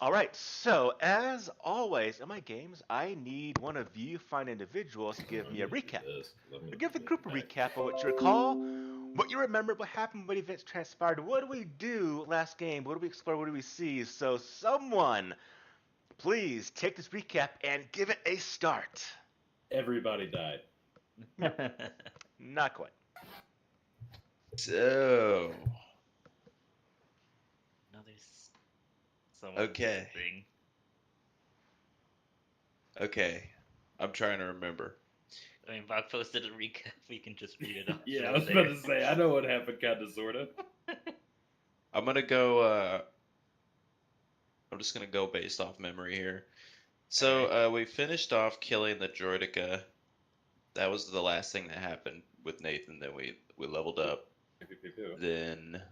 All right, so as always in my games, I need one of you fine individuals to give I'm me a gonna do recap. this. I'm Or gonna give the put it group a back. recap of what you recall, what you remember, what happened, what events transpired, what do we do last game, what do we explore, what do we see. So someone, please take this recap and give it a start. Everybody died. No, not quite. So, No, there's someone okay, missing. okay. I'm trying to remember. I mean, Bob posted a recap. We can just read it off Yeah, I right was about there. to say, I know what happened, kinda, sorta. I'm gonna go. I'm just gonna go based off memory here. So, Alright. we finished off killing the Droideka. That was the last thing that happened with Nathan. Then we leveled up. Pew, pew, pew. Then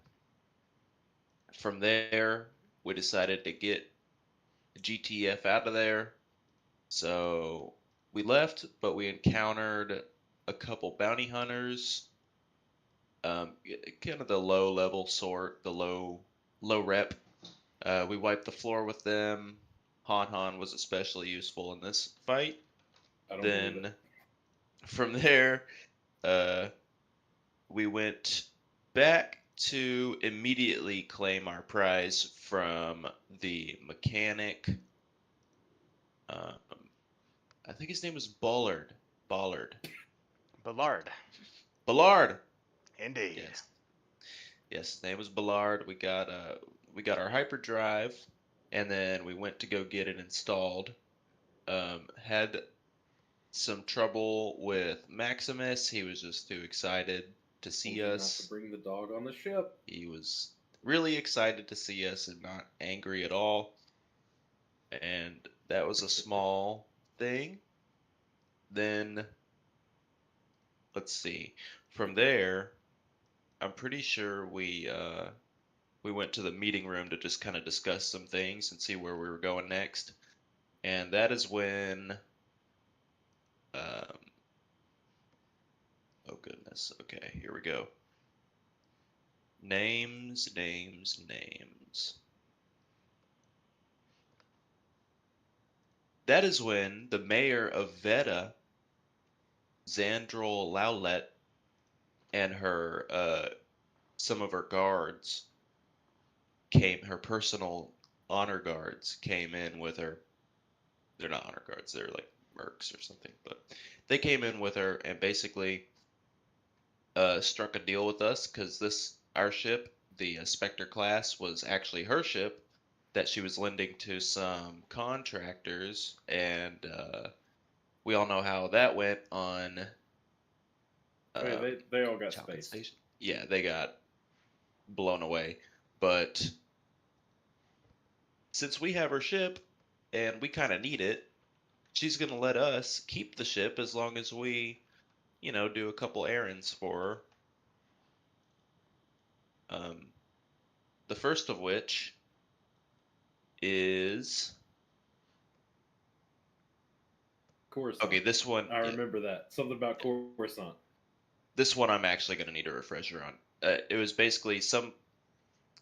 from there, we decided to get GTF out of there. So we left, but we encountered a couple bounty hunters. Kind of the low level sort, the low rep. We wiped the floor with them. Han Han was especially useful in this fight. I don't believe it. Then from there, uh, we went back to immediately claim our prize from the mechanic. Um, I think his name was Ballard. Ballard. Ballard. Ballard. Indeed. Yes. Yes, his name was Ballard. We got our hyperdrive, and then we went to go get it installed. Had some trouble with Maximus. He was just too excited to Told see you not to us. bring the dog on the ship. He was really excited to see us and not angry at all. And that was a small thing. Then, let's see. From there, I'm pretty sure we went to the meeting room to just kind of discuss some things and see where we were going next. And that is when, um, oh goodness, okay, here we go. Names, names, names. That is when the mayor of Veta, Zandril Laulet, and her some of her guards her personal honor guards came in with her. They're not honor guards, they're like mercs or something, but they came in with her and basically struck a deal with us because our ship, the Spectre class, was actually her ship that she was lending to some contractors, and we all know how that went on Oh, yeah, um, they all got Chalcon space. Station. Yeah, they got blown away. But since we have her ship and we kind of need it, she's gonna let us keep the ship as long as we, do a couple errands for her. Um, the first of which is Coruscant. okay. This one, I yeah, remember that. Something about Coruscant. this one I'm actually gonna need a refresher on. It was basically some.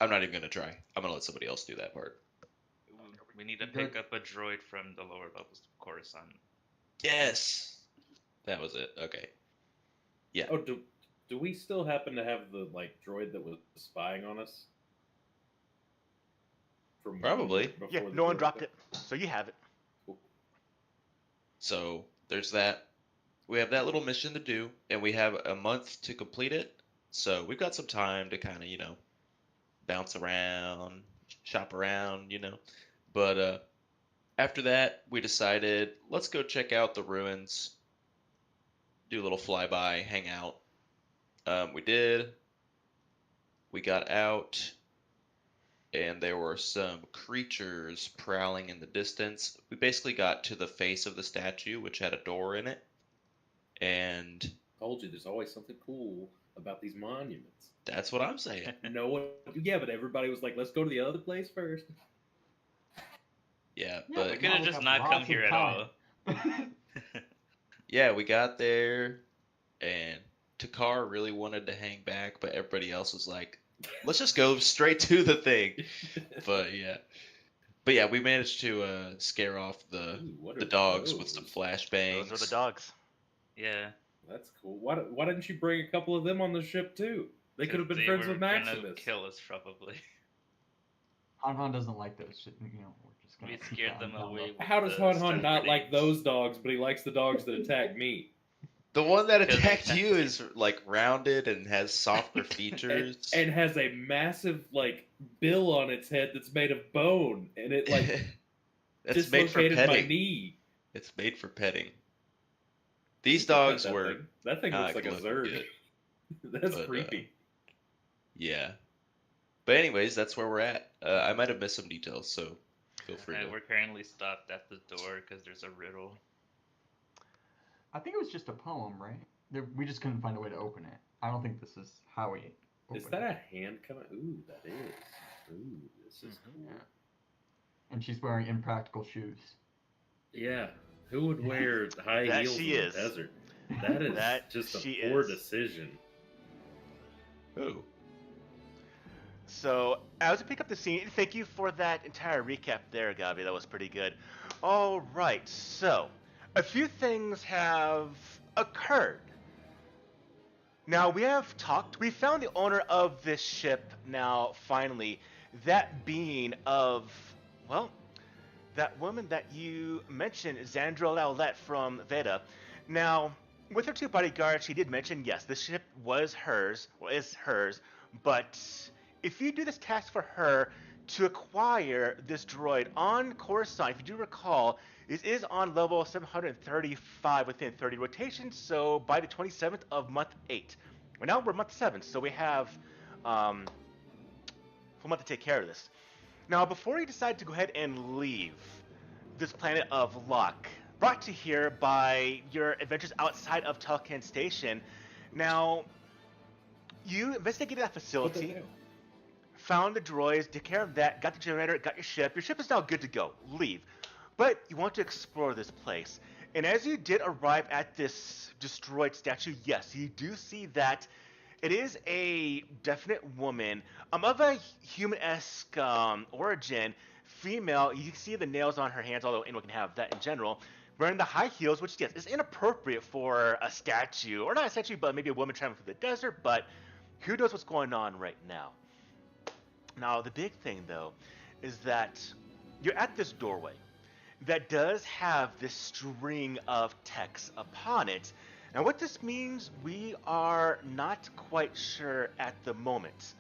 I'm not even gonna try. I'm gonna let somebody else do that part. We need to pick up a droid from the lower levels of Coruscant. Yes, that was it. Okay. Yeah. Oh, do we still happen to have the droid that was spying on us? From Probably. before Yeah, the no one droid dropped thing? it, so you have it. Cool. So there's that. We have that little mission to do, and we have a month to complete it. So we've got some time to kind of, bounce around, shop around. But after that, we decided let's go check out the ruins, do a little flyby, hang out. We did. We got out, and there were some creatures prowling in the distance. We basically got to the face of the statue, which had a door in it, and Told you, there's always something cool about these monuments. that's what I'm saying. No one, yeah, but everybody was like, "Let's go to the other place first." Yeah, Yeah, but We could have now just have not come lots of here at all. time. yeah, we got there, and Takar really wanted to hang back, but everybody else was like, let's just go straight to the thing. But yeah. But yeah, we managed to scare off Ooh, what the are dogs with some those? Those are the flashbangs. dogs. Yeah, That's cool. Why didn't you bring a couple of them on the ship too? They could because have been they friends were with gonna Maximus. kill us probably. Han Han doesn't like those shit. We're just gonna We keep scared that them on down away low. with How does the Han Han stun not like grenades. those dogs, but he likes the dogs that attack me? The one that Because they attacked attacked you you. is like rounded and has softer and, features. and has a massive like bill on its head that's made of bone, and it like That's made for dislocated my petting. knee. It's made for petting. You These can pet dogs that were thing. That thing looks not like a looking Zerg. good, That's but creepy. yeah. But anyways, that's where we're at. I might have missed some details, so feel free to. We're currently stopped at the door because there's a riddle. I think it was just a poem, right? We just couldn't find a way to open it. I don't think this is how we open Is that it. a hand coming? Ooh, that is. Ooh, this is cool. Yeah. And she's wearing impractical shoes. Yeah. Who would wear high That heels she in is. the desert? That is That just a she poor is. decision. Oh, So, as we pick up the scene, thank you for that entire recap there, Gabi. That was pretty good. All right, so a few things have occurred. Now, we found the owner of this ship now, finally. That being of, well, that woman that you mentioned, Xandra Laulette from Veda. Now, with her two bodyguards, she did mention, yes, the ship was hers, or is hers, but if you do this task for her to acquire this droid on Coruscant, if you do recall, it is on level 735 within 30 rotations, so by the 27th of month 8. Well, now we're month 7, so we have full month to take care of this. Now, before you decide to go ahead and leave this planet of luck, brought to here by your adventures outside of Tulkan Station, now, you investigated that Put that facility, down. found the droids, took care of that, got the generator, got your ship. Your ship is now good to go. Leave. But you want to explore this place. And as you did arrive at this destroyed statue, yes, you do see that it is a definite woman, of a human-esque origin, female. You see the nails on her hands, although anyone can have that in general. Wearing the high heels, which yes, is inappropriate for a statue, or not a statue, but maybe a woman traveling through the desert. But who knows what's going on right now? Now, the big thing though, is that you're at this doorway that does have this string of text upon it. And what this means, we are not quite sure at the moment.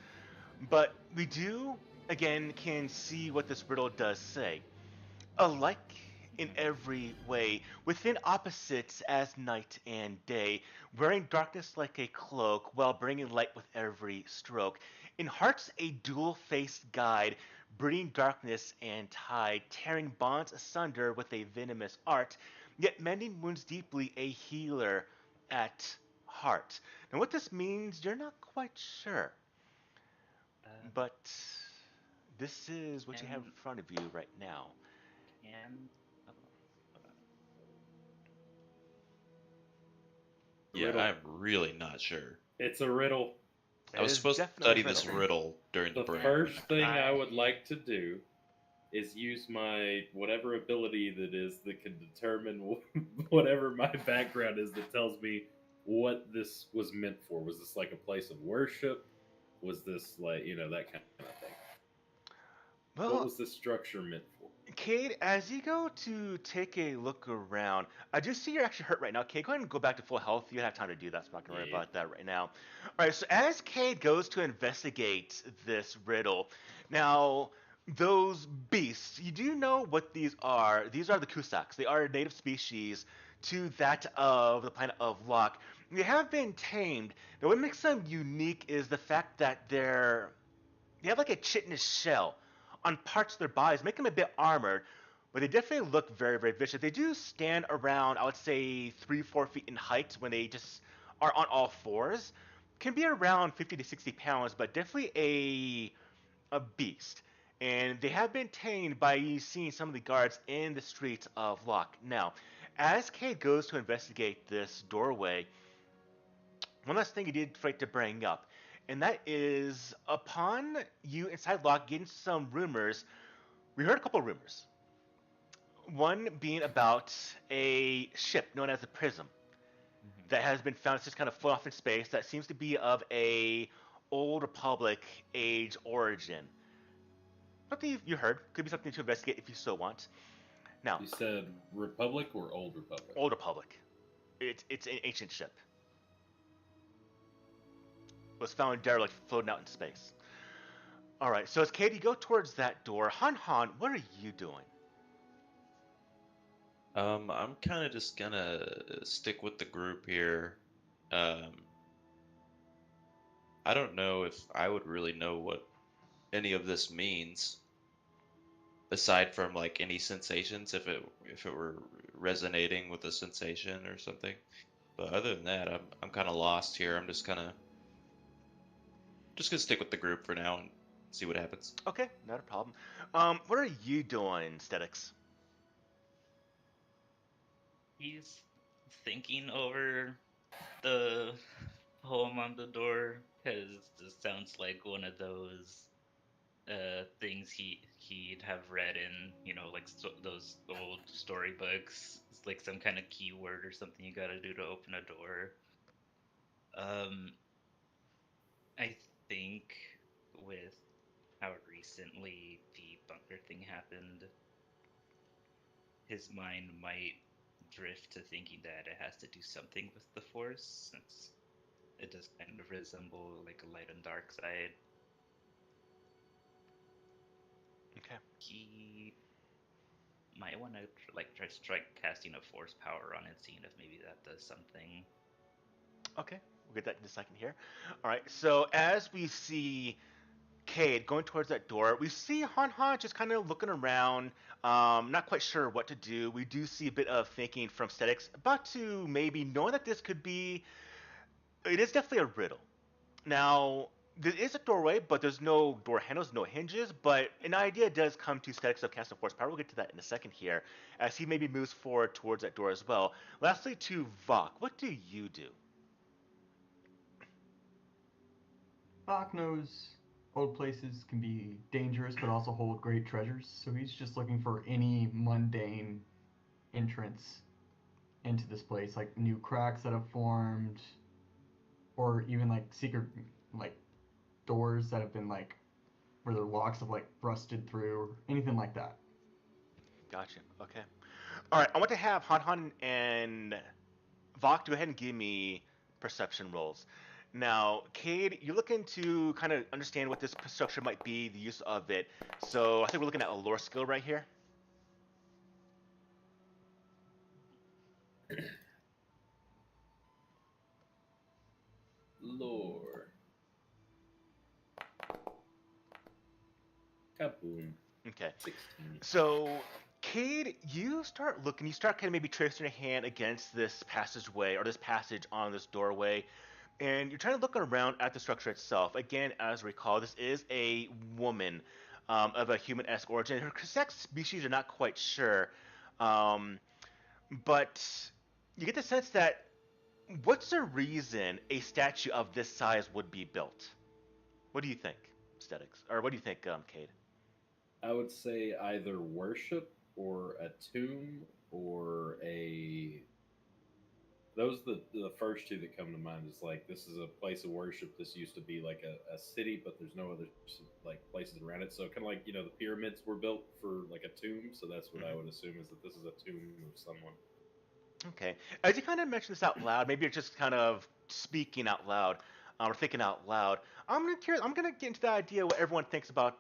But we do, again, can see what this riddle does say. Alike in every way, within opposites as night and day, wearing darkness like a cloak, while bringing light with every stroke. In hearts a dual-faced guide, breeding darkness and tide, tearing bonds asunder with a venomous art, yet mending wounds deeply, a healer at heart. Now, what this means, you're not quite sure, Uh, but this is what you have in and front of you right now. and oh, yeah, Riddle. I'm really not sure. It's a riddle. I was It is supposed to definitely study this riddle. riddle during the The break. first thing I I- would like to do is use my whatever ability that is that can determine whatever my background is that tells me what this was meant for. Was this like a place of worship? Was this like, that kind of thing? What Well, was this structure meant for? Cade, as you go to take a look around, I do see you're actually hurt right now. Cade, go ahead and go back to full health. You have time to do that, so I'm not going to worry Yeah. about that right now. All right, so as Cade goes to investigate this riddle, now, those beasts, you do know what these are. These are the Kusaks. They are a native species to that of the planet of Locke. They have been tamed. Now, what makes them unique is the fact that they have like a chitinous shell on parts of their bodies, make them a bit armored, but they definitely look very, very vicious. They do stand around, I would say, 3-4 feet in height when they just are on all fours. Can be around 50 to 60 pounds, but definitely a beast. And they have been tamed by you seeing some of the guards in the streets of Locke. Now, as Cade goes to investigate this doorway, one last thing he did forget to bring up, and that is upon you inside Locke getting some rumors, We heard a couple rumors. One being about a ship known as the Prism Mhm. that has been found. It's just kind of float off in space. That seems to be of a old Republic age origin. Something you heard could be something to investigate if you so want. Now, You said Republic or Old Republic? old Republic. It's an ancient ship. It was found derelict, floating out in space. All right. So as Katie go towards that door, Han Han, what are you doing? I'm kind of just gonna stick with the group here. Um, I don't know if I would really know what any of this means, aside from like any sensations, if it were resonating with a sensation or something. But other than that, I'm kind of lost here. I'm just gonna stick with the group for now and see what happens. Okay, not a problem. What are you doing, Statics? He's thinking over the poem on the door because this sounds like one of those things he'd have read in, like those old storybooks. It's like some kind of keyword or something you got to do to open a door. Um, I think with how recently the bunker thing happened, his mind might drift to thinking that it has to do something with the Force, since it does kind of resemble like a light and dark side. Okay. He might want to like try casting a Force power on it, seeing if maybe that does something. Okay, we'll get that in a second here. All right. So as we see Cade going towards that door, we see Han Han just kind of looking around, not quite sure what to do. We do see a bit of thinking from Statics, about to maybe knowing that this could be. It is definitely a riddle. Now, there is a doorway, but there's no door handles, no hinges. But an idea does come to Statics of Casting Force Power. We'll get to that in a second here, as he maybe moves forward towards that door as well. Lastly, to Vok, what do you do? Bach knows old places can be dangerous, but also hold great treasures. So he's just looking for any mundane entrance into this place, like new cracks that have formed, or even like secret like doors that have been like where the locks have like rusted through, or anything like that. Gotcha. Okay. All right. I want to have Han Han and Vok go ahead and give me perception rolls. Now, Cade, you're looking to kind of understand what this structure might be, the use of it. So I think we're looking at a lore skill right here. Lore. Kaboom. Okay. 16. So, Cade, you start looking, you start kind of maybe tracing your hand against this passageway or this passage on this doorway, and you're trying to look around at the structure itself. Again, as recall, this is a woman of a human-esque origin. Her sex species are not quite sure, um, but you get the sense that what's the reason a statue of this size would be built? What do you think, Aesthetics? Or what do you think, Cade? I would say either worship or a tomb or a. Those are the first two that come to mind. Is like this is a place of worship. This used to be like a city, but there's no other like places around it. So kind of like the pyramids were built for like a tomb. So that's what I would assume is that this is a tomb of someone. Okay. As you kind of mention this out loud, maybe you're just kind of speaking out loud or thinking out loud. I'm gonna get into the idea what everyone thinks about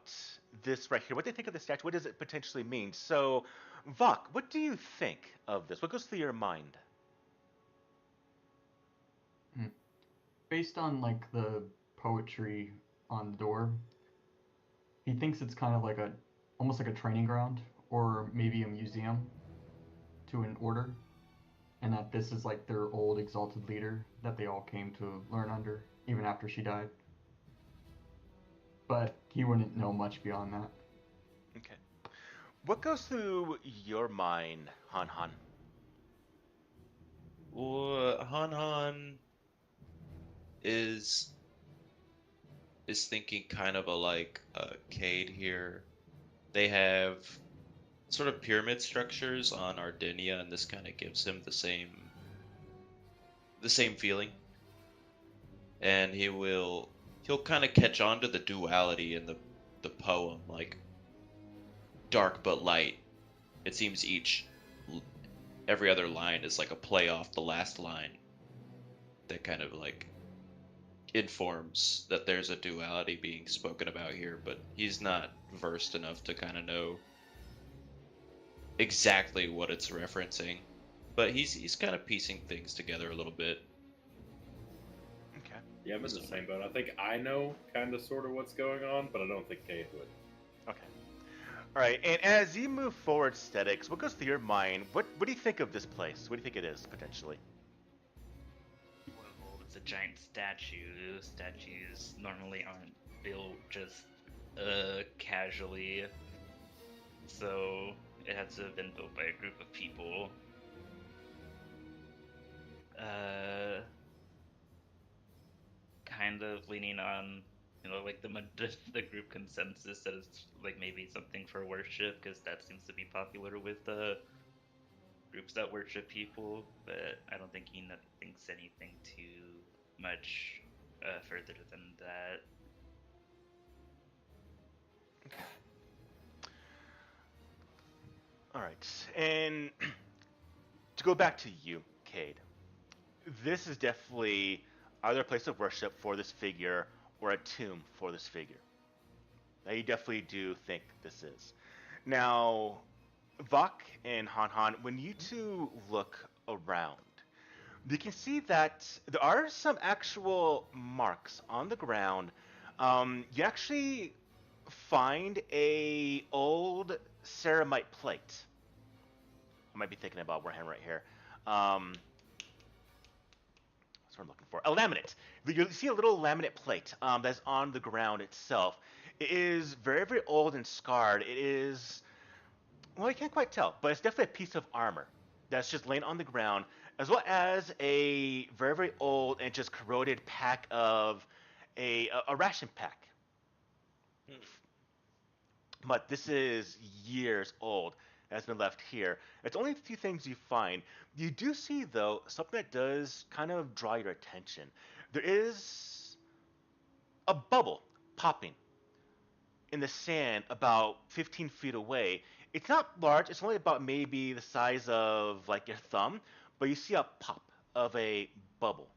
this right here. What they think of the statue. What does it potentially mean? So, Vok, what do you think of this? What goes through your mind? Based on like the poetry on the door, he thinks it's kind of like a almost like a training ground or maybe a museum to an order, and that this is like their old exalted leader that they all came to learn under even after she died. But he wouldn't know much beyond that. Okay. What goes through your mind, Han Han? Well, Han Han is is thinking kind of a like Cade here. They have sort of pyramid structures on Ardinia, and this kind of gives him the same feeling. And he'll kind of catch on to the duality in the poem, like dark but light. It seems every other line is like a play off the last line that kind of like informs that there's a duality being spoken about here, but he's not versed enough to kind of know exactly what it's referencing. But he's kind of piecing things together a little bit. Okay. Yeah, I'm in the same boat. I think I know kind of sort of what's going on, but I don't think Cade would. Okay. All right. And as you move forward, Aesthetics, what goes through your mind? What do you think of this place? What do you think it is potentially? Well, it's a giant statue. Statues normally aren't built just casually, so it had to have been built by a group of people. Kind of leaning on, like the group consensus that it's like maybe something for worship, because that seems to be popular with groups that worship people. But I don't think he thinks anything too much further than that. All right. And to go back to you, Cade, this is definitely either a place of worship for this figure or a tomb for this figure. Now, you definitely do think this is. Now, Vok and Han Han, when you two look around, you can see that there are some actual marks on the ground. You actually find a old ceramite plate. I might be thinking about Warhammer right here. That's what I'm looking for. A laminate. You see a little laminate plate that's on the ground itself. It is very, very old and scarred. It is, well, you can't quite tell, but it's definitely a piece of armor that's just laying on the ground, as well as a very, very old and just corroded pack of a ration pack. But this is years old. Has been left here. It's only a few things you find. You do see, though, something that does kind of draw your attention. There is a bubble popping in the sand about 15 feet away. It's not large. It's only about maybe the size of like your thumb, but you see a pop of a bubble.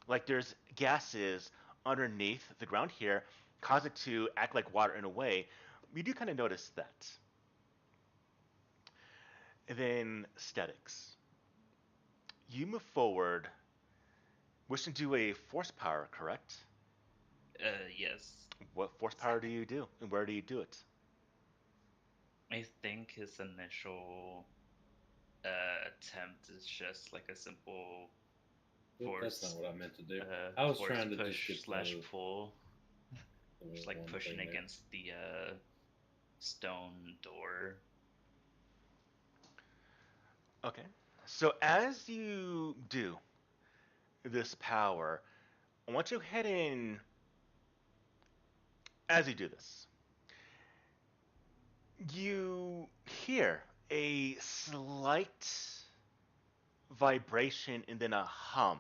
Like there's gases underneath the ground here, cause it to act like water in a way. We do kind of notice that. And then statics. You move forward, wishing to do a force power, correct? Yes. What force power do you do, and where do you do it? I think his initial attempt is just like a simple force. That's not what I meant to do. I was force trying to push just get slash the- pull, the just like one pushing thing there. against the stone door. Okay. So as you do this power, I want you to head in. As you do this, you hear a slight vibration and then a hum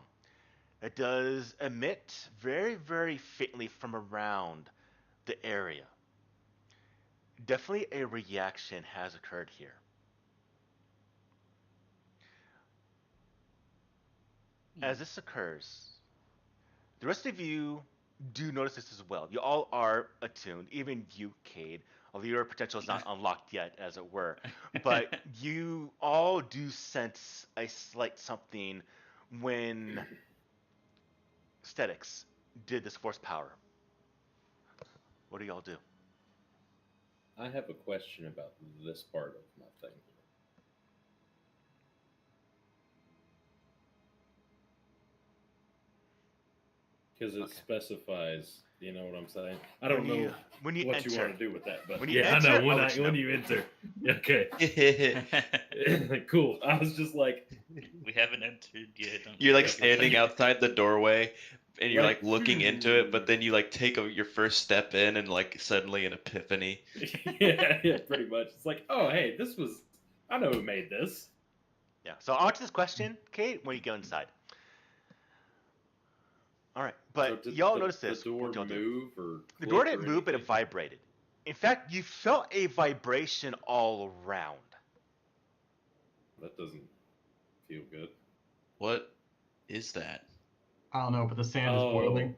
that does emit very, very faintly from around the area. Definitely a reaction has occurred here. As this occurs, the rest of you do notice this as well. You all are attuned, even you, Cade, although your potential is not unlocked yet, as it were. But you all do sense a slight something when Statics did this force power. What do y'all do? I have a question about this part of my thing. Because it Okay. specifies, you know what I'm saying? I don't When know you- when you what you enter- want to do with that, but when you yeah, enter, I know I'll let you when know. you enter. Okay, You're cool. I was just like, We haven't entered yet. like Yeah. standing outside the doorway, and you're like Like, looking into it, but then you like take your first step in, and like suddenly an epiphany. yeah, pretty much. It's like, oh, hey, this was. I know who made this. Yeah. So I'll answer this question, Kate, when you go inside. All right. So But did y'all notice the this. door What y'all do? move or The door click didn't or move, but it anything? vibrated. In fact, you felt a vibration all around. That doesn't feel good. What is that? I don't know, but the sand is Oh. boiling.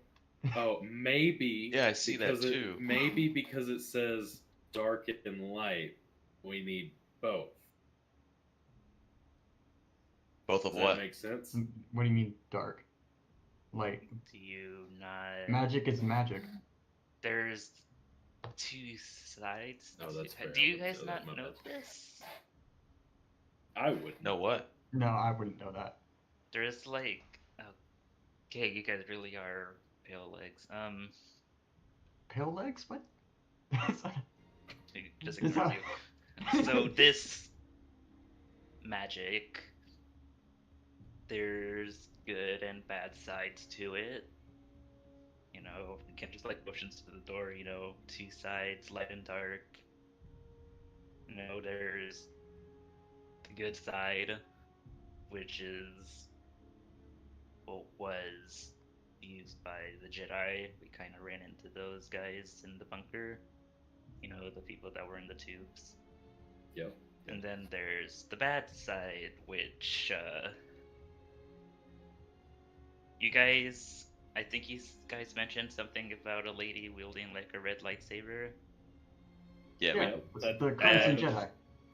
Oh, maybe. Yeah, I see that because too. Maybe because it says dark and light, we need both. Both of Does that what? make sense? What do you mean dark? Like Do you not? magic is magic. There's two sides. Oh, that's fair. Do I you wouldn't guys know that, not my know bad. this? I would. No, what? No, I wouldn't know that. There's like, okay, you guys really are pale legs. Pale legs? What? It just Is ignores that- you. So this magic, there's good and bad sides to it. You know, you can't just like motions to the door. You know, two sides, light and dark. You know, there's the good side, which is what was used by the Jedi. We kind of ran into those guys in the bunker. You know, the people that were in the tubes. Yep. And then there's the bad side, which you guys, I think you guys mentioned something about a lady wielding like a red lightsaber. Yeah, Yeah, we- it's the Crimson Uh, Jedi.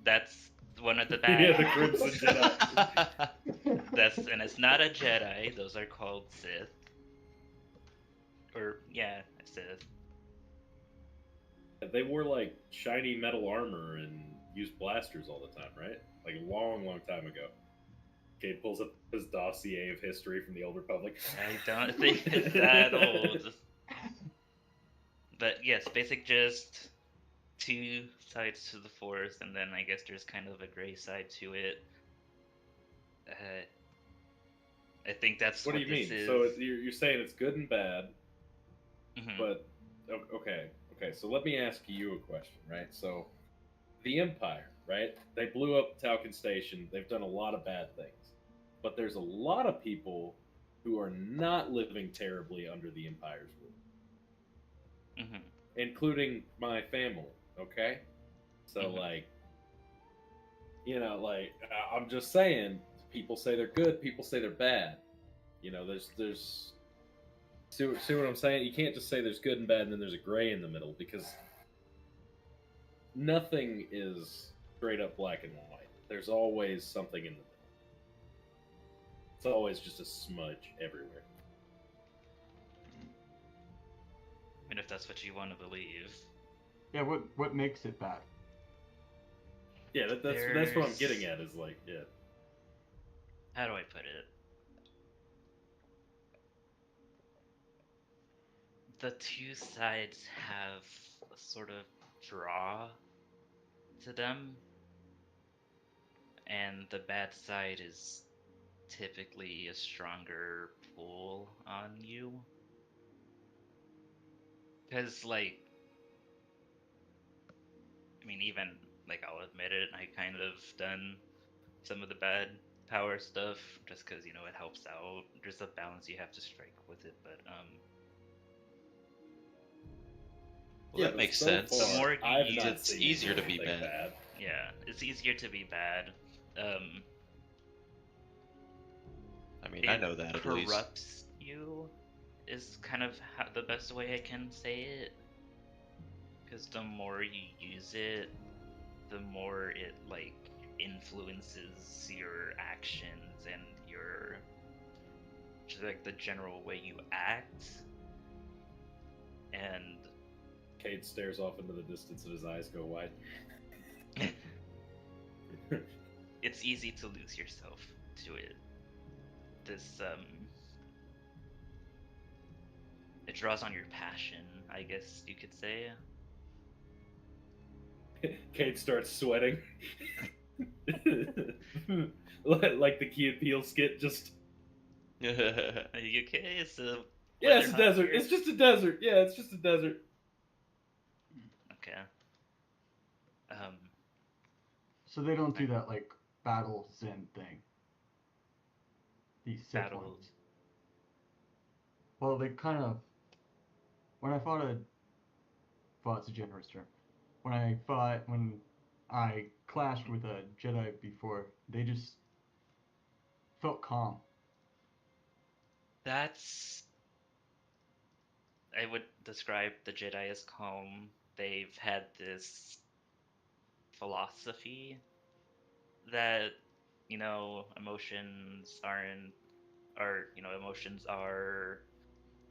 That's one of the bad. Yeah, the Crimson Jedi. And it's not a Jedi. Those are called Sith. Or yeah, Sith. They wore like shiny metal armor and used blasters all the time, right? Like a long, long time ago. Cade pulls up his dossier of history from the Old Republic. I don't think it's that old. But yes, basic just two sides to the Force, and then I guess there's kind of a gray side to it. I think that's What do you this mean? is. So you're saying it's good and bad, Mhm. but okay. So let me ask you a question, right? So the Empire, right? They blew up Talcon Station. They've done a lot of bad things, but there's a lot of people who are not living terribly under the Empire's rule, Mhm. including my family. Okay, so Mhm. like, I'm just saying, people say they're good, people say they're bad. You know, there's see what I'm saying? You can't just say there's good and bad and then there's a gray in the middle because nothing is straight up black and white. There's always something in the middle. It's always just a smudge everywhere. I mean, if that's what you want to believe. Yeah, what makes it bad? Yeah, that's what I'm getting at. Is like, yeah, How do I put it? The two sides have a sort of draw to them, and the bad side is typically a stronger pull on you. Because, like, I mean, even, like, I'll admit it, I kind of done some of the bad power stuff just because, you know, it helps out. There's a balance you have to strike with it, but, Well, that but makes so sense. far, The more you I've use- not It's seen easier to be anything bad. yeah, it's easier to be bad. I mean, I know that at least. Corrupts you is kind of the best way I can say it. Because the more you use it, the more it like influences your actions and your just like the general way you act. And Cade stares off into the distance and his eyes go wide. it's easy to lose yourself to it. This it draws on your passion, I guess you could say. Cade starts sweating. Like the Key and Peele skit, just Are you okay? So Yeah, Weather it's a hot desert. here? It's just a desert. Yeah, it's just a desert. Okay. Um, So they don't do that like battle zen thing. These Sith battle. ones. Well, they kind of. When I fought's a generous term. When I clashed with a Jedi before, they just felt calm. That's. I would describe the Jedi as calm. They've had this philosophy that, emotions aren't, emotions are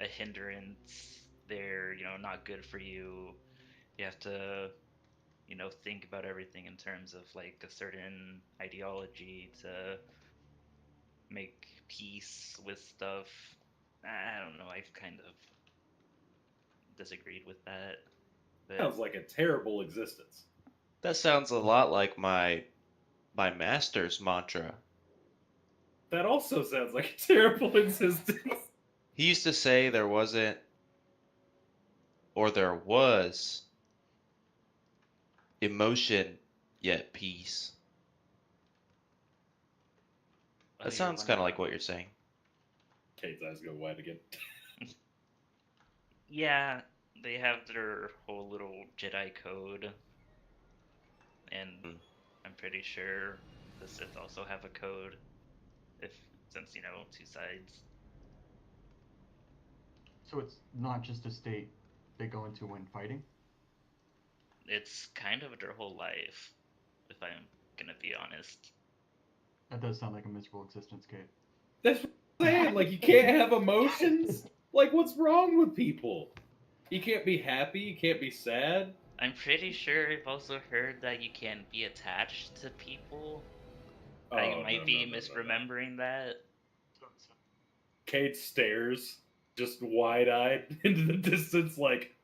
a hindrance. They're, not good for you. You have to, think about everything in terms of like a certain ideology to make peace with stuff. I don't know. I've kind of disagreed with that, but Sounds like a terrible existence. That sounds a lot like my master's mantra. That also sounds like a terrible existence. He used to say there wasn't, or there was, emotion yet peace. oh, That you're sounds kind of wondering. like what you're saying. Kate's eyes go wide again. Yeah, they have their whole little Jedi code, and Hmm. I'm pretty sure the Sith also have a code. If since two sides. So it's not just a state they go into when fighting. It's kind of their whole life, if I'm gonna be honest. That does sound like a miserable existence, Kate. That's what I'm saying. Like, you can't have emotions? Like, what's wrong with people? You can't be happy. You can't be sad. I'm pretty sure I've also heard that you can't be attached to people. I Oh, might be misremembering that. Kate stares, just wide-eyed into the distance, like,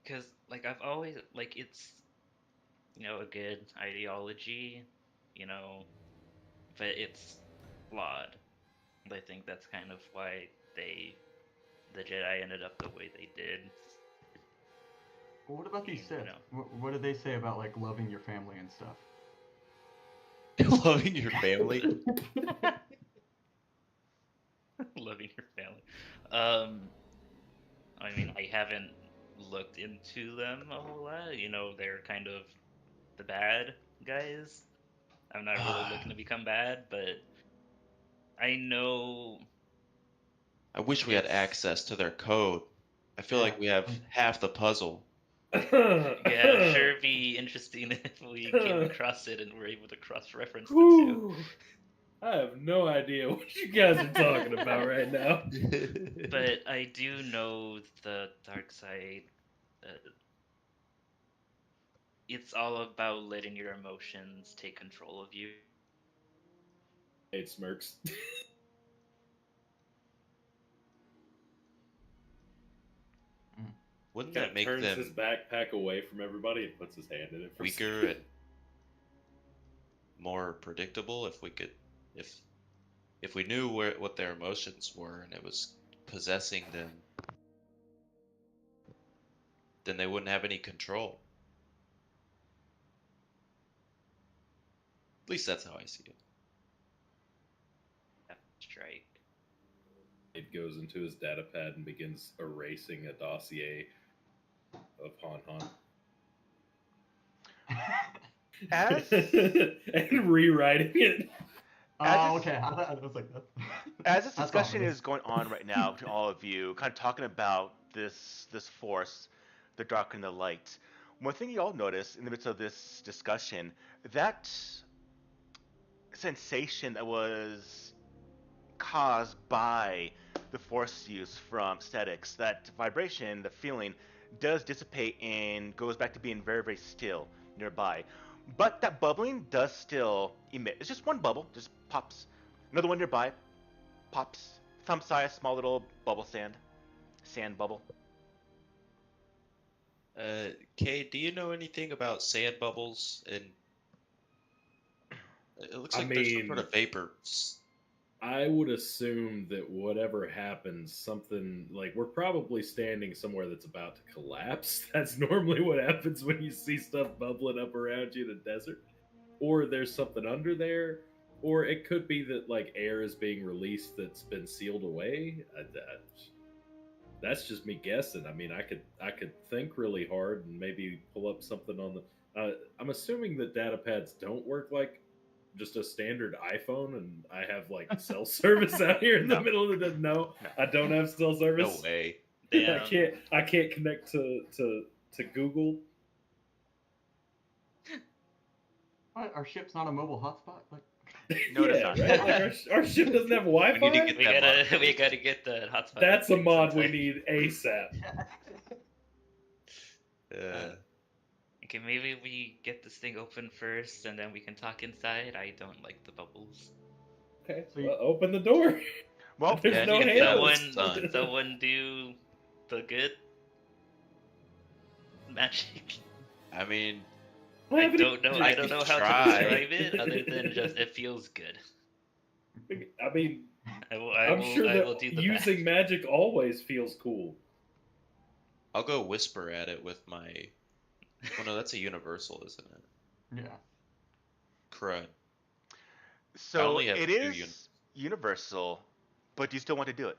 Because, like, I've always, like, it's, a good ideology, you know, but it's flawed. I think that's kind of why the Jedi ended up the way they did. Well, what about these You Sith? know, What do they say about like loving your family and stuff? Loving your family. loving your family. Um, I mean, I haven't looked into them a whole lot. They're kind of the bad guys. I'm not really looking to become bad, but I know I wish we had it's access to their code. I feel Yeah. like we have half the puzzle. yeah, it'd sure be interesting if we came across it and were able to cross-reference the two. Whew. I have no idea what you guys are talking about right now. But I do know the dark side. It's all about letting your emotions take control of you. Kate smirks. Wouldn't Kind that of make turns his them backpack away from everybody and puts his hand in it for a weaker second. and more predictable if if we knew what their emotions were and it was possessing them, then they wouldn't have any control. At least that's how I see it. Strike. It goes into his data pad and begins erasing a dossier of Han As Han and rewriting it. Oh, okay. I was like, that. as this That's discussion ominous. is going on right now between all of you, kind of talking about this force, the dark and the light, one thing you all notice in the midst of this discussion, that sensation that was caused by the force use from statics, that vibration, the feeling, does dissipate and goes back to being very, very still nearby. But that bubbling does still emit. It's just one bubble, just pops. Another one nearby, pops. Thumb size, small little bubble sand bubble. Kay, do you know anything about sand bubbles? And it looks I like there's some sort mean, of vapor I would assume that whatever happens, something like we're probably standing somewhere that's about to collapse. That's normally what happens when you see stuff bubbling up around you in a desert. Or there's something under there. Or it could be that like air is being released that's been sealed away. That's just me guessing. I mean, I could think really hard and maybe pull up something on the. I'm assuming that data pads don't work like just a standard iPhone, and I have like cell service out here in the No. middle of the. No, No. I don't have cell No service. way. I Damn. can't. I can't connect to Google. What? Our ship's not a mobile hotspot? Like, No, it is Yeah, not. right. Like our ship doesn't have Wi-Fi. We need to get We that gotta mod. we gotta get the hotspot. That's a things mod we inside. need ASAP. Okay, maybe we get this thing open first, and then we can talk inside. I don't like the bubbles. Okay, So you- well, open the door. Well, There's Yeah, no you can tell handles. it's done. Someone do the good magic. I mean, I don't know. I I don't can know how try. to describe it other than just it feels good. I mean, I I'm will, sure I will that do the using best. magic always feels cool. I'll go whisper at it with my. Oh no, that's a universal, isn't it? yeah. Crud. so only have it two is universal, but do you still want to do it?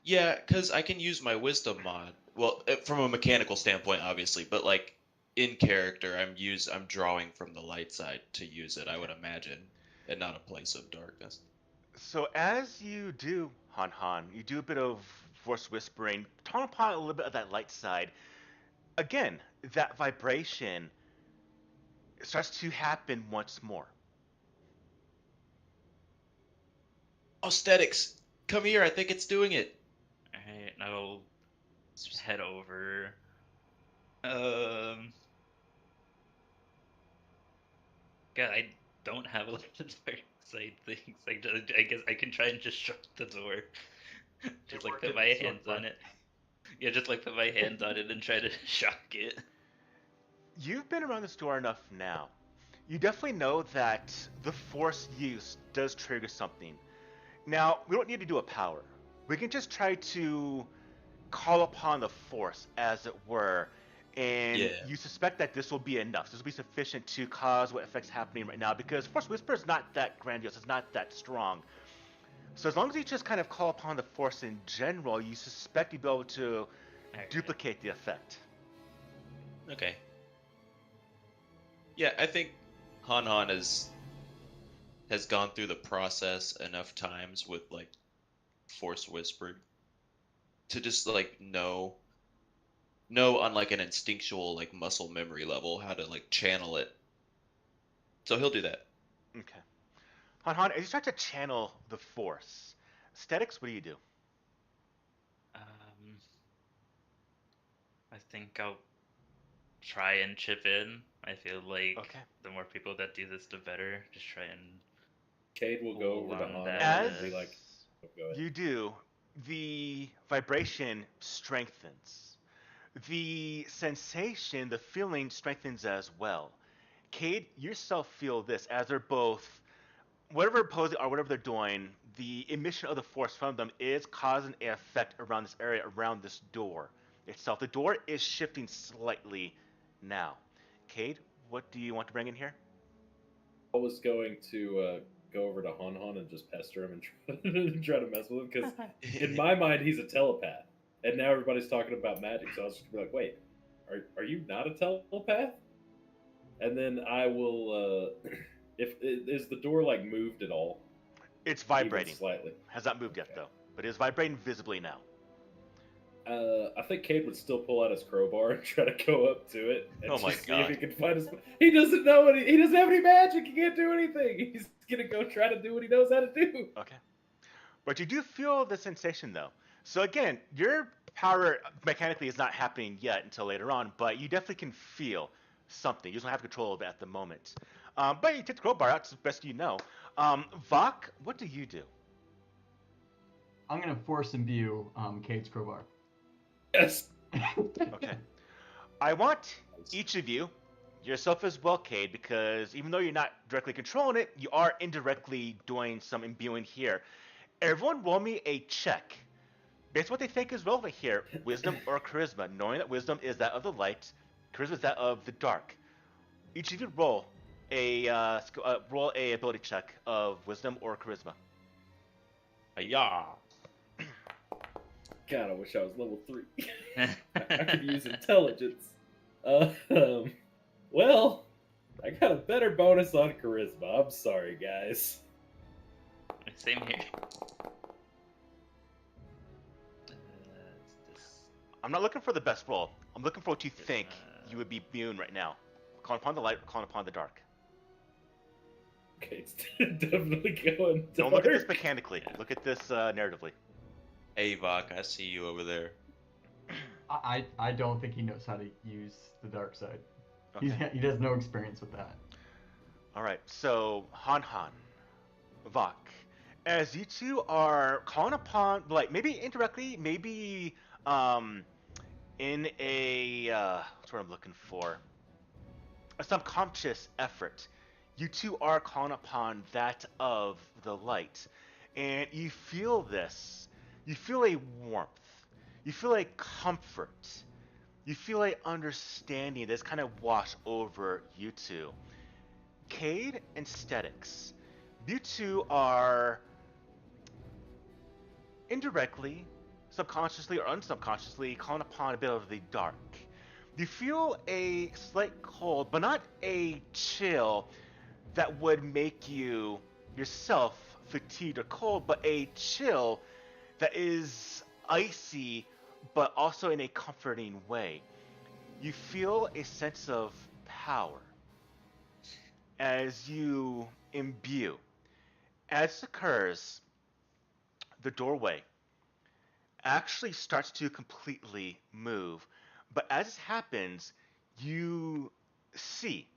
Yeah, because I can use my wisdom mod. Well, from a mechanical standpoint, obviously, but like in character, I'm drawing from the light side to use it. I would imagine, and not a place of darkness. So as you do, Han Han, you do a bit of force whispering, turn upon a little bit of that light side. Again, that vibration starts to happen once more. Aesthetics, come here. I think it's doing it. Alright, I'll just head over. Um. God, I don't have a lot of dark side things. I guess I can try and just shut the door. Just like worked put at my the hands sword on it. Yeah, just like put my hands on it and try to shock it. You've been around this door enough now. You definitely know that the force use does trigger something. Now, we don't need to do a power. We can just try to call upon the force, as it were, and Yeah. you suspect that this will be enough. This will be sufficient to cause what effects happening right now, because Force Whisper is not that grandiose, it's not that strong. So as long as you just kind of call upon the force in general, you suspect you'll be able to Alright. duplicate the effect. Okay. Yeah, I think Han Han has gone through the process enough times with like Force Whispered to just like know on like an instinctual like muscle memory level how to like channel it. So he'll do that. Okay. Han Han, as you start to channel the force, aesthetics, what do you do? Um, I think I'll try and chip in. I feel like Okay. the more people that do this, the better. Just try and Cade will go over to Hold on, Han that Han As and be like, oh, go ahead. you do, the vibration strengthens. The sensation, the feeling strengthens as well. Cade, yourself feel this as they're both, whatever posing or whatever they're doing, the emission of the force from them is causing an effect around this area, around this door itself. The door is shifting slightly now. Cade, what do you want to bring in here? I was going to go over to Han Han and just pester him and try to mess with him because in my mind he's a telepath, and now everybody's talking about magic. So I was just gonna be like, wait, are you not a telepath? And then I will. If is the door like moved at all? It's Even vibrating. slightly. Has not moved yet Okay. though, but it is vibrating visibly now. I think Cade would still pull out his crowbar and try to go up to it and Oh my just see if he God. can find his. He doesn't know any. He doesn't have any magic. He can't do anything. He's gonna go try to do what he knows how to do. Okay. But you do feel the sensation though. So again, your power mechanically is not happening yet until later on, but you definitely can feel something. You just don't have control of it at the moment. But you take the crowbar out, it's the best you know. Vok, what do you do? I'm gonna force imbue Cade's crowbar. Yes. Okay. I want each of you, Yourself as well, Cade, because even though you're not directly controlling it, you are indirectly doing some imbuing here. Everyone roll me a check. Based on what they think is relevant here, wisdom or charisma, knowing that wisdom is that of the light, charisma is that of the dark. Each of you roll a ability check of wisdom or charisma. Yeah. God, I wish I was level 3. I could use intelligence. Well, I got a better bonus on charisma. I'm sorry, guys. Same here. This, I'm not looking for the best roll. I'm looking for what you Charisma. think you would be immune right now. Calling upon the light or calling upon the dark. Okay, it's definitely going dark. Don't look at this mechanically. Yeah. Look at this narratively. Avok, I see you over there. I don't think he knows how to use the dark side. Okay. He has no experience with that. All right. So Han, Vok, as you two are calling upon, like maybe indirectly, maybe in a what's what I'm looking for, a subconscious effort, you two are calling upon that of the light, and you feel this. You feel a warmth. You feel a comfort. You feel a understanding that's kind of washed over you two. Cade and Statics, you two are indirectly, subconsciously or unsubconsciously calling upon a bit of the dark. You feel a slight cold, but not a chill that would make you yourself fatigued or cold, but a chill that is icy, but also in a comforting way. You feel a sense of power as you imbue. As this occurs, the doorway actually starts to completely move. But as this happens, you see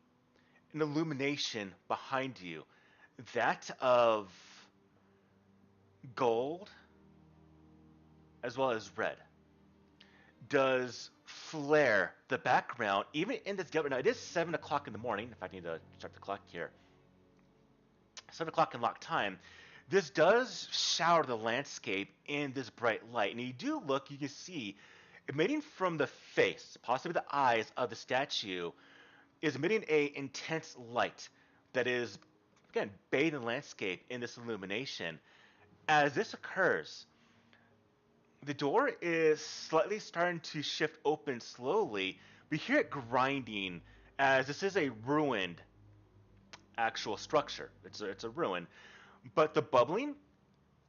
an illumination behind you, that of gold as well as red, does flare the background, even in this government. Now, it is 7 o'clock in the morning. In fact, I need to start the clock here. 7 o'clock in lock time. This does shower the landscape in this bright light. And you do look, you can see, emitting from the face, possibly the eyes of the statue, is emitting a intense light that is, again, bathed in the landscape in this illumination. As this occurs, the door is slightly starting to shift open slowly. We hear it grinding as this is a ruined actual structure. It's a ruin. But the bubbling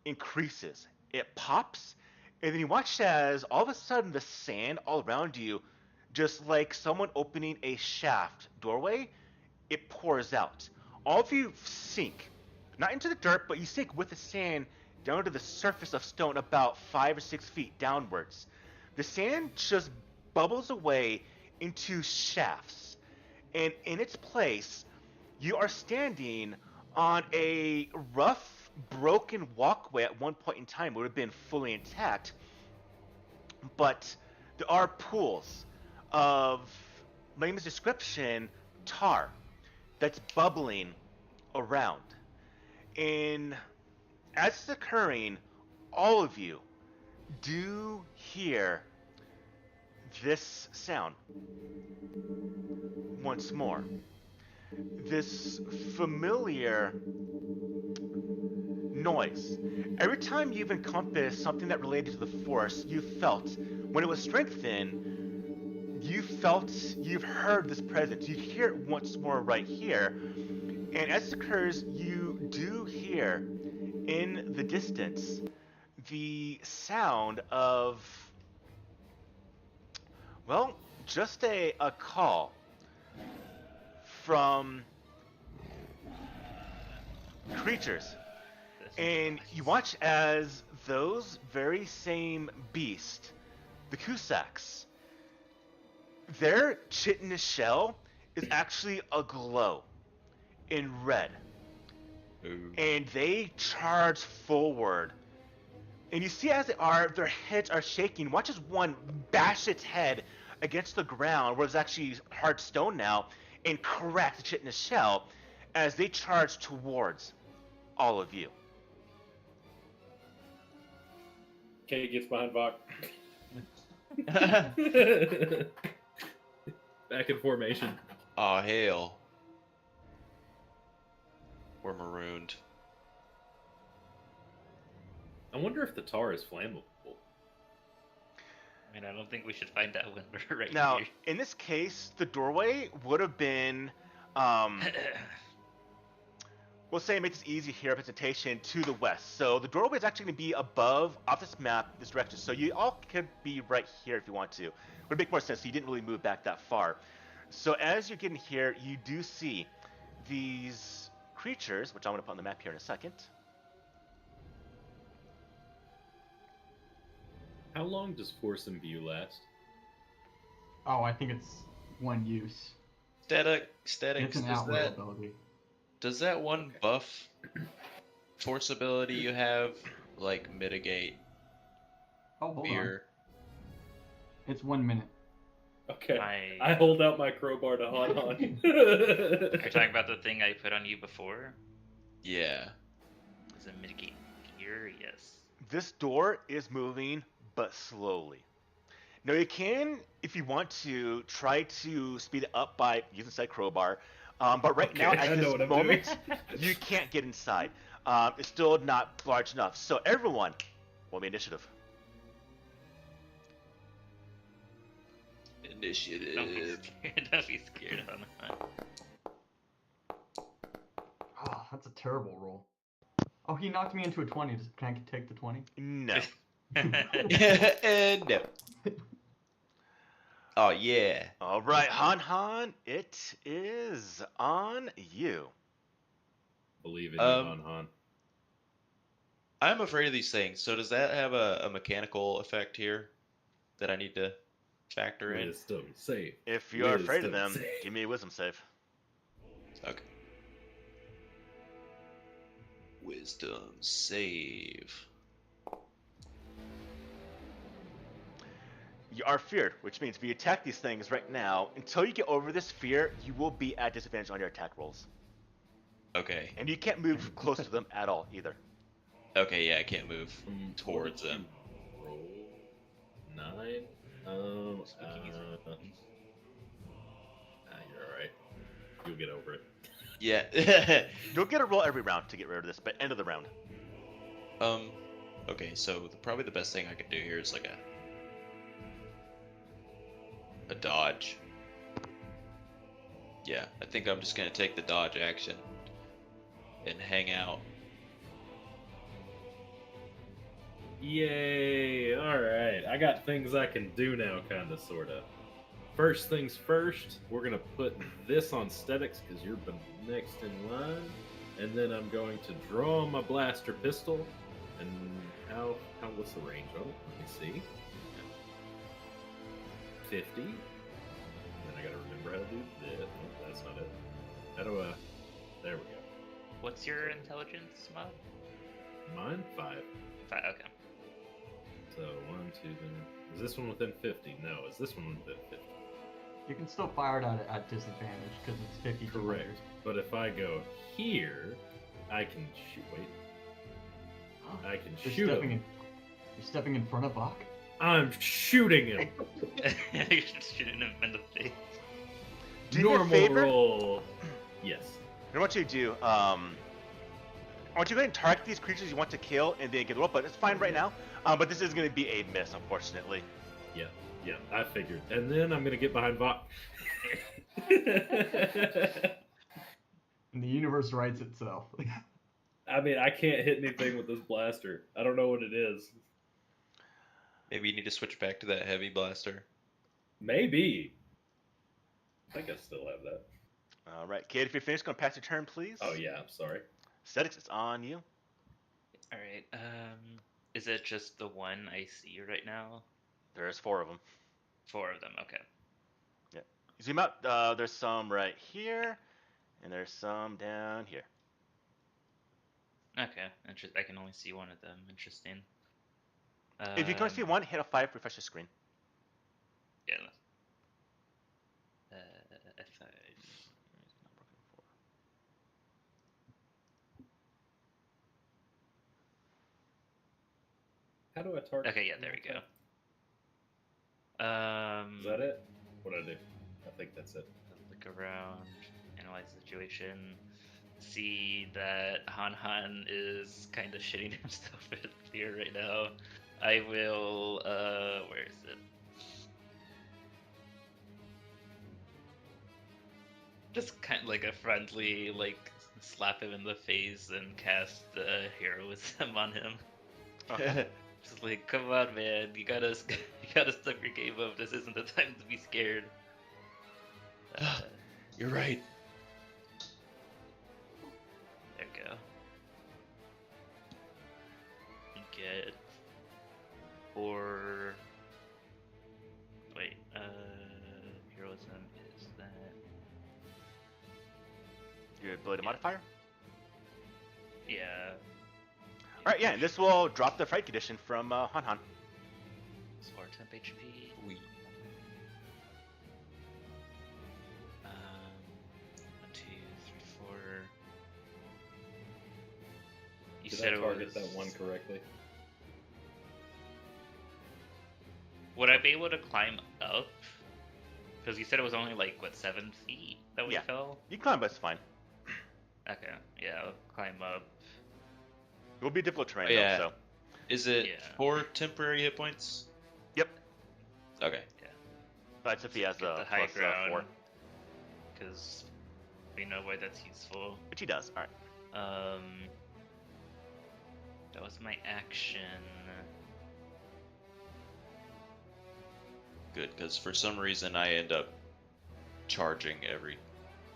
increases. It pops, and then you watch as all of a sudden the sand all around you, just like someone opening a shaft doorway, it pours out. All of you sink, not into the dirt, but you sink with the sand down to the surface of stone about 5 or 6 feet downwards. The sand just bubbles away into shafts, and in its place, you are standing on a rough, broken walkway at one point in time. It would have been fully intact, but there are pools of, Lane's description, tar that's bubbling around. And as it's occurring, all of you do hear this sound once more. This familiar noise. Every time you've encompassed something that related to the Force, you felt, when it was strengthened, you've heard this presence. You hear it once more right here. And as it occurs, you do hear in the distance the sound of, well, just a call from creatures. And you watch as those very same beasts, the Kusaks, their chitinous shell is actually aglow in red. Ooh. And they charge forward. And you see as they are, their heads are shaking. Watch as one bash its head against the ground, where it's actually hard stone now, and crack the chitinous shell as they charge towards all of you. Kay gets behind Vok. Back in formation. Aw, hell. We're marooned. I wonder if the tar is flammable. I mean, I don't think we should find that one right Now, here. in this case, the doorway would have been, we'll say make this easy here, representation to the west. So the doorway is actually going to be above, off this map, this direction. So you all could be right here if you want to. Would make more sense. So you didn't really move back that far. So as you're getting here, you do see these creatures, which I'm going to put on the map here in a second. How long does Force and View last? Oh, I think it's one use. Statics, It's an outward ability. does that one buff force ability you have, like, mitigate Oh, hold fear? on. It's 1 minute. Okay. I I hold out my crowbar to Han Han. Are you talking about the thing I put on you before? Yeah. Does it mitigate fear? Yes. This door is moving, but slowly. Now you can, if you want to, try to speed it up by using said crowbar. But right now, Okay, at I know this what I'm moment, doing. you can't get inside. It's still not large enough. So everyone, roll me initiative. Don't be Initiative. scared. Don't be scared, Hana. Oh, that's a terrible roll. Oh, he knocked me into a 20. Can I take the 20? No. No. Oh, yeah. All right, Han Han, it is on you. Believe in you, Um, Han Han. I'm afraid of these things. So does that have a mechanical effect here that I need to factor in? Wisdom save. If you're afraid of Wisdom them, save. give me a wisdom save. Okay. Wisdom save. You are feared, which means if you attack these things right now, until you get over this fear, you will be at disadvantage on your attack rolls. Okay. And you can't move close to them at all either. Okay, yeah, I can't move towards What did them. you roll 9. You're alright. You'll get over it. Yeah. You'll get a roll every round to get rid of this, but end of the round. Okay, so probably the best thing I could do here is like a dodge. Yeah, I think I'm just gonna take the dodge action and hang out. Yay! Alright, I got things I can do now, kinda, sorta. First things first, we're gonna put this on statics because you're next in line. And then I'm going to draw my blaster pistol. And what's the range on it? Let me see. 50. And then I gotta remember how to do this. Oh, that's not it. How do I... There we go. What's your intelligence mod? Mine? 5. 5, okay. So 1, 2, then... Is this one within 50? No. Is this one within 50? You can still fire it at disadvantage because it's 50 to Correct. layers. But if I go here, I can shoot. Wait. I can shoot him. You're stepping in front of Bach? I'm shooting him. You're shooting him in the face. Do me a Normal favor? roll. Yes. I want you to do, I want you to go ahead and target these creatures you want to kill and then get the roll, but it's fine right now. But this is going to be a miss, unfortunately. Yeah, I figured. And then I'm gonna get behind Vok. And the universe writes itself. I mean, I can't hit anything with this blaster. I don't know what it is. Maybe you need to switch back to that heavy blaster. Maybe. I think I still have that. All right, Kate, if you're finished, going to pass your turn, please. Oh yeah, I'm sorry. Statics, it's on you. Alright, is it just the one I see right now? There's 4 of them. 4 of them, okay. Zoom out. There's some right here, and there's some down here. Okay, I can only see one of them. Interesting. If you can only see one, hit a 5, refresh the screen. Yeah. F5. How do I target? Okay, yeah, there we go. Is that it? What'd I do? I think that's it. Look around, analyze the situation, see that Han is kind of shitting himself in fear right now. I will, where is it? Just kind of like a friendly, like, slap him in the face and cast heroism on him. Just like, come on, man, you gotta step your game up. This isn't the time to be scared. You're right. There we go. Get or wait, heroism is that Your ability modifier. yeah. All right, yeah, and this will drop the fright condition from Han. Or temp HP. We 1, 2, 3, 4. You Did said I it target was. that one correctly? Would I be able to climb up? Because you said it was only like what 7 feet that we Yeah. fell. You climb, but it's fine. Okay, yeah, I'll climb up. It will be difficult terrain, Yeah. though, so. is it Yeah. 4 temporary hit points? Yep. Okay. But if he has Get a the high plus 4, ground. Because we know why that's useful. which he does. All right. That was my action. Good, because for some reason I end up charging every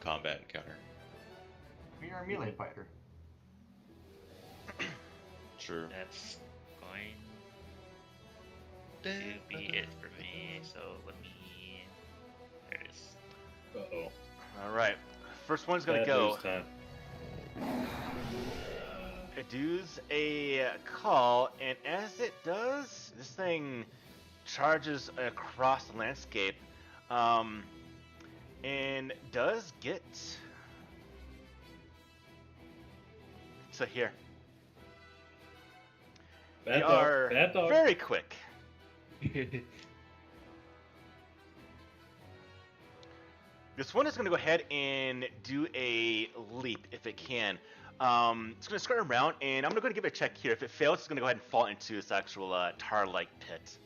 combat encounter. We are a melee fighter. True. That's going to be it for me. So let me. There it is. Uh-oh. All right. First one's going to Bad go. news time. It does a call, and as it does, this thing charges across the landscape, and does get. So here, Bad they dog. are Bad dog. very quick. This one is going to go ahead and do a leap if it can. It's going to skirt around, and I'm going to go and give it a check here. If it fails, it's going to go ahead and fall into this actual tar-like pit.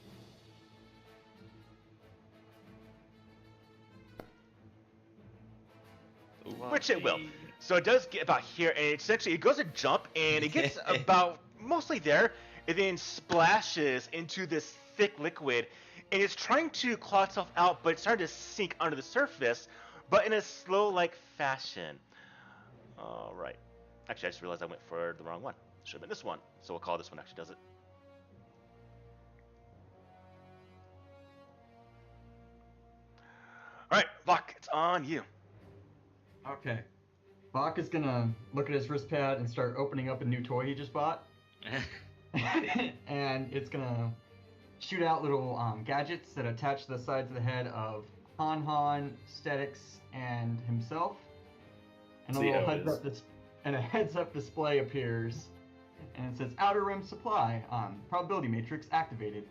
Which it will. So it does get about here, and it's actually, it goes a jump, and it gets about mostly there, and then splashes into this thick liquid, and it's trying to claw itself out, but it's starting to sink under the surface, but in a slow-like fashion. All right. Actually, I just realized I went for the wrong one. Should have been this one. So we'll call this one actually does it. All right, Vok, it's on you. Okay. Bach is gonna look at his wrist pad and start opening up a new toy he just bought. And it's gonna shoot out little gadgets that attach to the sides of the head of Han, Statics, and himself. And a See little how it heads-up display appears, and it says Outer Rim Supply, probability matrix activated.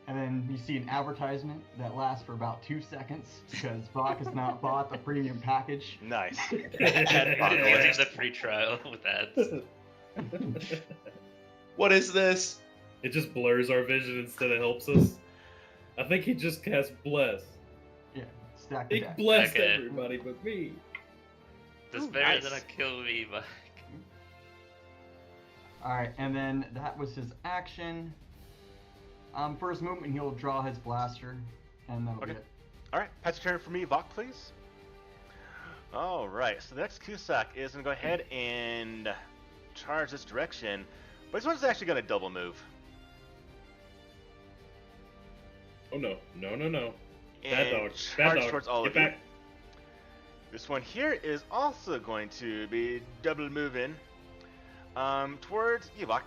And then you see an advertisement that lasts for about 2 seconds because Bach has not bought the premium package. Nice. It's a free trial with ads. What is this? It just blurs our vision instead of helps us. I think he just cast bless. Yeah, stack the He deck. blessed Okay. everybody but me. That's Ooh, better nice. than a kill me, but Alright, and then that was his action. For his movement, he'll draw his blaster, and that'll be Okay. it. All right, pass your turn for me, Vok, please. All right, so the next Cusack is going to go ahead and charge this direction, but this one's actually going to double move. Oh no. No, no, no. And Bad dog. charge Bad dog. towards all Get of you. back. This one here is also going to be double moving towards Ewok.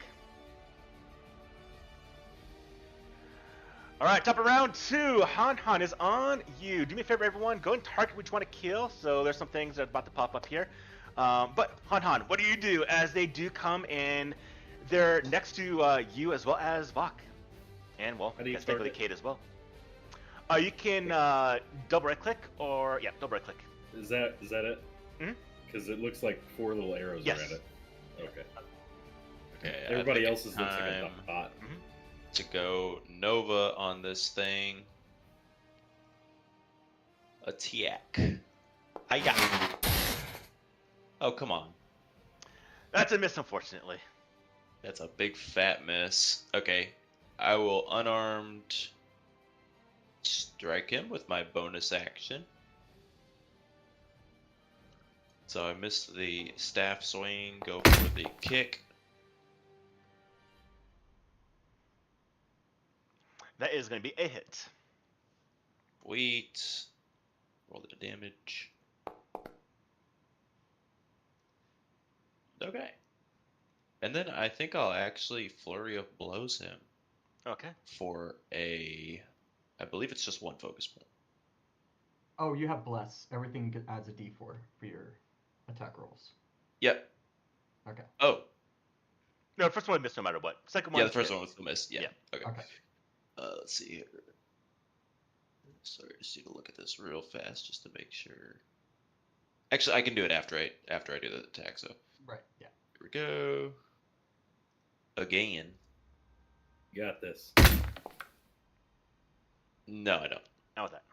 All right, top of round 2. Han is on you. Do me a favor, everyone. Go and target which one to kill. So there's some things that are about to pop up here. But Han, what do you do as they do come and They're next to you as well as Vok. And, well, How do you guess technically target? Kate as well. You can double right click or, yeah, double right click. Is that it? Mhm. Because it looks like 4 little arrows Yes. around it. Okay. Okay. Everybody I think else's it's looks like a time dot. to go Nova on this thing. A Tiak. Hiya. Oh, come on. That's a miss, unfortunately. That's a big fat miss. Okay. I will unarmed strike him with my bonus action. So I missed the staff swing, go for the kick. That is going to be a hit. Wait. Roll the damage. Okay. And then I think I'll actually Flurry of Blows him Okay. for a... I believe it's just 1 focus point. Oh, you have bless. Everything adds a D4 for your attack rolls. Yep. Okay. Oh, No, the first one missed no matter what. Second one. yeah, the first one was the miss. Yeah. Yeah. Okay. Okay. Let's see here. Sorry, just need to look at this real fast just to make sure. Actually, I can do it after I do the attack. So Right. Yeah. here we go. Again. You got this. No, I don't. How was that?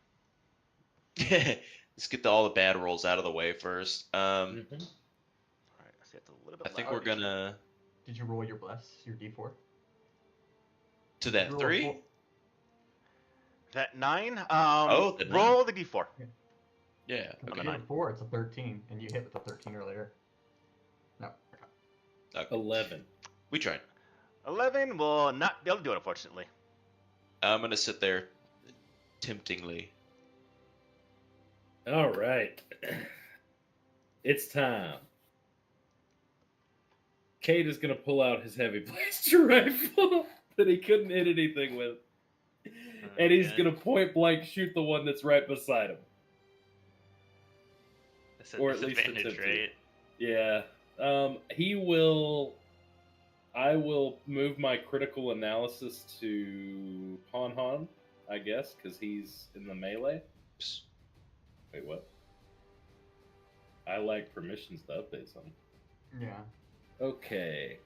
Let's get all the bad rolls out of the way first. All right. Let's see. It's a little bit. I think louder. we're gonna Did you roll your bless, your D4? to Did that you roll a 3. four- That 9. Oh, the roll the d4. Yeah. If Okay. you hit a 4, it's a 13, and you hit with a 13 earlier. No. Okay. Okay. 11. We tried. 11 will not be able to do it, unfortunately. I'm gonna sit there, temptingly. All right. It's time. Kate is going to pull out his heavy blaster rifle that he couldn't hit anything with. And he's Okay. going to point blank shoot the one that's right beside him. That's a or at least disadvantage, attempt to. right? Yeah. He will. I will move my critical analysis to Han, I guess, because he's in the melee. Psst. Wait, what? I like permissions to update something. Yeah. Okay.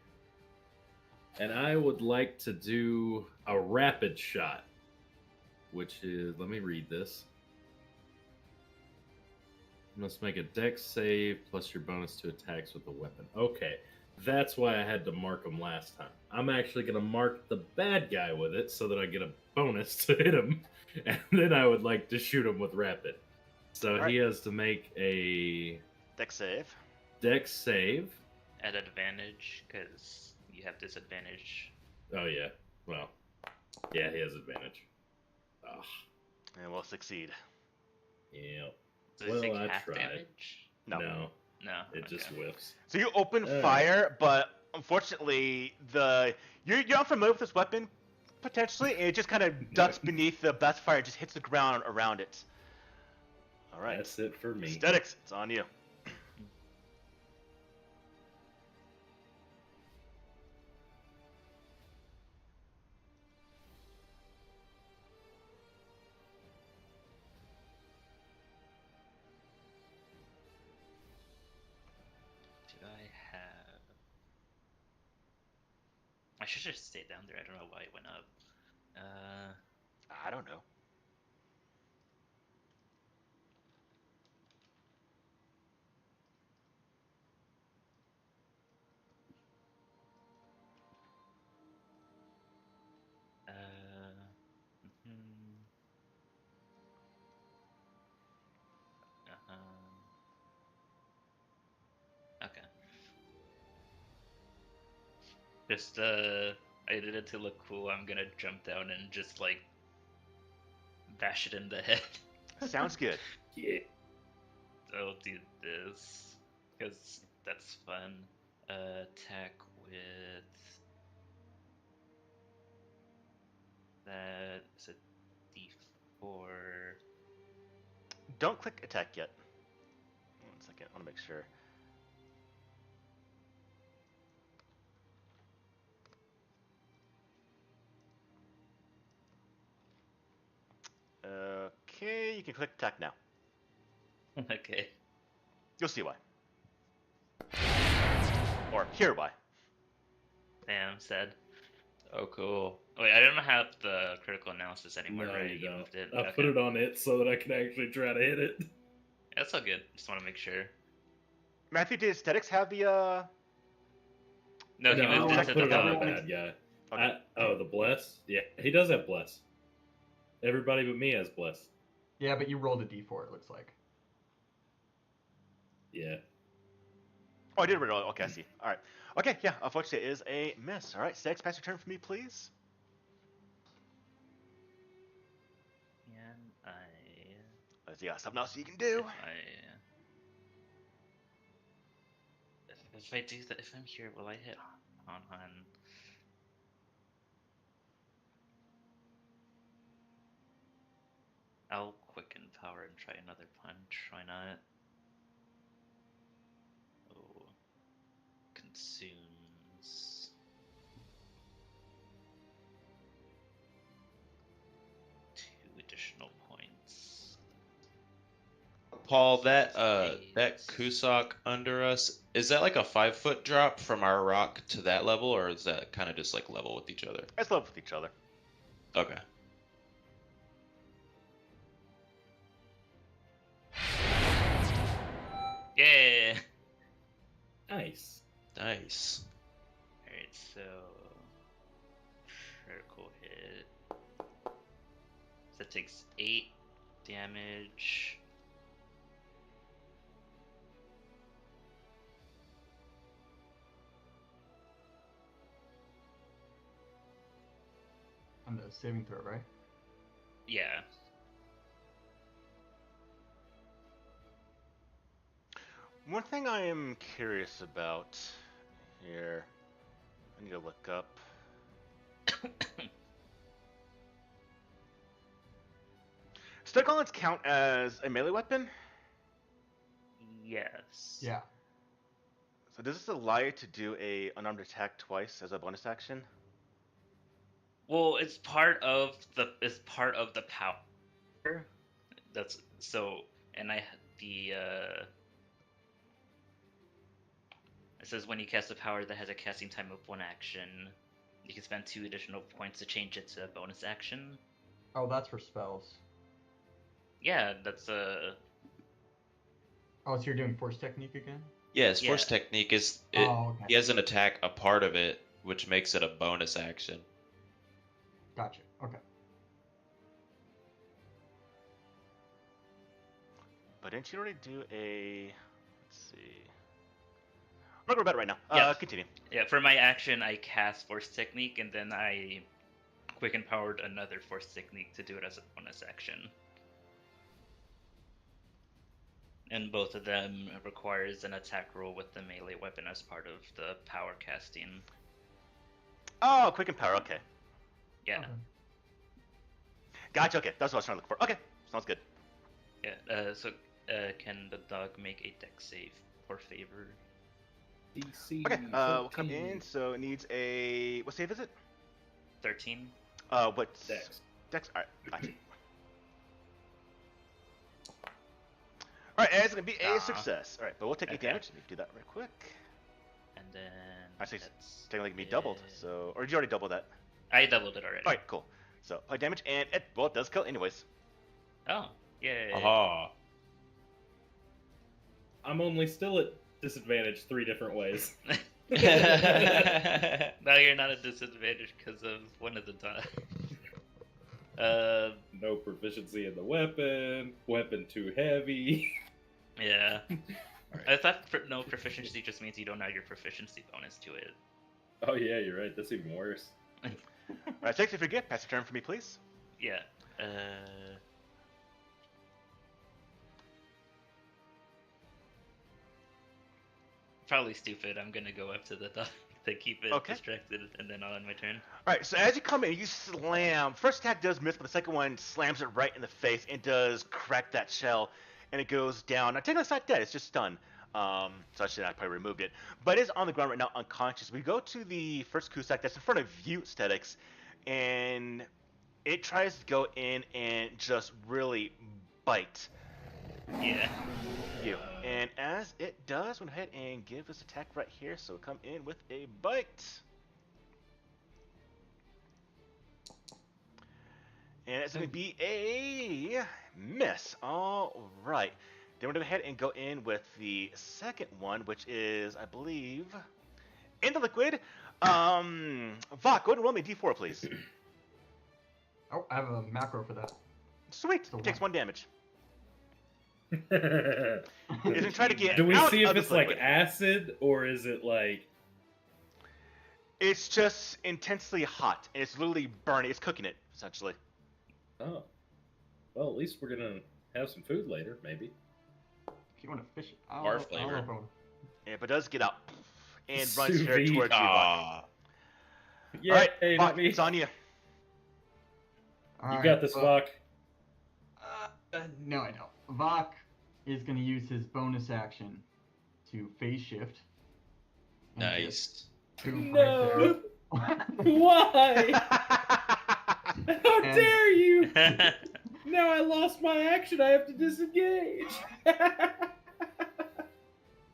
And I would like to do a rapid shot, which is, let me read this. You must make a dex save plus your bonus to attacks with the weapon. Okay, that's why I had to mark him last time. I'm actually going to mark the bad guy with it so that I get a bonus to hit him, and then I would like to shoot him with rapid. So Alright. he has to make a Dex save. dex save. At advantage, because you have disadvantage. Oh, yeah. Well, yeah, he has advantage. Ugh. And will succeed. Yeah. Does Well, it take I half tried. damage? No. No, No. it okay. just whiffs. So you open Alright. fire, but unfortunately, you're unfamiliar with this weapon, potentially, and it just kind of ducks beneath the blast fire and just hits the ground around it. All right. That's it for me. Aesthetics, it's on you. Do I have? I should just stay down there. I don't know why it went up. I don't know. Mhm. Okay. Just I did it to look cool. I'm gonna jump down and just like bash it in the head. Sounds good. Yeah. I'll do this because that's fun. Attack with that is a D4. Don't click attack yet. 1 second, I want to make sure. Okay, you can click attack now. Okay. You'll see why. Or hear why. Damn, sad. Oh, cool. Wait, I don't have the critical analysis anymore, No, right? you don't. moved it. I Okay. put it on it so that I can actually try to hit it. That's all good. Just want to make sure. Matthew, did aesthetics have the No, he No, moved I it to put the it on a dog. bad guy. Okay. The bless? Yeah, he does have bless. Everybody but me has bless. Yeah, but you rolled a d4, it looks like. Yeah. Oh, I did roll. Okay, I see. All right. Okay, yeah. Unfortunately, it is a miss. All right, Stex, pass your turn for me, please. And Let's see, got something else you can do. if I do that, if I'm here, will I hit Han? I'll quicken power and try another punch. Why not? Oh, consumes 2 additional points. Paul, that Eight. that Kusok under us, is that like a 5-foot drop from our rock to that level, or is that kind of just like level with each other? Let's love with each other. Okay. Yeah. Nice. Nice. Alright, so critical hit. So that takes 8 damage. On the saving throw, right? Yeah. One thing I am curious about here, I need to look up. Stun gauntlets count as a melee weapon? Yes. Yeah. So does this allow you to do a unarmed attack twice as a bonus action? Well, it's part of the power. That's so, and it says when you cast a power that has a casting time of 1 action, you can spend 2 additional points to change it to a bonus action. Oh, that's for spells. Yeah, that's Oh, so you're doing force technique again? Yeah, his Yeah. force technique is Oh, okay. he has an attack a part of it, which makes it a bonus action. Gotcha. Okay. But didn't you already do a... Let's see... I'm not going to bet right now. Yeah. Continue. Yeah, for my action, I cast Force Technique, and then I quicken powered another Force Technique to do it as a bonus action. And both of them requires an attack roll with the melee weapon as part of the power casting. Oh, quick and power, okay. Yeah. Okay. Gotcha, okay. That's what I was trying to look for. Okay, sounds good. Yeah. So can the dog make a dex save for favor? DC. Okay, we'll come 14. in, so it needs a... What save is it? 13. What's... Dex. Dex? Alright, gotcha. Alright, it's gonna be a success. Alright, but we'll take 8 Okay. damage. Let me do that real quick. And then Actually, that's technically it can be doubled, it. so... Or did you already double that? I doubled it already. Alright, cool. So, apply damage, and it does kill anyways. Oh, yay. Aha. I'm only still at disadvantage 3 different ways. Now you're not at disadvantage because of one of the die. No proficiency in the weapon. Weapon too heavy. Yeah. Alright. I thought no proficiency just means you don't add your proficiency bonus to it. Oh yeah, you're right. That's even worse. Alright, Six, if you're good, pass your turn for me, please. Yeah. Probably stupid. I'm gonna go up to the dog to keep it Okay. distracted, and then I'll end my turn. Alright, so as you come in, you slam. First attack does miss, but the second one slams it right in the face and does crack that shell, and it goes down. Now, technically, it's not dead, it's just stunned. So I should have probably removed it. But it is on the ground right now, unconscious. We go to the first Cusack that's in front of you, Aesthetics, and it tries to go in and just really bite Yeah. you. And as it does, go ahead and give this attack right here. So come in with a bite. And it's going to be a miss. All right. Then we're going to go ahead and go in with the second one, which is, I believe, in the liquid. Vok, go ahead and roll me a d4, please. Oh, I have a macro for that. Sweet. So It takes one. 1 damage. It's going to try to get Do we out see of if this it's like liquid. acid or is it like? It's just intensely hot. It's literally burning. It's cooking it, essentially. Oh, well, at least we're gonna have some food later, maybe. If you want to fish it, I Bar don't know flavor. if I wanna- Yeah, but it does get out and Sous runs here vide. towards you, Vok. Ah. Yeah, All right, hey, Vok, not me. it's on you. You Alright, got this, well, Vok. No, I don't. Vok is going to use his bonus action to phase shift. and Nice. just boom No. right there. Why? How And- dare you? Now I lost my action. I have to disengage. I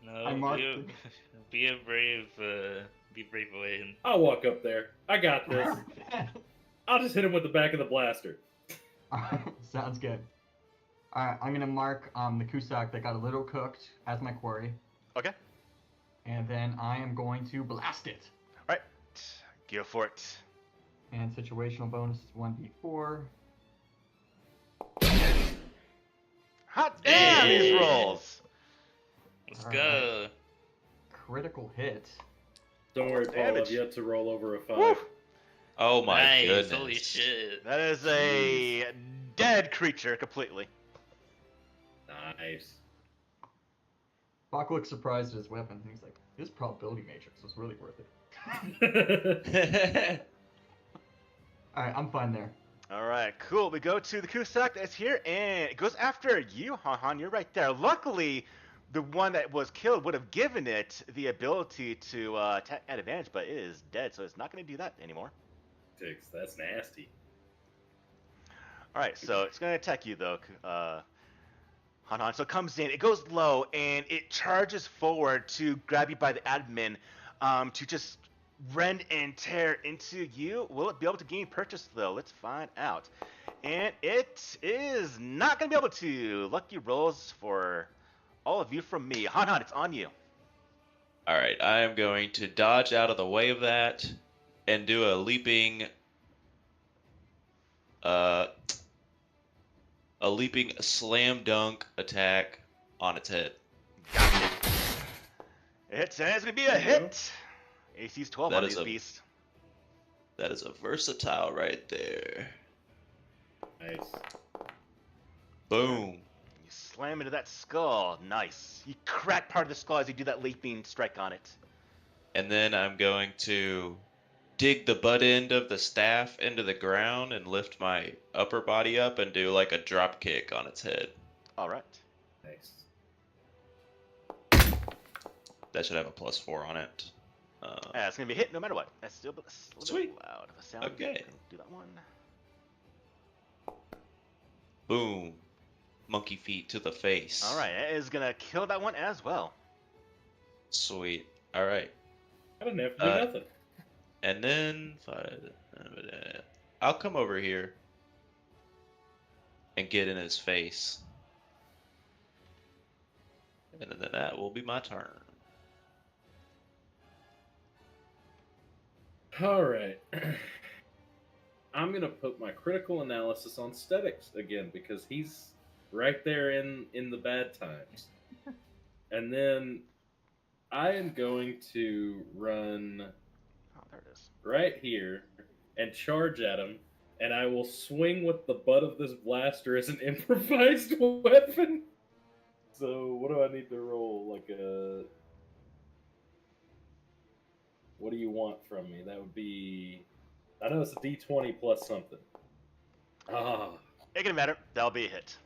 No, marked be a brave Wayne. I'll walk up there. I got this. I'll just hit him with the back of the blaster. Sounds good. Alright, I'm gonna mark the Kusak that got a little cooked as my quarry, Okay. and then I am going to blast it. All right. Go for it. And situational bonus is 1d4. Hot damn these Hey. rolls. Let's All go. Critical hit. Don't worry, Paul. Damage. I've yet to roll over a 5. Woo. Oh my Nice. goodness. Holy shit. That is a dead creature completely. Nice. Bach looks surprised at his weapon, and he's like, this probability matrix was really worth it. Alright, I'm fine there. All right, cool. We go to the Kusak that's here, and it goes after you, Han. You're right there. Luckily, the one that was killed would have given it the ability to attack at advantage, but it is dead, so it's not going to do that anymore. That's nasty. All right, so it's going to attack you, though, Han. So it comes in, it goes low, and it charges forward to grab you by the admin to just rend and tear into you. Will it be able to gain purchase, though? Let's find out. And it is not going to be able to. Lucky rolls for all of you from me. Han, it's on you. Alright, I am going to dodge out of the way of that and do a leaping slam dunk attack on its head. It's going to be a hit. AC's 12 That on is these a- beasts. That is a versatile right there. Nice. Boom. You slam into that skull. Nice. You crack part of the skull as you do that leaping strike on it. And then I'm going to dig the butt end of the staff into the ground and lift my upper body up and do like a drop kick on its head. All right. Nice. That should have a +4 on it. It's going to be a hit no matter what. That's still a little Sweet. bit loud of a sound. Okay. Do that one. Boom. Monkey feet to the face. All right. That is going to kill that one as well. Sweet. All right. I didn't have to do nothing. And then I'll come over here and get in his face. And then that will be my turn. All right. I'm gonna put my critical analysis on Stetics again because he's right there in the bad times. And then I am going to run Oh, there it is. right here and charge at him, and I will swing with the butt of this blaster as an improvised weapon. So what do I need to roll? Like a... What do you want from me? That would be... I know it's a D20 plus something. Ah. It doesn't matter. That'll be a hit.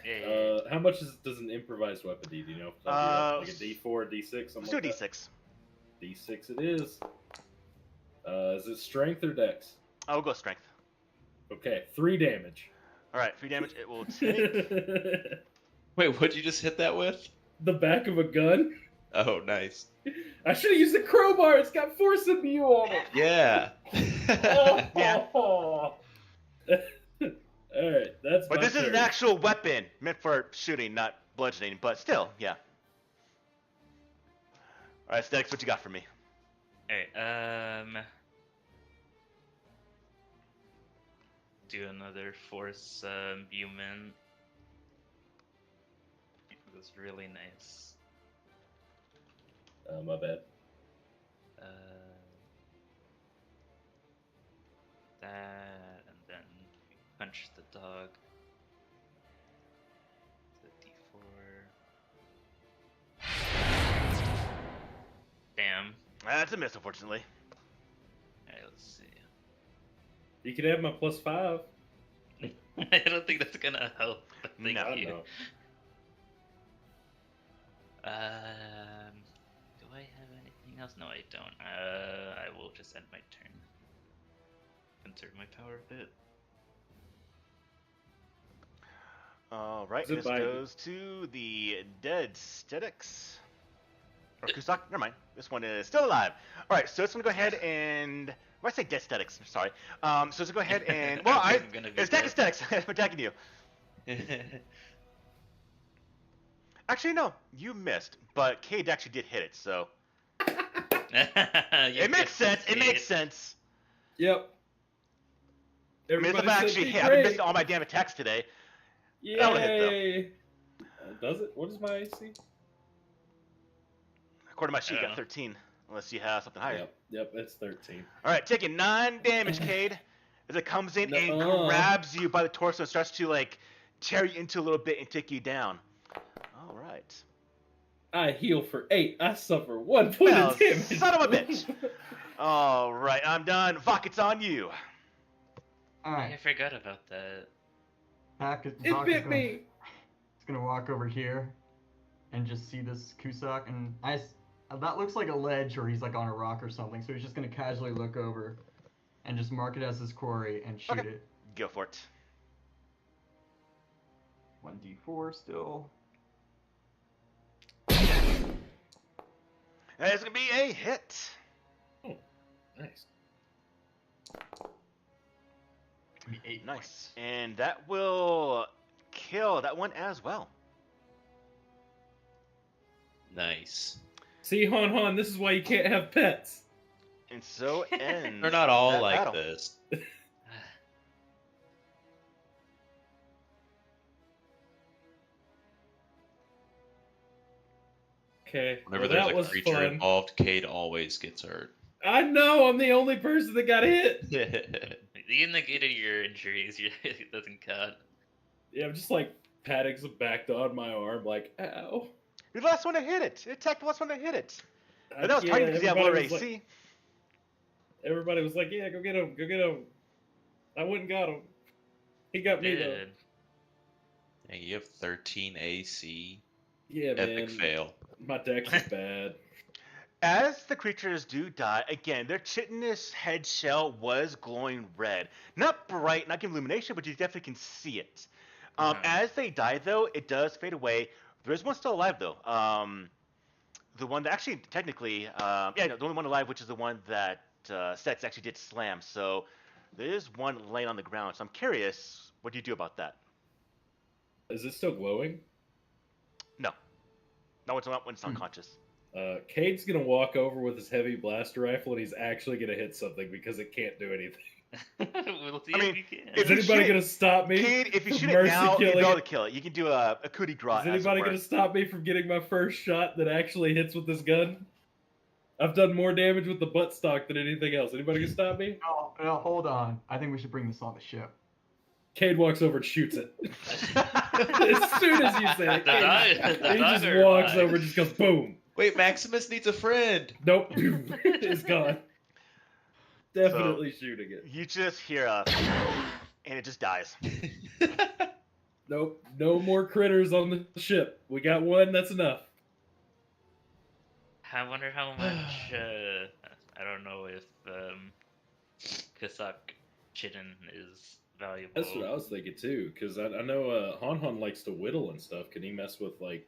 Yeah. How much does an improvised weapon do? Do you know? Like a D4, D6, something Let's do a like that? D6. D6 it is. Is it strength or dex? I'll go strength. Okay, 3 damage. All right, 3 damage. It will take. Wait, what'd you just hit that with? The back of a gun. Oh, nice. I should have used a crowbar. It's got force immune on it. Yeah. Yeah. All right, that's But my this is an turn. actual weapon meant for shooting, not bludgeoning. But still, yeah. All right, Stex, what you got for me? Alright, do another force imbuement. It was really nice. My bad. Uh, that, and then punch the dog. The D4. Damn. That's a miss, unfortunately. Alright, let's see. You can have my +5. I don't think that's gonna help. But thank No. I you. know. Do I have anything else? No, I don't. I will just end my turn. Conserve my power a bit. All right, Is it this by- goes to the dead Stedix. Or Kusak, never mind. This one is still alive. All right, so it's gonna go ahead and. Why I say dead Stedix? I'm sorry. So it's gonna go ahead and. Well, I'm gonna be it's attacking dead. Stedix. I'm attacking you. Actually, no, you missed, but Cade actually did hit it, so it makes sense. It makes sense. Yep. I mean, it's Everybody said actually be hit. I've been great. missing all my damn attacks today. Yay! That'll hit, Does it? What is my AC? According to my sheet, you I got don't 13, unless you have something higher. Yep, it's 13. All right, taking 9 damage, Cade, as it comes in and Nuh-uh. grabs you by the torso and starts to like tear you into a little bit and take you down. All right. I heal for 8. I suffer 1 point Well, of damage. son of a bitch. All right, I'm done. Vok, it's on you. All I right, forgot about that. back. It Zoc bit me. He's gonna walk over here and just see this Kusak, and that looks like a ledge, or he's like on a rock or something. So he's just gonna casually look over and just mark it as his quarry and shoot Okay. it. Go for it. 1d4 still. And it's gonna be a hit. Nice. Be 8 Nice. points. And that will kill that one as well. Nice. See, Han, this is why you can't have pets. And so ends. They're not all that like battle. this. Okay. Whenever well, that there's was a creature fun. involved, Cade always gets hurt. I know, I'm the only person that got hit. You negated your injuries. It doesn't count. Yeah, I'm just like patting some back on my arm, like, ow. You're the last one to hit it. It attacked the last one to hit it. But that was Yeah, probably because you have lower everybody was AC. like- everybody was like, yeah, go get him. I went and got him. He got me though. Dude. Dang, you have 13 AC. Yeah, Epic man. fail. My dex is bad. As the creatures do die, again, their chitinous head shell was glowing red. Not bright, not giving illumination, but you definitely can see it. As they die, though, it does fade away. There's one still alive, though. The one that actually, technically, the only one alive, which is the one that Sex actually did slam. So there is one laying on the ground. So I'm curious, what do you do about that? Is it still glowing? No. No, it's not when it's unconscious. Cade's gonna walk over with his heavy blaster rifle, and he's actually gonna hit something because it can't do anything. We'll see I mean, if you can. if Is you anybody shoot- gonna stop me? Kid, if you from shoot it mercy now, you'll be killing able it? to kill it. You can do a coup de grace. Is anybody gonna stop me from getting my first shot that actually hits with this gun? I've done more damage with the buttstock than anything else. Anybody gonna stop me? No, hold on. I think we should bring this on the ship. Cade walks over and shoots it. As soon as you say it, The dog- the he dog just are walks alive. over and just goes boom. Wait, Maximus needs a friend. Nope, it's gone. Definitely shooting it. You just hear a, and it just dies. Nope, no more critters on the ship. We got one. That's enough. I wonder how much. I don't know if Kasak Chitin is valuable. That's what I was thinking too, because I know Han Han likes to whittle and stuff. Can he mess with like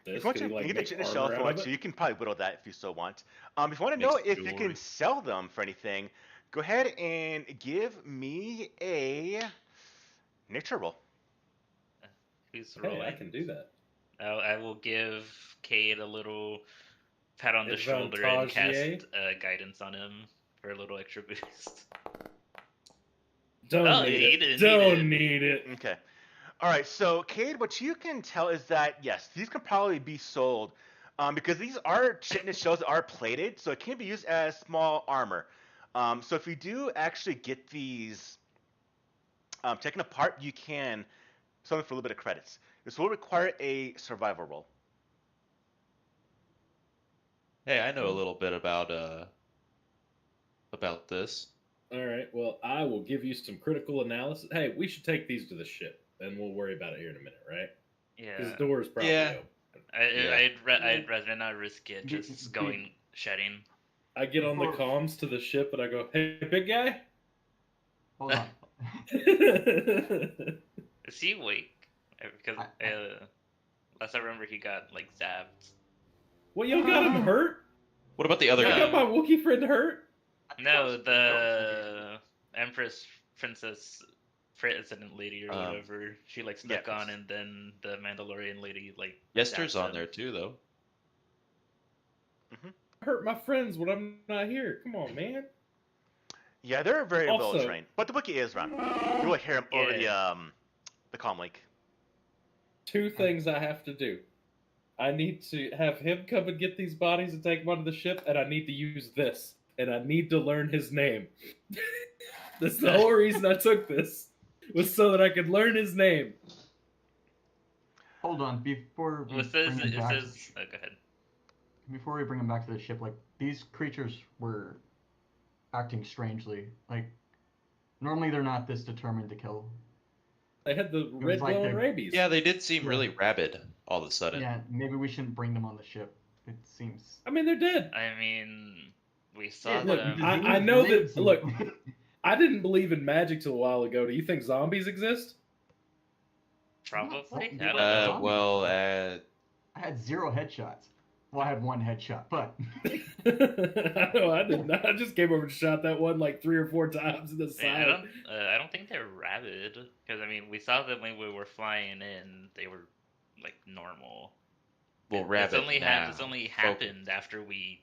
If this? you want Could to, he you like can get the make chitin armor shell if you out want of to. it? You can probably whittle that if you so want. If you want to know Makes if you jewelry. can sell them for anything, go ahead and give me a nature roll. Who's Hey, rolling? I can do that. I will give Cade a little pat on the shoulder and Advantagier? cast guidance on him for a little extra boost. Don't Oh, need he it. didn't Don't need need it. Okay. All right. So, Cade, what you can tell is that yes, these can probably be sold because these are chitinous shells that are plated, so it can be used as small armor. So if you do actually get these taken apart, you can sell them for a little bit of credits. This will require a survival roll. Hey, I know a little bit about this. All right. Well, I will give you some critical analysis. Hey, we should take these to the ship, and we'll worry about it here in a minute, right? Because Yeah. the door is probably Yeah. open. Yeah. I'd rather not risk it just going shedding. I get on the Before- comms to the ship, and I go, "Hey, big guy." Hold on. Is he awake? Because last I remember, he got like zapped. What, y'all got him hurt? What about the other I No. guy? got my Wookiee friend hurt. No, the Empress Princess President Lady or Um, whatever. She like yeah, stuck on, and then the Mandalorian lady like. Yester's zapped on him. there too, though. Hurt my friends when I'm not here. Come on, man. Yeah, they're very Also- well trained, but the Wookiee is around. You will hear him over the comm link. Two things I have to do. I need to have him come and get these bodies and take them onto the ship, and I need to use this, and I need to learn his name. That's the whole reason I took this, was so that I could learn his name. Hold on, before we Well, it says bring him back. Oh, go ahead. Before we bring him back to the ship, like these creatures were acting strangely. Like normally they're not this determined to kill. They had the red like glowing the- rabies. Yeah, they did seem Yeah. really rabid all of a sudden. Yeah, maybe we shouldn't bring them on the ship. It seems. I mean, they're dead. I mean, we saw look, them. I know that- look. I didn't believe in magic till a while ago. Do you think zombies exist? Probably. What? I don't know. Well, I had 0 headshots. Well, I had 1 headshot, but I know I didn't. I just came over and shot that one like 3 or 4 times in the Man, side. I don't think they're rabid because I mean we saw them when we were flying in. They were like normal. well, It's rabid only now. it's only Focus. happened after we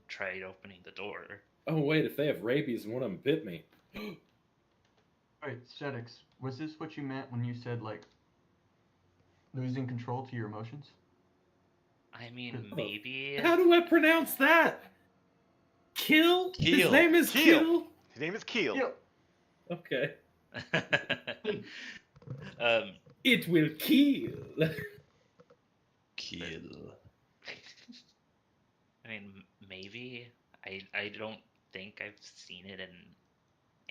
tried opening the door. Oh wait, if they have rabies and one of them bit me. wait, Shedix, was this what you meant when you said like losing control to your emotions? I mean, Oh. maybe. How do I pronounce that? Kill? His Keel. name is Keel. Kill? His name is Keel. Yep. Okay. um, It will kill. Kill. I mean, maybe. I don't think I've seen it in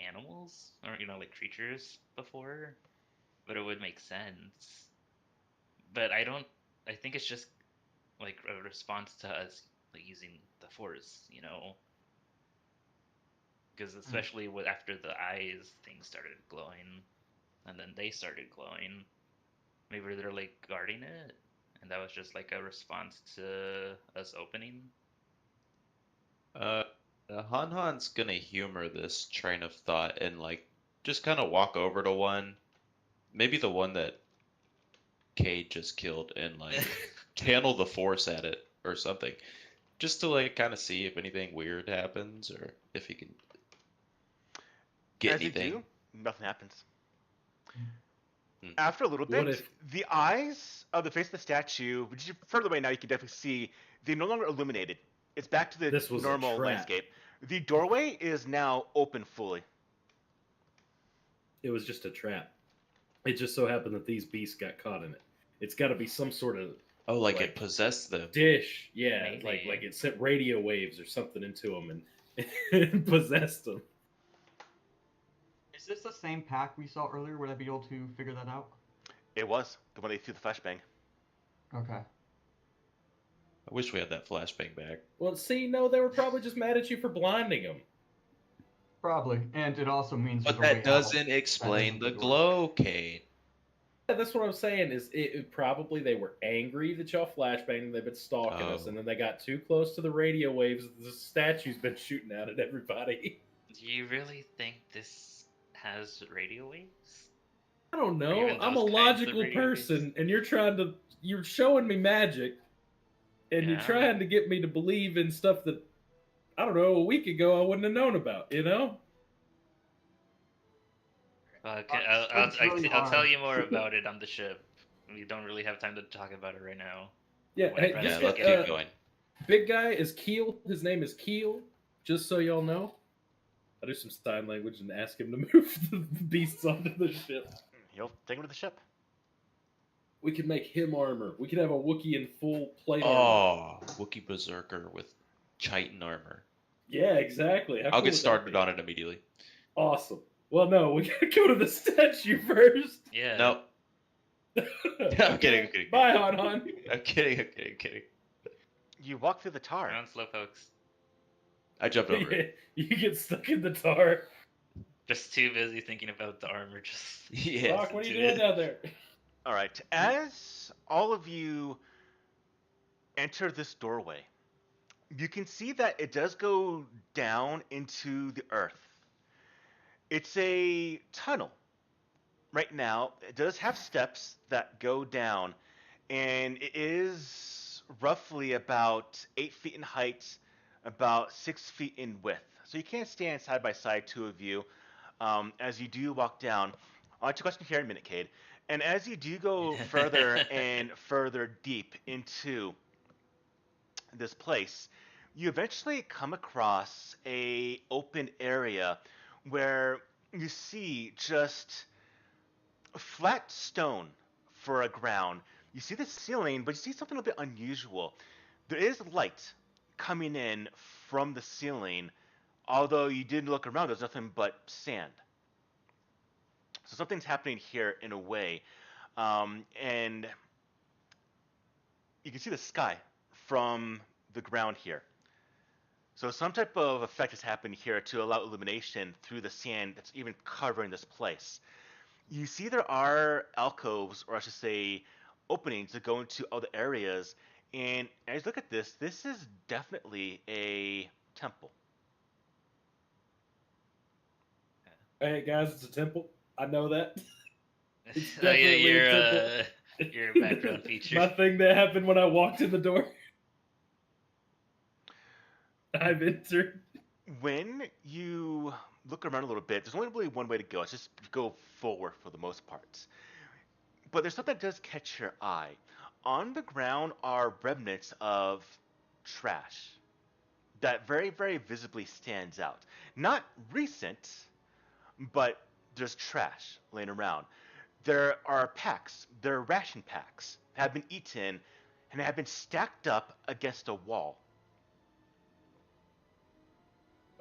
animals or like creatures before, but it would make sense. But I don't. I think it's just like a response to us like using the force, because especially after the eyes thing started glowing, and then they started glowing. Maybe they're like guarding it, and that was just like a response to us opening. Han Han's gonna humor this train of thought and like just kind of walk over to one, maybe the one that Cade just killed, and like channel the force at it or something, just to like kind of see if anything weird happens or if he can get As anything. you do, nothing happens. Hmm. After a little What bit, if- the eyes of the face of the statue, which is further away now, you can definitely see they're no longer illuminated. It's back to the This was a normal trap. landscape. The doorway is now open fully. It was just a trap. It just so happened that these beasts got caught in it. It's got to be some sort of Oh, like Like- it possessed them. dish. Yeah, Maybe. like it sent radio waves or something into them and possessed them. Is this the same pack we saw earlier? Would I be able to figure that out? It was the one they threw the flashbang. Okay. I wish we had that flashbang back. Well, see, no, they were probably just mad at you for blinding them. Probably, and it also means But there's a way that out. doesn't That explain isn't the door. glow, Kate. Yeah, that's what I'm saying. Is probably they were angry that y'all flashbanged. They've been stalking us, Oh. and then they got too close to the radio waves. The statue's been shooting out at everybody. Do you really think this has radio waves? I don't Or know. even I'm a those kinds of logical radio waves? person, and you're showing me magic, and you're Yeah. trying to get me to believe in stuff that I don't know. A week ago, I wouldn't have known about. You know? Okay, It's really I'll tell hard. you more about it on the ship. We don't really have time to talk about it right now. Yeah. When Hey, Brent's this Yeah, guy, let's speaking. keep going. big guy is Keel. His name is Keel. Just so y'all know. I'll do some sign language and ask him to move the beasts onto the ship. He'll take him to the ship. We could make him armor. We could have a Wookiee in full plate armor. Oh, Wookiee Berserker with Chitin armor. Yeah, exactly. How I'll cool get would that started be? on it immediately. Awesome. Well, no, we gotta go to the statue first. Yeah. No, I'm kidding. Bye, Han Han. I'm kidding. You walk through the tar. We're on Slowpokes. I jumped over it. You get stuck in the tar. Just too busy thinking about the armor. Just Yeah. Rock, what are you to doing it. down there? All right. As all of you enter this doorway, you can see that it does go down into the earth. It's a tunnel. Right now, it does have steps that go down, and it is roughly about 8 feet in height, about 6 feet in width. So you can't stand side by side, two of you, as you do walk down. I'll ask you a question here in a minute, Cade. And as you do go further and further deep into this place, you eventually come across a open area where you see just flat stone for a ground. You see the ceiling, but you see something a bit unusual. There is light coming in from the ceiling, although you did look around, there's nothing but sand. So something's happening here in a way. And you can see the sky from the ground here. So some type of effect has happened here to allow illumination through the sand that's even covering this place. You see there are alcoves, or I should say openings that go into other areas, and as you look at this is definitely a temple. Hey guys, it's a temple. I know that. It's Oh yeah, definitely a temple. your background feature. My thing that happened when I walked in the door. I've entered. When you look around a little bit, there's only really one way to go. It's just go forward for the most part. But there's something that does catch your eye. On the ground are remnants of trash that very, very visibly stands out. Not recent, but there's trash laying around. There are packs, there are ration packs, have been eaten and have been stacked up against a wall.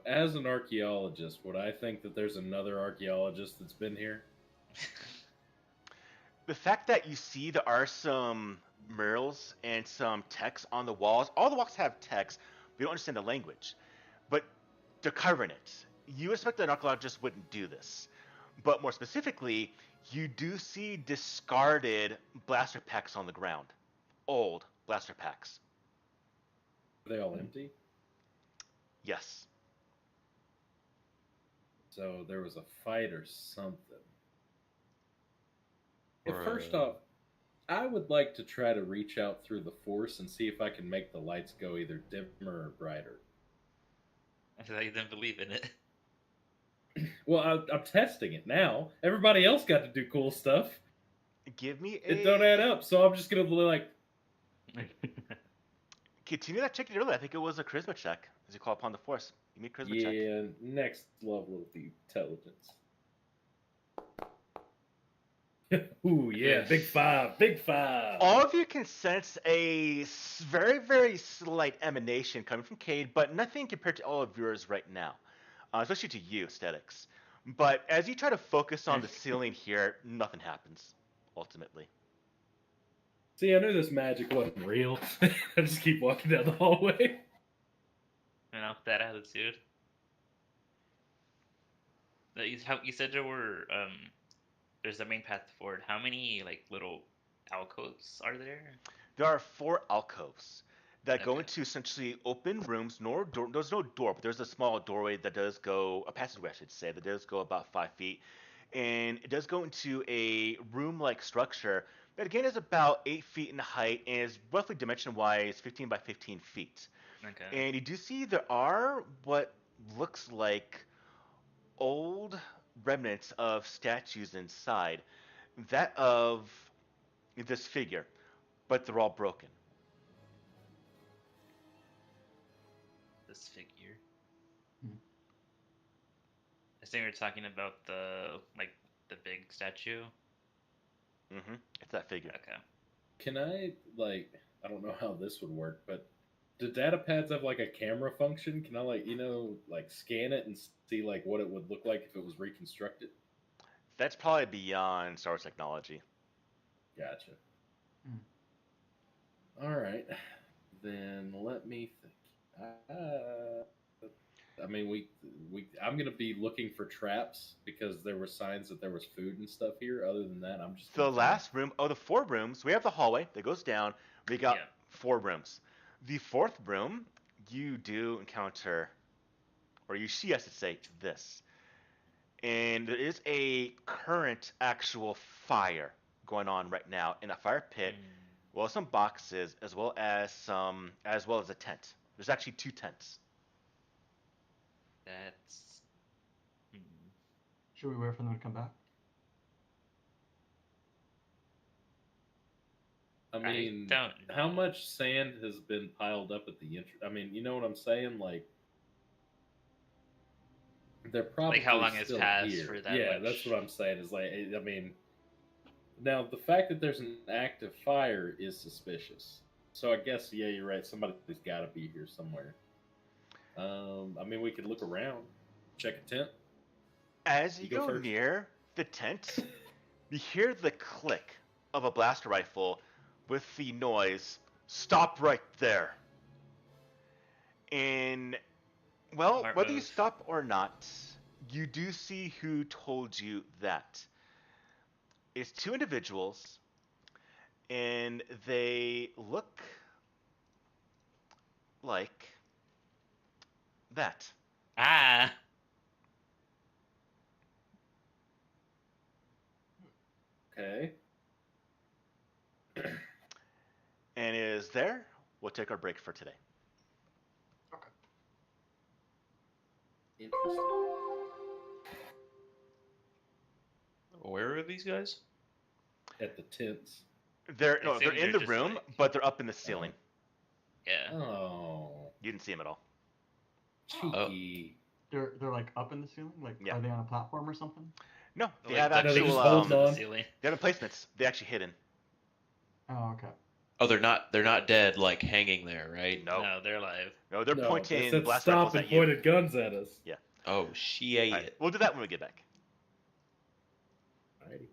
As an archaeologist, would I think that there's another archaeologist that's been here? The fact that you see there are some murals and some text on the walls, all the walls have text, we don't understand the language, but they're covering it. You expect that an archaeologist wouldn't do this. But more specifically, you do see discarded blaster packs on the ground. Old blaster packs. Are they all empty? Yes. So there was a fight or something. Or, First off, I would like to try to reach out through the force and see if I can make the lights go either dimmer or brighter. I thought you didn't believe in it. Well, I'm testing it now. Everybody else got to do cool stuff. Give me a... It don't add up, so I'm just gonna like... Continue that check you did earlier. I think it was a charisma check as you call upon the force. Give me a charisma check. Yeah, next level of intelligence. Ooh, yeah, big five, big five. All of you can sense a very, very slight emanation coming from Cade, but nothing compared to all of yours right now, especially to you, Aesthetics. But as you try to focus on the ceiling here, nothing happens, ultimately. See, I knew this magic wasn't real. I just keep walking down the hallway. You know, that attitude. You said there were there's the main path forward. How many like little alcoves are there? There are 4 alcoves that go Okay. into essentially open rooms. No door, there's no door, but there's a small doorway that does go, a passageway, I should say, that does go about 5 feet. And it does go into a room like structure that, again, is about 8 feet in height and is roughly dimension wise 15 by 15 feet. Okay. And you do see there are what looks like old remnants of statues inside, that of this figure, but they're all broken. This figure. Hmm. I think we are talking about the big statue. It's that figure. Okay. Can I like? I don't know how this would work, but do data pads have like a camera function? Can I like like scan it and see like what it would look like if it was reconstructed? That's probably beyond Star Wars technology. Gotcha. Hmm. All right, then let me think. I mean, I'm gonna be looking for traps because there were signs that there was food and stuff here. Other than that, I'm just The gonna kind of. last room, oh, the 4 rooms, we have the hallway that goes down. We got Yeah. 4 rooms. The fourth room, you do encounter, or you see, I should say, this. And there is a current actual fire going on right now in a fire pit, Mm, well, some boxes, as well as a tent. There's actually 2 tents. that's. Hmm. Should we wait for them to come back? I I mean, don't how know. much sand has been piled up at the entrance? I mean, you know what I'm saying? Like, they're Like how probably long has still passed here. for that Yeah, that's much? what I'm saying. Is like, I mean, now the fact that there's an active fire is suspicious. So I guess, yeah, you're right. Somebody's got to be here somewhere. I mean, we could look around, check a tent. As you You go go first. near the tent, you hear the click of a blaster rifle with the noise, "Stop right there." And, well, Smart whether you move. stop or not, you do see who told you that. It's 2 individuals, and they look like that. Ah. Okay. And is there, we'll take our break for today. Okay. Interesting. Where are these guys? At the tents. They're I no, they're assume in they're the just room, like. but they're up in the ceiling. Yeah. Oh, You didn't see them at all. Oh, cheeky. They're like up in the ceiling. Like, Yeah. are they on a platform or something? No, they Like have duct No, they're tape actual just to holding the on. ceiling. they have emplacements. They actually hidden. Oh, okay. oh, they're not dead, like hanging there, right? No, No, they're alive. no, they're No, they pointing said blast stop rifles and at you. pointed guns at us. Yeah. Oh, All right, shit. we'll do that when we get back. Alrighty.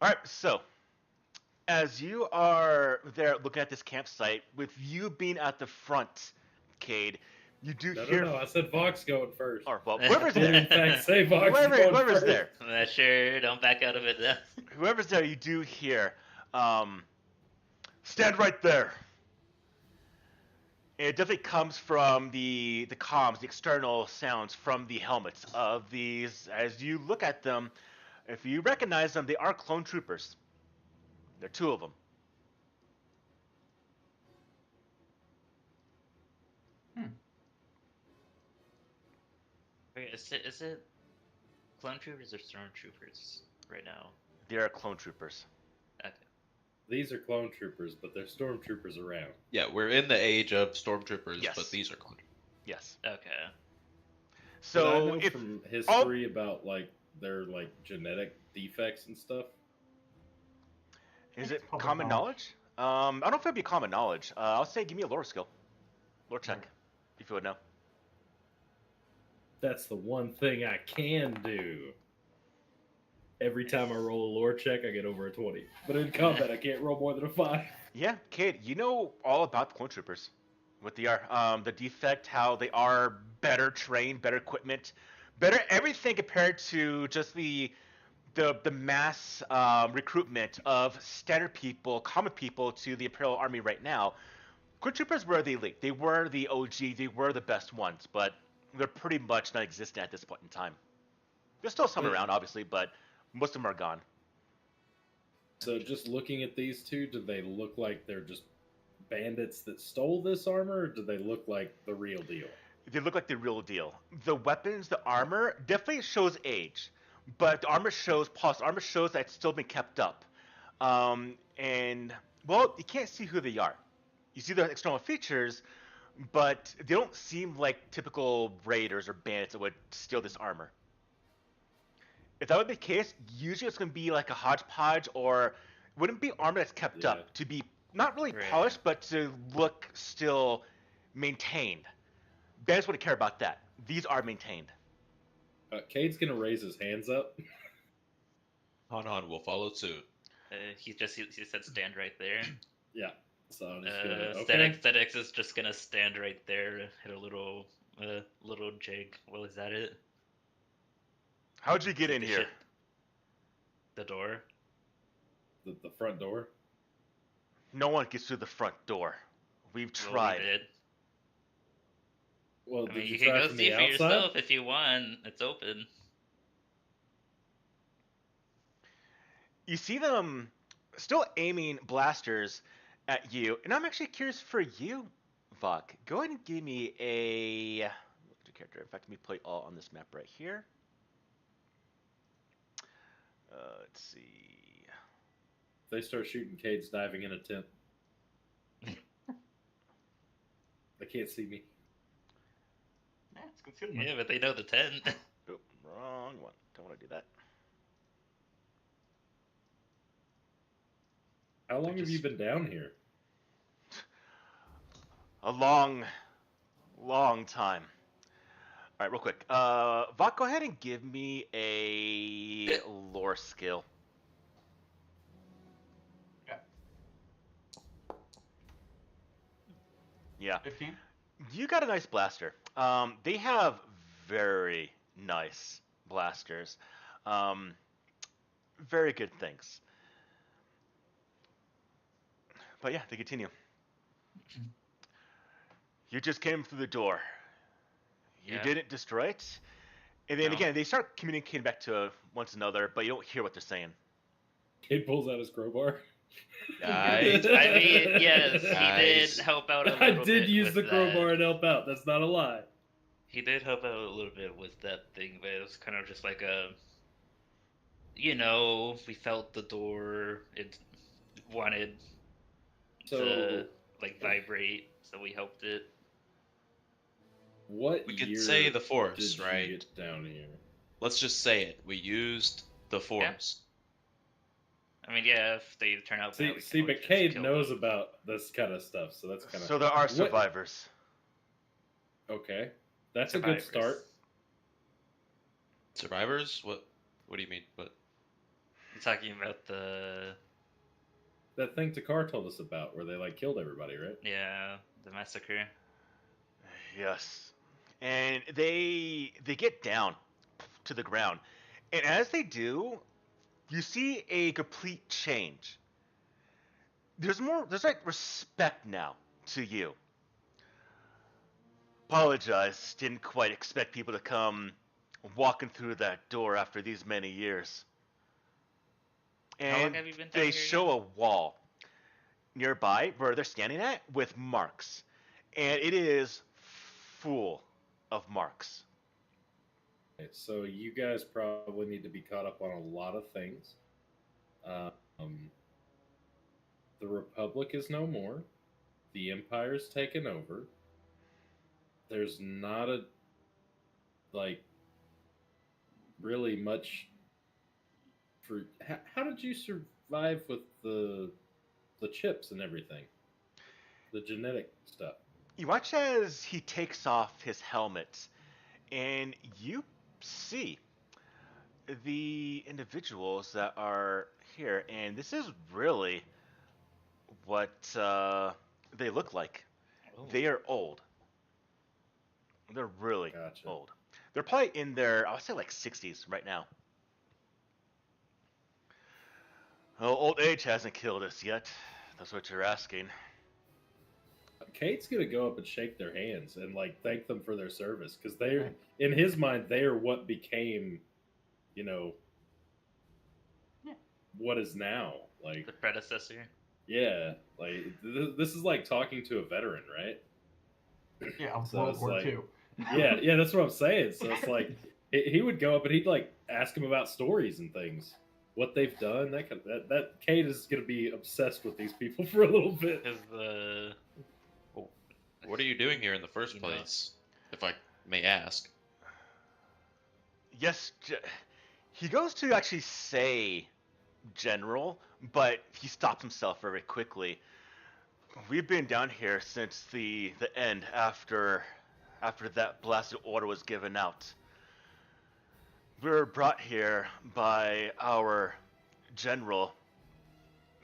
All right, so as you are there looking at this campsite, with you being at the front, Cade, you do No, hear. I said Vox going first. Or well, whoever's I did in there, fact say Vox going whoever's first. there, I'm not sure. Don't back out of it though. whoever's there, you do hear. Stand right there. And it definitely comes from the comms, the external sounds from the helmets of these. As you look at them, if you recognize them, they are clone troopers. There are two of them. Hmm. Okay, is it clone troopers or stormtroopers right now? They are clone troopers. Okay. These are clone troopers, but there's stormtroopers around. Yeah, we're in the age of stormtroopers, Yes. but these are clone. Yes. Okay. But I So know if from history about like their like genetic defects and stuff. is It's it public common knowledge? I don't know if it'd be common knowledge. I'll say give me a lore skill, lore check, if you would know. That's the one thing I can do. Every time I roll a lore check, I get over a 20. But in combat, I can't roll more than a 5. Yeah, Cade, you know all about the clone troopers. What they are, the defect, how they are better trained, better equipment, better everything compared to just the mass recruitment of standard people, common people to the Imperial Army right now. Clone troopers were the elite. They were the OG. They were the best ones, but they're pretty much non-existent at this point in time. There's still some around, obviously, but most of them are gone. So just looking at these two, do they look like they're just bandits that stole this armor, or do they look like the real deal? They look like the real deal. The weapons, the armor, definitely shows age, but the armor shows pulse. Armor shows that it's still been kept up. And well, you can't see who they are. You see their external features, but they don't seem like typical raiders or bandits that would steal this armor. If that would be the case, usually it's going to be like a hodgepodge, or it wouldn't be armor that's kept Yeah. up to be not really Right. polished, but to look still maintained. Bandits wouldn't care about that. These are maintained. Cade's gonna raise his hands up. Han will follow suit. He said stand right there. Yeah. So I'm just gonna. Aesthetics, aesthetics is just gonna stand right there, hit a little jig. Well, is that it? How'd you get in The here? shit- The door. The front door. No one gets through the front door. We've Well, we tried. did. Well, I did mean, you you can try go from see the for outside? yourself if you want. It's open. You see them still aiming blasters at you, and I'm actually curious for you, Vok. Go ahead and give me a character. In fact, let me play all on this map right here. Let's see. If they start shooting, Cade's diving in a tent. They can't see me. Yeah, it's considerable. Yeah, but they know the tent. Oh, wrong one. Don't want to do that. How long have you been down here? A long, long time. All right, real quick. Vok, go ahead and give me a lore skill. Yeah. Yeah. 15? You got a nice blaster. They have very nice blasters. Very good things. But yeah, they continue. You just came through the door. You Yeah. didn't destroy it. And then No. again, they start communicating back to one another, but you don't hear what they're saying. Cade pulls out his crowbar. Nice. I mean, yes, he Nice. did help out a I little did bit use with the that. crowbar and help out. That's not a lie. He did help out a little bit with that thing, but it was kind of just like a, we felt the door. It wanted So, to like vibrate, so we helped it. what We could year say the Force, did you right? get down here? Let's just say it. We used the Force. I mean, yeah, if they turn out bad, we See, can but always just Cade kill knows them. about this kind of stuff, so that's kind of So there are survivors. okay. That's a good Survivors. start. Survivors? What do you mean? What? talking about the That thing Takar told us about, where they like killed everybody, right? the massacre. Yes. And they get down to the ground. And as they do, you see a complete change. There's like respect now to you. Apologize, didn't quite expect people to come walking through that door after these many years. How long And have you been down they here show again? a wall nearby where they're standing at with marks. And it is full of marks. Okay, so you guys probably need to be caught up on a lot of things. Um, the Republic is no more. The Empire's taken over. There's not a like really much for. How did you survive with the chips and everything? The genetic stuff. You watch as he takes off his helmet, and you see the individuals that are here, and this is really what they look like. Oh, They are old. They're really Gotcha. old. They're probably in their, I would say, like 60s right now. Oh, old age hasn't killed us yet. That's what you're asking. Kate's gonna go up and shake their hands and like thank them for their service because they're Right. in his mind they are what became, you know, Yeah. what is now like the predecessor. yeah like this is like talking to a veteran, right? Yeah, of So World it's War like- II. Yeah, that's what I'm saying. So it's like he would go up and he'd like ask him about stories and things, what they've done. That Kate is gonna be obsessed with these people for a little bit. Because the What are you doing here in the first You know. place, if I may ask? Yes, he goes to actually say general, but he stops himself very quickly. We've been down here since the end after that blasted order was given out. We were brought here by our general,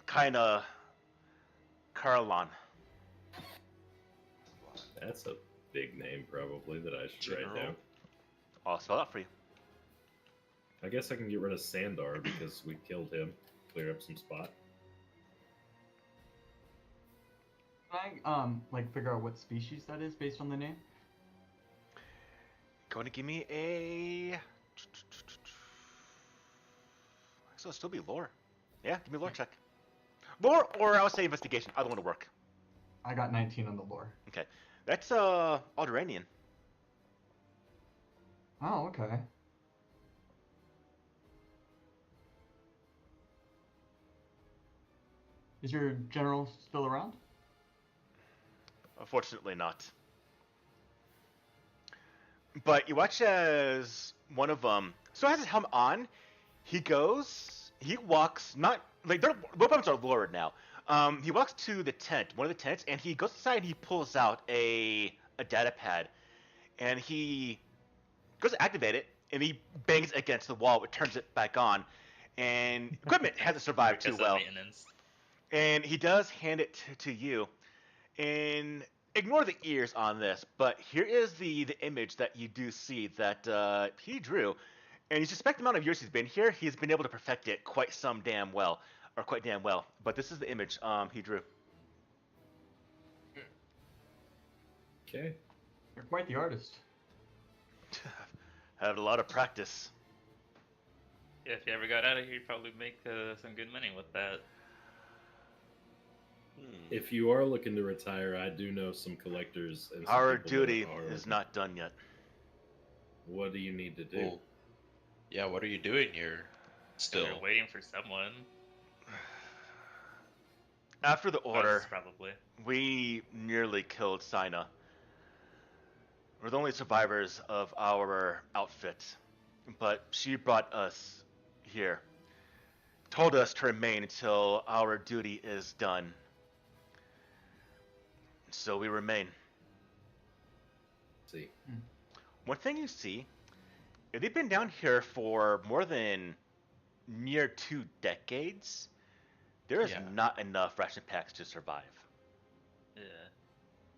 kinda Carlon. That's a big name, probably, that I should write General? down. I'll spell that for you. I guess I can get rid of Sandar because we killed him. Clear up some spot. Can I like figure out what species that is based on the name? Going to give me a. So it'll still be lore. Yeah, give me a lore check. Lore, or I would say investigation. Either one will work. I got 19 on the lore. Okay, that's Alderaanian. Oh, okay. Is your general still around? Unfortunately, not. But you watch as one of them still has his helmet on. He walks, not like both of them are lowered now. He walks to the tent, one of the tents, and he goes inside and he pulls out a data pad, and he goes to activate it, and he bangs against the wall, which turns it back on, and equipment hasn't survived too because of well. maintenance. And he does hand it to you. And ignore the ears on this, but here is the image that you do see that he drew. And you suspect the amount of years he's been here, he's been able to perfect it quite damn well. But this is the image he drew. Okay. You're quite the artist. Had a lot of practice. Yeah, if you ever got out of here, you'd probably make some good money with that. If you are looking to retire, I do know some collectors. And some Our people that duty are. is not done yet. What do you need to do? Well, yeah, what are you doing here? Still. You're waiting for someone. After the order, Us, probably. we nearly killed Sina. We're the only survivors of our outfit, but she brought us here. Told us to remain until our duty is done. So we remain. See. One thing you see, if they've been down here for more than near 2 decades, there is Yeah. not enough ration packs to survive. Yeah.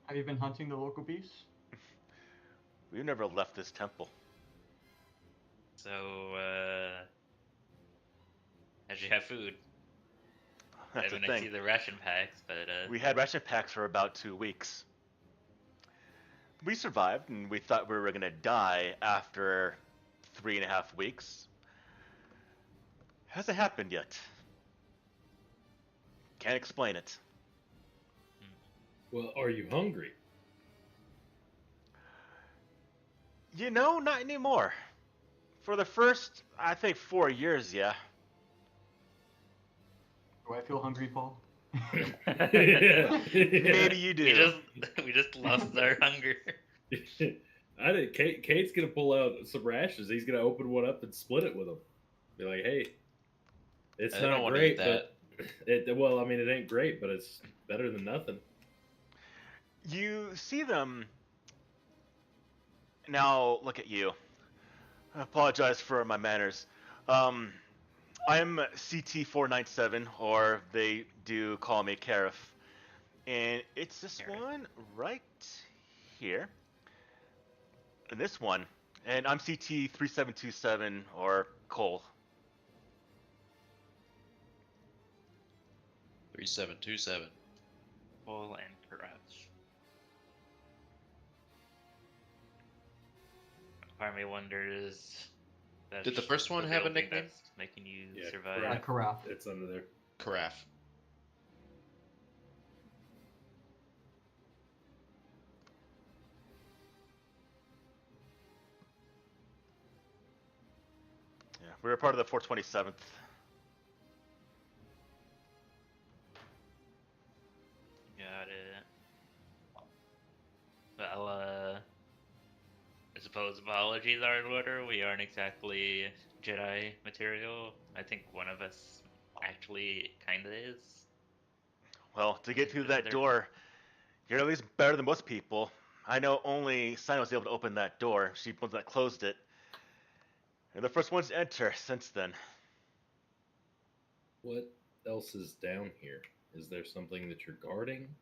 Have you been hunting the local beasts? We've never left this temple. So, how'd you have food? That's I the mean, I thing. see the ration packs, but We had ration packs for about 2 weeks. We survived, and we thought we were gonna die after 3.5 weeks. Hasn't happened yet. Can't explain it. Well, are you hungry? You know, not anymore. For the first, I think, 4 years, yeah. Do I feel hungry, Paul? Maybe you do. we just lost our hunger. I did. Kate's gonna pull out some rations. He's gonna open one up and split it with them. Be like, hey, it's I don't not wanna great, eat that. but well, I mean, it ain't great, but it's better than nothing. You see them. Now, look at you. I apologize for my manners. Um, I'm CT497, or they do call me Karif. And it's this Karif. one right here. And this one. And I'm CT3727, or Cole. 3727. Full and crouch. Part of me wonders. Did the first one have a nickname? That's making you Yeah, survive. Like Karaf. It's under there. Carafe. Yeah, we were part of the 427th. Got it. Well, I suppose apologies are in order. We aren't exactly Jedi material. I think one of us actually kinda is. Well, to get through that There- door, you're at least better than most people. I know only Sina was able to open that door. She was that closed it. You're the first ones to enter since then. What else is down here? Is there something that you're guarding?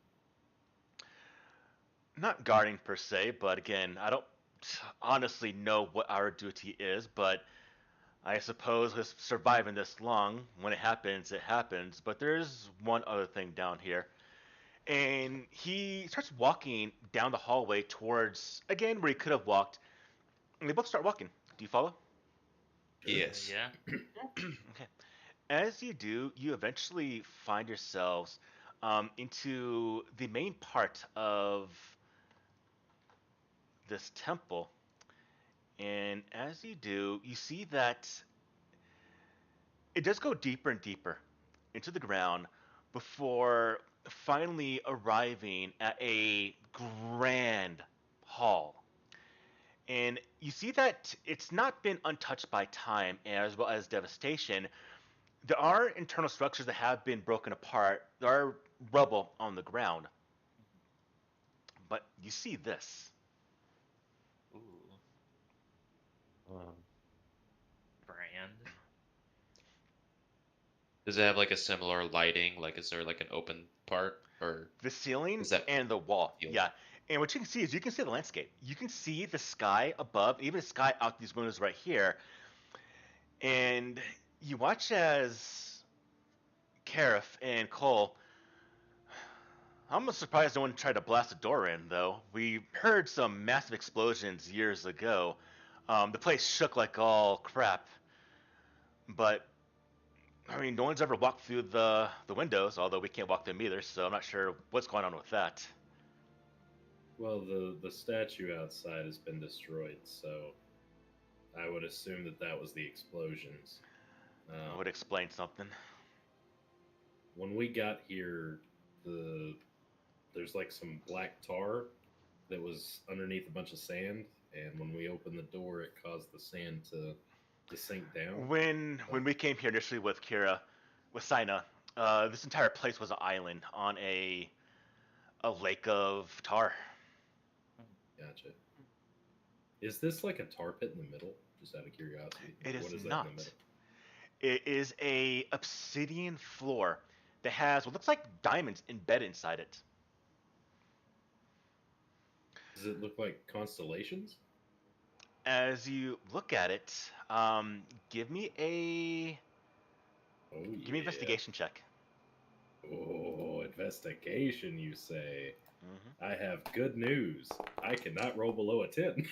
Not guarding per se, but again, I don't honestly know what our duty is, but I suppose with surviving this long, when it happens, it happens. But there's one other thing down here. And he starts walking down the hallway towards, again, where he could have walked. And they both start walking. Do you follow? Yes. Yeah. Okay. As you do, you eventually find yourselves into the main part of this temple. And as you do, you see that it does go deeper and deeper into the ground before finally arriving at a grand hall. And you see that it's not been untouched by time as well as devastation. There are internal structures that have been broken apart. There are rubble on the ground. But you see this. Ooh. Brand. Does it have like a similar lighting? Like, is there like an open part, or The ceiling Is that and the wall. field? Yeah. And what you can see is you can see the landscape. You can see the sky above, even the sky out these windows right here. And you watch as Karif and Cole. I'm almost surprised no one tried to blast the door in, though. We heard some massive explosions years ago. The place shook like all crap. But I mean, no one's ever walked through the windows, although we can't walk them either. So I'm not sure what's going on with that. Well, the statue outside has been destroyed, so I would assume that that was the explosions. Would explain something. When we got here, there's like some black tar that was underneath a bunch of sand, and when we opened the door, it caused the sand to sink down. When we came here initially with Kira, with Sina, this entire place was an island on a lake of tar. Gotcha. Is this like a tar pit in the middle? Just out of curiosity. It is What is that not. in the middle? It is a obsidian floor that has what looks like diamonds embedded inside it. Does it look like constellations? As you look at it, give me a Oh give me yeah. investigation check. Oh, investigation, you say? Hmm. I have good news. I cannot roll below a 10.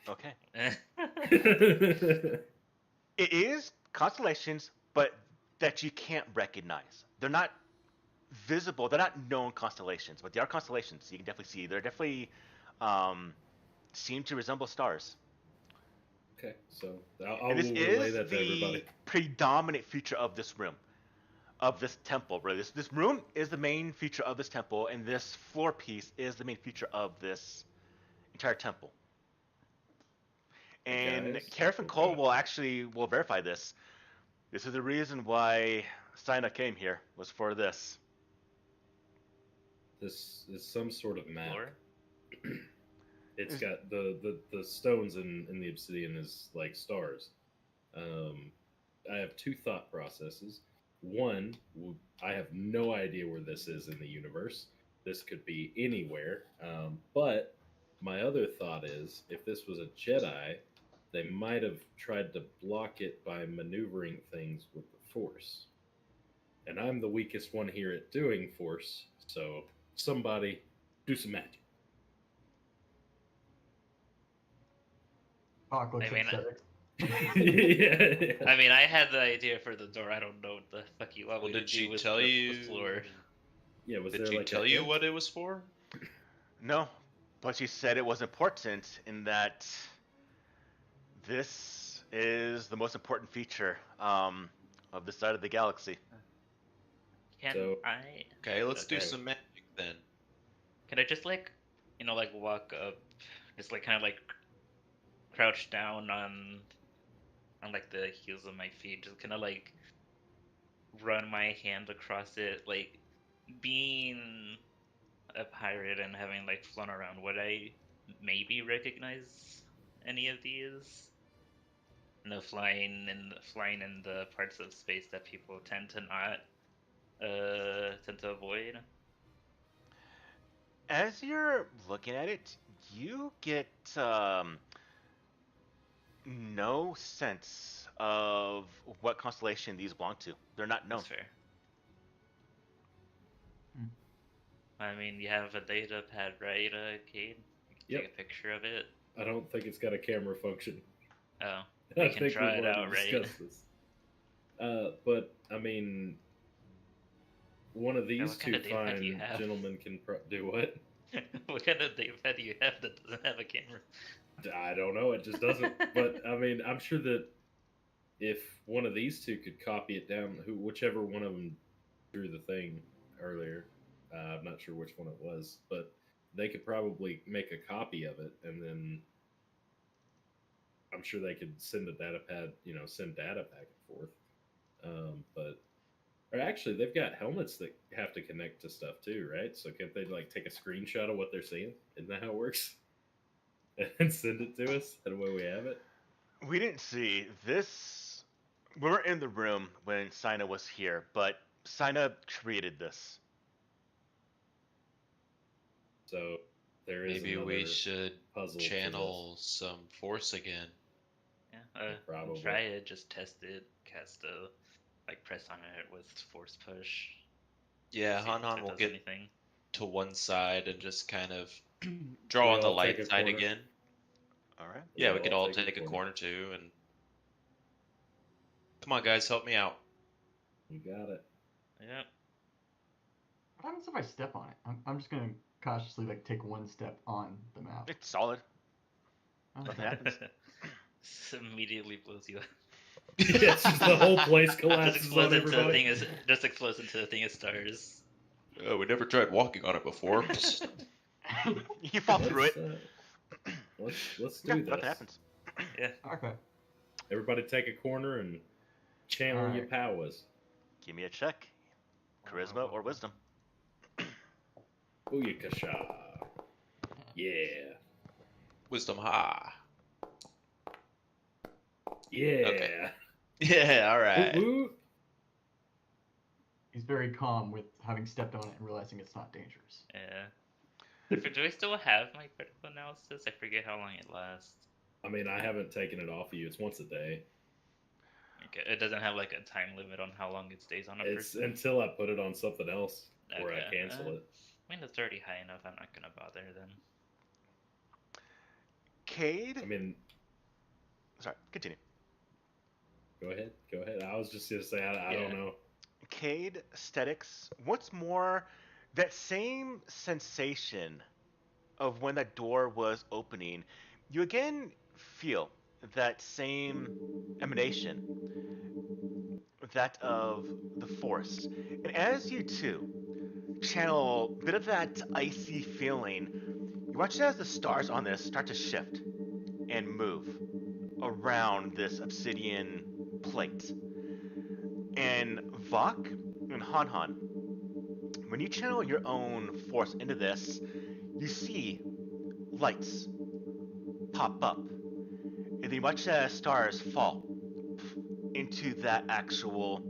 Okay. Okay. It is constellations, but that you can't recognize. They're not visible. They're not known constellations, but they are constellations. You can definitely see. They're definitely um, seem to resemble stars. So I And this will relay is that to everybody. the predominant feature of this room, of this temple. Really, this room is the main feature of this temple, and this floor piece is the main feature of this entire temple. Hey And guys, Kareth and we've Cole got will verify this. This is the reason why Sina came here, was for this. this is some sort of map. Floor? It's got the stones in the obsidian is like stars. I have two thought processes. One, I have no idea where this is in the universe. This could be anywhere. But my other thought is, if this was a Jedi, they might have tried to block it by maneuvering things with the Force. And I'm the weakest one here at doing Force, so somebody do some magic. Hawk looks I mean, upset. Yeah. I mean, I had the idea for the door. I don't know what the fuck you want Well, me to did do she with tell the you? floor. Yeah, was Did there she like tell a you hint? what it was for? No, but she said it was important in that this is the most important feature of this side of the galaxy. Can So- I? Okay, let's do Okay. some magic then. Can I just like, like walk up, just like kind of like crouch down on like the heels of my feet, just kind of like run my hand across it, like being a pirate and having like flown around. Would I maybe recognize any of these? No, flying in the parts of space that people tend to not tend to avoid. As you're looking at it, you get no sense of what constellation these belong to. They're not known. That's fair. Hmm. I mean, you have a data pad, right, Cade? You can take a picture of it. I don't think it's got a camera function. Oh, I we can think try we've it already out, right? discussed this. But I mean, one of these what kind two of data do you fine have? gentlemen can do what? What kind of data pad do you have that doesn't have a camera? I don't know. It just doesn't. But I mean, I'm sure that if one of these two could copy it down, whichever one of them drew the thing earlier, I'm not sure which one it was, but they could probably make a copy of it, and then I'm sure they could send a data pad, send data back and forth. But or actually, they've got helmets that have to connect to stuff too, right? So can't they like take a screenshot of what they're seeing? Isn't that how it works? And send it to us, and away we have it. We didn't see this. We weren't in the room when Sina was here, but Sina created this. So there is Maybe another we should puzzle. to channel some force again. Yeah, Probably. try it. Just test it. Cast a press on it with force push. Yeah, See if Han it will does get anything. to one side and just kind of draw We on the all take light a side corner? again. All right. Yeah, we all could all take a take a corner. corner too, and come on, guys, help me out. You got it. Yeah. What happens if I step on it? I'm just gonna cautiously like take one step on the map. It's solid. Okay. Nothing happens. This immediately blows you up. Yeah, it's just the whole place Just collapses explodes on into a everybody. thing. Just explodes into a thing of stars. Oh, we never tried walking on it before. You fall through it. Let's Yeah, do this. nothing happens. Yeah. Okay. Everybody take a corner and channel your Alright. powers. Give me a check. Charisma or wisdom. Booyakasha. Yeah. Wisdom, ha. Yeah. Okay. Yeah, all Woot right. woot. He's very calm with having stepped on it and realizing it's not dangerous. Yeah. Do I still have my critical analysis? I forget how long it lasts. I mean, I haven't taken it off of you. It's once a day. Okay, it doesn't have like a time limit on how long it stays on a It's person. until I put it on something else or I Okay, cancel it. I mean, that's already high enough. I'm not gonna bother then. Cade. I mean, Sorry, continue. go ahead. Go ahead. I was just gonna say I don't Yeah. know. Cade, aesthetics. What's more, that same sensation of when that door was opening, you again feel that same emanation, that of the Force. And as you two channel a bit of that icy feeling, you watch as the stars on this start to shift and move around this obsidian plate. And Vok and Han, when you channel your own force into this, you see lights pop up, and then you watch as stars fall into that actual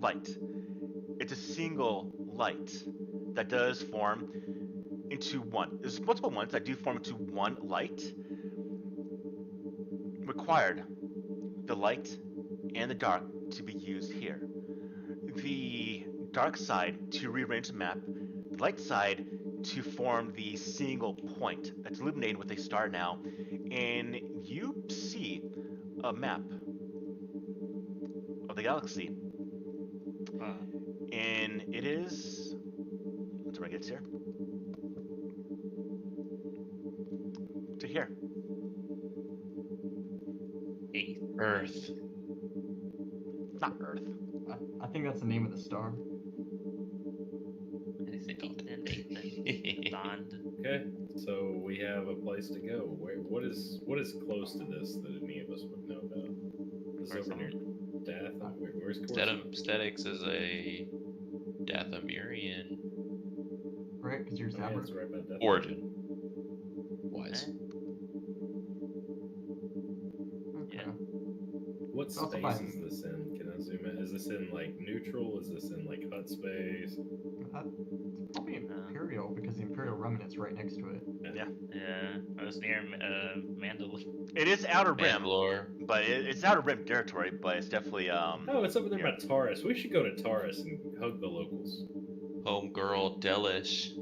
light. It's a single light that does form into one. There's multiple ones that do form into one light. Required the light and the dark to be used here. The dark side to rearrange the map, the light side to form the single point that's illuminated with a star now, and you see a map of the galaxy. And it is. Let's bring it here. To here. Earth. Not Earth. I think that's the name of the star. Is it Ethan? Bond. Okay, so we have a place to go. What is close to this that any of us would know about? This is over near Datham. Where's Coruscant? Aesthetics is a Dathomirian Right? Because you're Oh, yeah, Zabra. it's right by Datham. origin. Wise. Okay. Yeah. What It's also space fine. is this in? Can I zoom in? Is this in like neutral? Is this in like hut space? It's probably Imperial because the Imperial Remnant's right next to it. Yeah. Yeah, I was near Mandalore. It is Outer Rim, Mandalore. but it's Outer Rim territory, but it's definitely Oh, it's over there by Taurus. We should go to Taurus and hug the locals. Homegirl Delish.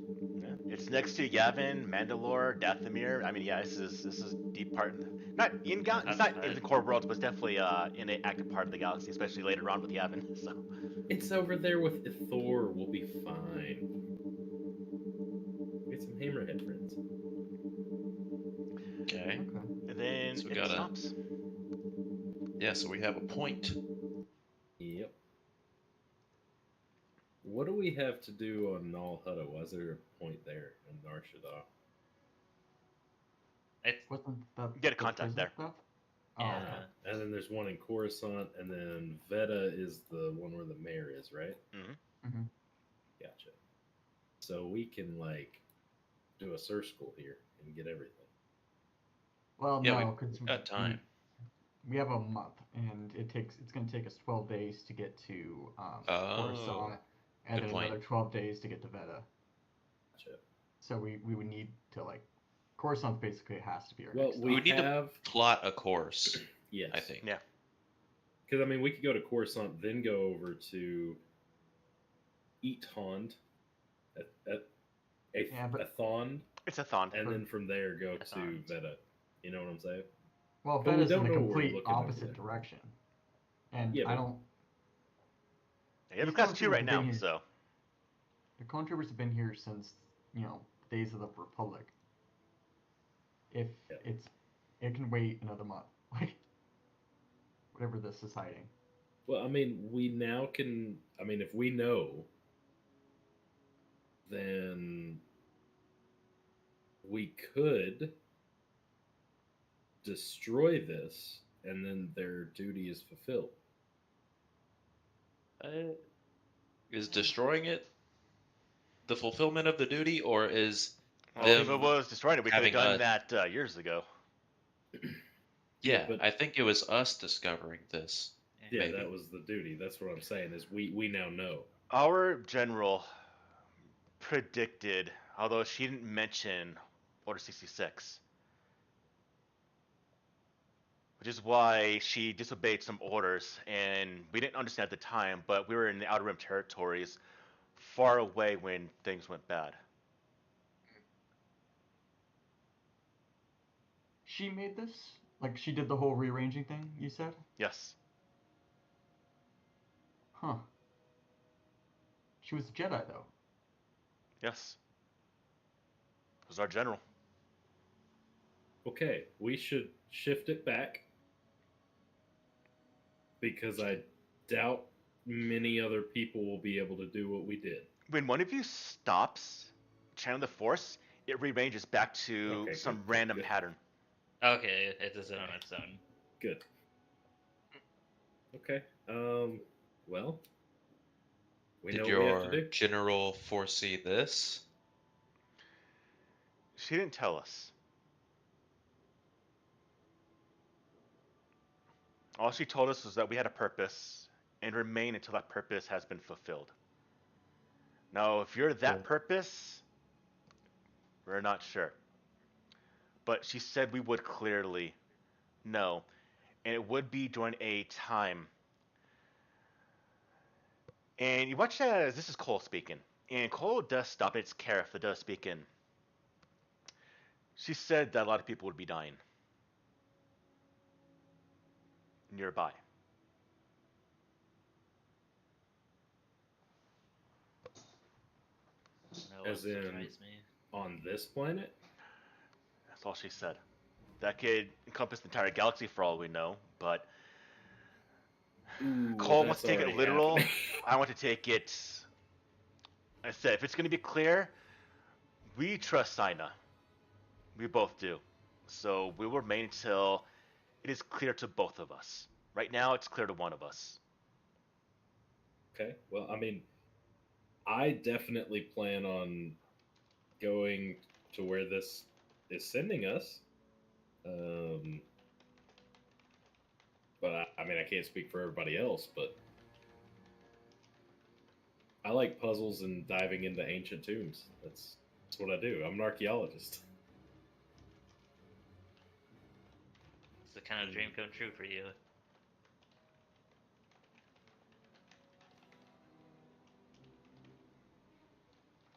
yeah. It's next to Yavin, Mandalore, Dathomir. I mean, yeah, this is deep part. Not in it's not in the core worlds, but it's definitely in an active part of the galaxy, especially later on with Yavin. So It's over there with Thor. We'll be fine. Get some hammerhead friends. Okay. Okay. and then So we it gotta- stops. Yeah, so we have a point. Yep. What do we have to do on Null Hutta? Why is there a point there in Nar Shaddaa? Wasn't that Get a the contact prison there. Stuff? Oh, Yeah. okay. And then there's one in Coruscant, and then Veda is the one where the mayor is, right? Mhm. Gotcha. So we can like do a circle here and get everything. Well, Yeah, no, because got time. We have a month, and it's going to take us 12 days to get to Coruscant, and good then point. another 12 days to get to Veda. Gotcha. So we would need to like Coruscant basically has to be our Well, next we We need to- have Plot a course, yes, I think. Yeah. Because I mean, we could go to Coruscant, then go over to Eathond, Yeah, but- Athond, It's a thon. and then from there go to Athond. Veda. You know what I'm saying? Well, But we Veda's in don't the know where we're complete looking over opposite there. direction, and Yeah, I but- don't. You have a These class 2 right stormtroopers have now, been here- so The clone troopers have been here since days of the Republic. If Yeah. it can wait another month, like whatever this is hiding. Well, I mean, we now can. I mean, if we know, then we could destroy this, and then their duty is fulfilled. Is destroying it the fulfillment of the duty, or is well, them if it was destroyed, we could have having done a- that years ago. yeah? but- I think it was us discovering this. Yeah. Yeah, Maybe. that was the duty. That's what I'm saying. Is we now know. Our general predicted, although she didn't mention Order 66, which is why she disobeyed some orders, and we didn't understand at the time, but we were in the Outer Rim territories, far away when things went bad. She made this? Like, she did the whole rearranging thing, you said? Yes. Huh. She was a Jedi, though. Yes. It was our general. Okay, we should shift it back because I doubt many other people will be able to do what we did. When one of you stops channeling the Force, it rearranges back to Okay, some good, random good. pattern. Okay, it does it on its own. Good. Okay. Well, we know Did what we have to your do. general foresee this? She didn't tell us. All she told us was that we had a purpose and remain until that purpose has been fulfilled. Now, if you're that Cool. purpose, we're not sure. But she said we would clearly know, and it would be during a time. And you watch as this is Cole speaking, and Cole does stop. It's Kareth that does speak in. She said that a lot of people would be dying nearby. That As wouldn't in- surprise me. On this planet? That's all she said. That could encompass the entire galaxy for all we know, but Ooh, Cole wants that's to take it already literal. happening. I want to take it. I said, if it's going to be clear, we trust Sina. We both do. So we will remain until it is clear to both of us. Right now, it's clear to one of us. Okay. Well, I mean, I definitely plan on going to where this is sending us. But I mean, I can't speak for everybody else, but I like puzzles and diving into ancient tombs. That's what I do. I'm an archaeologist. It's the kind of dream come true for you.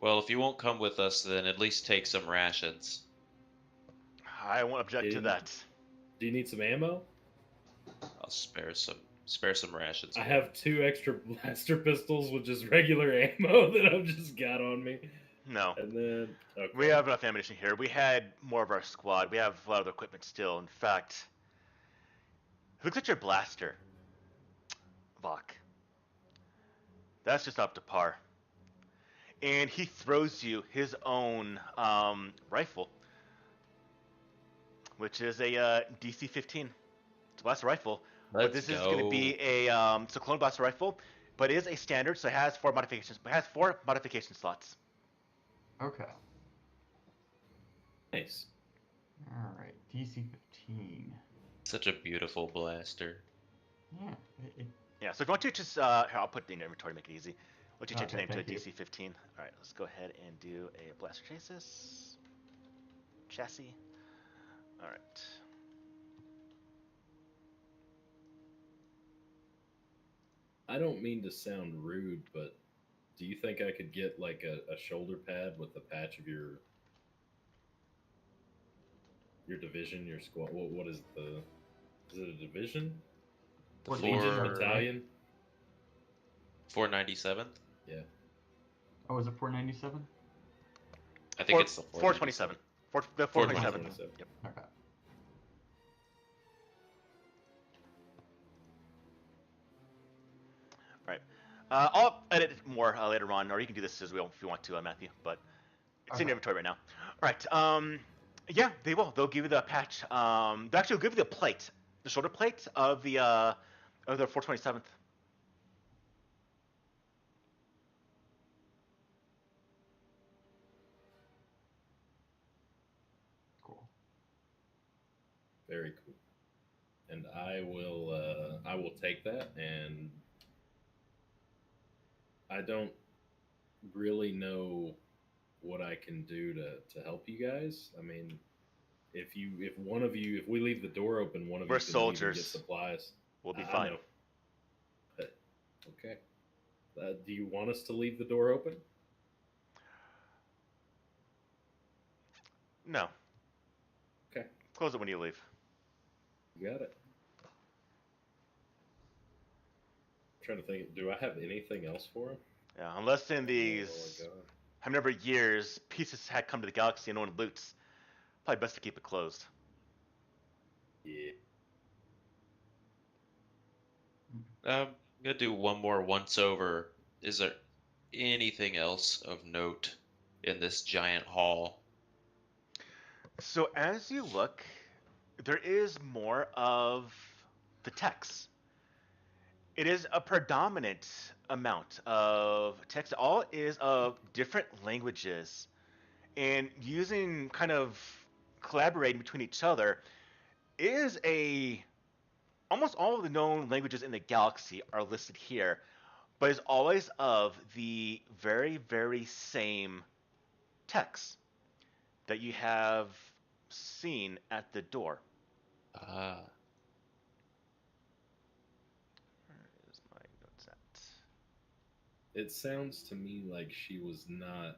Well, if you won't come with us, then at least take some rations. I won't object to In- that. Do you need some ammo? I'll spare some rations. I for have 2 extra blaster pistols with just regular ammo that I've just got on me. No. And then okay. We have enough ammunition here. We had more of our squad. We have a lot of equipment still. In fact, look at your blaster, Vok. That's just up to par. And he throws you his own rifle, which is a DC-15. It's a blaster rifle. But Let's this is go. going to be a it's a clone blaster rifle, but it is a standard, so it has 4 modifications. It has 4 modification slots. Okay. Nice. Alright, DC-15. Such a beautiful blaster. Yeah, Yeah, so if you want to just, here, I'll put the inventory to make it easy. Why don't you change Okay, the name to a thank you. DC-15? Alright, let's go ahead and do a blaster chassis. Alright. I don't mean to sound rude, but do you think I could get like a shoulder pad with the patch of your division, your squad? What is the? Is it a division? The Or Legion, Four- battalion? 497th? Yeah. Oh, is it 497? I think it's the 427. 497. 427. 427. Yep. Okay. Right. I'll edit it more later on, or you can do this as well if you want to, Matthew. But it's in Okay. your inventory right now. All right. Yeah, they will. They'll give you the patch. They'll actually give you the plate, the shoulder plate of the 427th. Cool. Very cool. and I will take that, and I don't really know what I can do to help you guys. I mean, if one of you, if we leave the door open, one of We're you can leave and get soldiers. supplies. We'll be I fine. know, but okay. Do you want us to leave the door open? No. Okay, Close it when you leave. you got it. Trying to think, do I have anything else for him? Yeah, unless in Where these will I go? how many number of years pieces had come to the galaxy and no one loots. Probably best to keep it closed. Yeah. I'm gonna do one more once over. Is there anything else of note in this giant hall? So as you look, there is more of the text. It is a predominant amount of text. All is of different languages, and using kind of collaborating between each other is a almost all of the known languages in the galaxy are listed here, but is always of the very, very same text that you have seen at the door. Ah, Where is my notes at? It sounds to me like she was not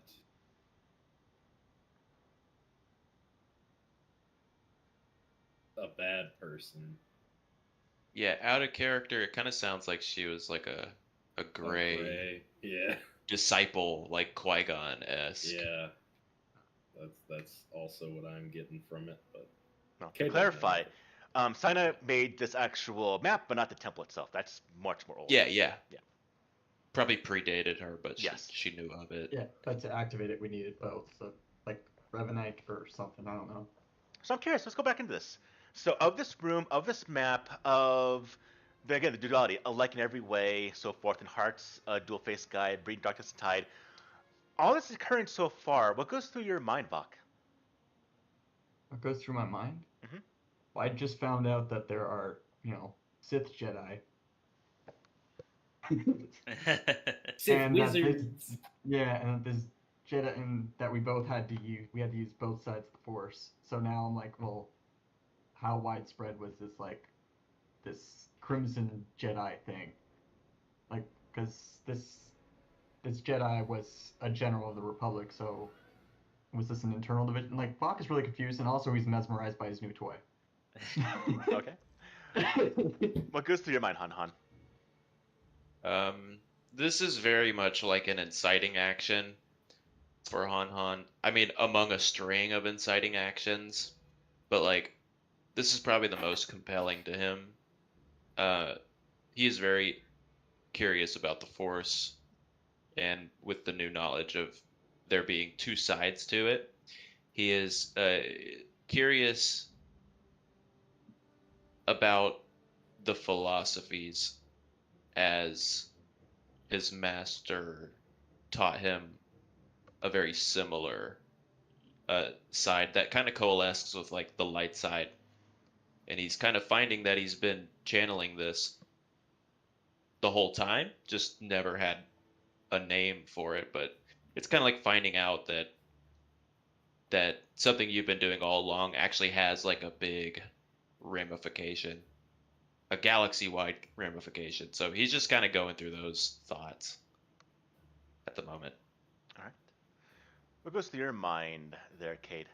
a bad person. yeah. Out of character, it kind of sounds like she was like a A gray gray. Yeah. disciple, like Qui-Gon esque. Yeah. That's also what I'm getting from it. But No, to Kay doesn't have clarify, anything. Sina made this actual map, but not the temple itself. That's much more old. Yeah, yeah. Yeah. Probably predated her, but Yes. she knew of it. Yeah, but to activate it, we needed both. So, like Revenite or something. I don't know. So I'm curious. Let's go back into this. So of this room, of this map, of again the duality, alike in every way, so forth, in hearts, dual face guide, breeding darkness and tide. All this is occurring so far. What goes through your mind, Vok? What goes through my mind? Mhm. Well, I just found out that there are, Sith Jedi. Sith And that this, wizards. yeah, and that this Jedi, and that we both had to use, we had to use both sides of the Force. So now I'm like, well, how widespread was this Crimson Jedi thing? Like, because this Jedi was a general of the Republic, so was this an internal division? Like, Bach is really confused, and also he's mesmerized by his new toy. Okay. What goes through your mind, Han Han? This is very much like an inciting action for Han Han. I mean, among a string of inciting actions, but like this is probably the most compelling to him. He is very curious about the Force, and with the new knowledge of there being two sides to it, he is curious about the philosophies as his master taught him a very similar side that kind of coalesces with like the light side, and he's kind of finding that he's been channeling this the whole time, just never had a name for it. But it's kind of like finding out that something you've been doing all along actually has like a big ramification, a galaxy-wide ramification. So he's just kind of going through those thoughts at the moment. All right. What goes through your mind there, Cade?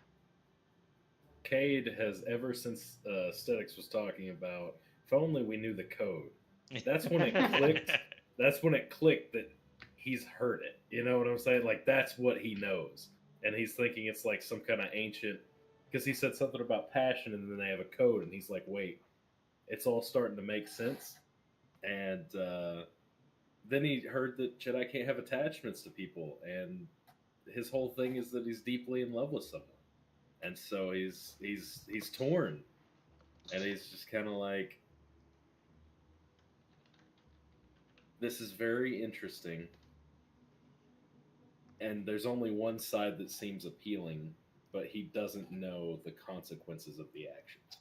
Cade has ever since Aesthetics was talking about. If only we knew the code. That's when it clicked. That's when it clicked that he's heard it. You know what I'm saying? Like that's what he knows, and he's thinking it's like some kind of ancient. Because he said something about passion, and then they have a code, and he's like, "Wait, it's all starting to make sense." And then he heard that Jedi can't have attachments to people, and his whole thing is that he's deeply in love with someone, and so he's torn, and he's just kind of like, this is very interesting, and there's only one side that seems appealing, but he doesn't know the consequences of the actions.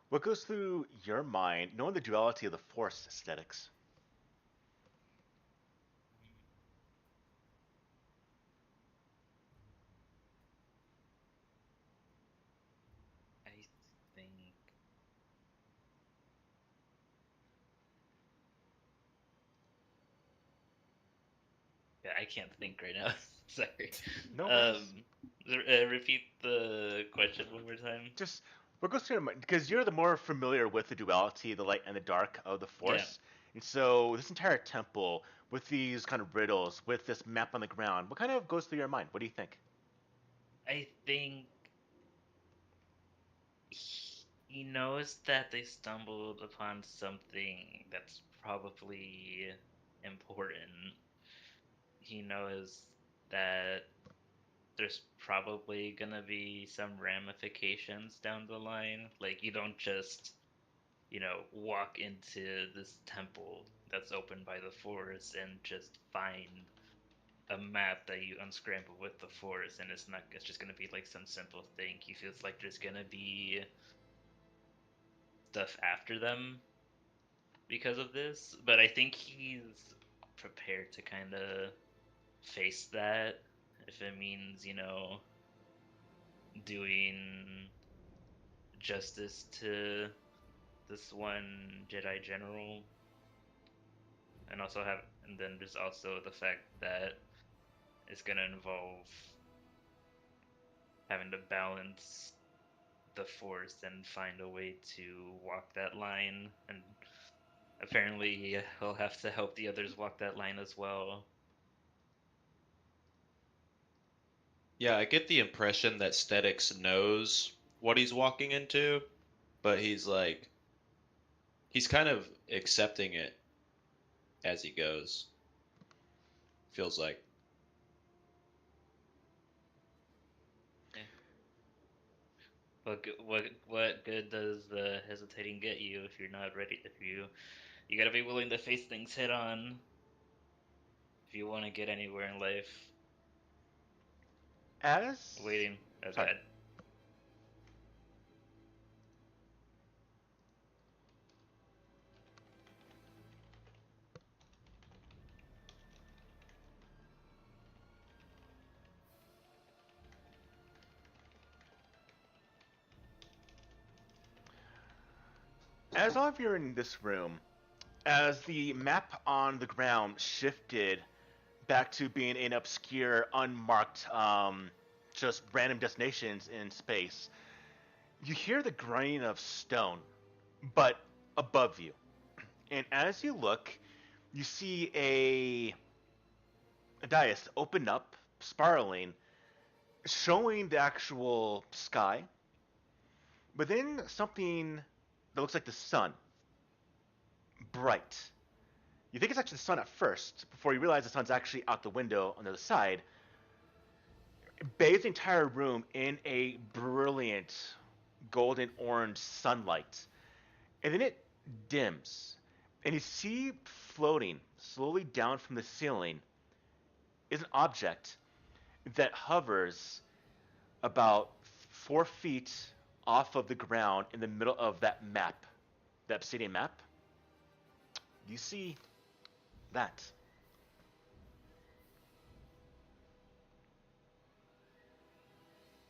What goes through your mind, knowing the duality of the Force aesthetics? I think yeah, I can't think right now. Sorry. No worries. Repeat the question one more time. Just what goes through your mind? Because you're the more familiar with the duality, the light and the dark of the Yeah, Force. And so this entire temple, with these kind of riddles, with this map on the ground, what kind of goes through your mind? What do you think? I think he knows that they stumbled upon something that's probably important. He knows that there's probably gonna be some ramifications down the line. Like, you don't just, walk into this temple that's opened by the Force and just find a map that you unscramble with the Force, and it's just gonna be like some simple thing. He feels like there's gonna be stuff after them because of this, but I think he's prepared to kind of face that if it means, doing justice to this one Jedi general, and then there's also the fact that it's gonna involve having to balance the Force and find a way to walk that line, and apparently he'll have to help the others walk that line as well. Yeah, I get the impression that Stetics knows what he's walking into, but he's kind of accepting it as he goes. Feels like. Yeah. What good does the hesitating get you if you're not ready? If you gotta be willing to face things head on if you want to get anywhere in life. As Waiting. Oh sorry, god. as all of you are in this room, as the map on the ground shifted back to being an obscure, unmarked, just random destinations in space, you hear the grinding of stone, but above you. And as you look, you see a dais open up, spiraling, showing the actual sky, but then something that looks like the sun, bright. You think it's actually the sun at first, before you realize the sun's actually out the window on the other side, bathes the entire room in a brilliant golden orange sunlight. And then it dims, and you see floating slowly down from the ceiling is an object that hovers about 4 feet off of the ground in the middle of that map, that obsidian map. You see that.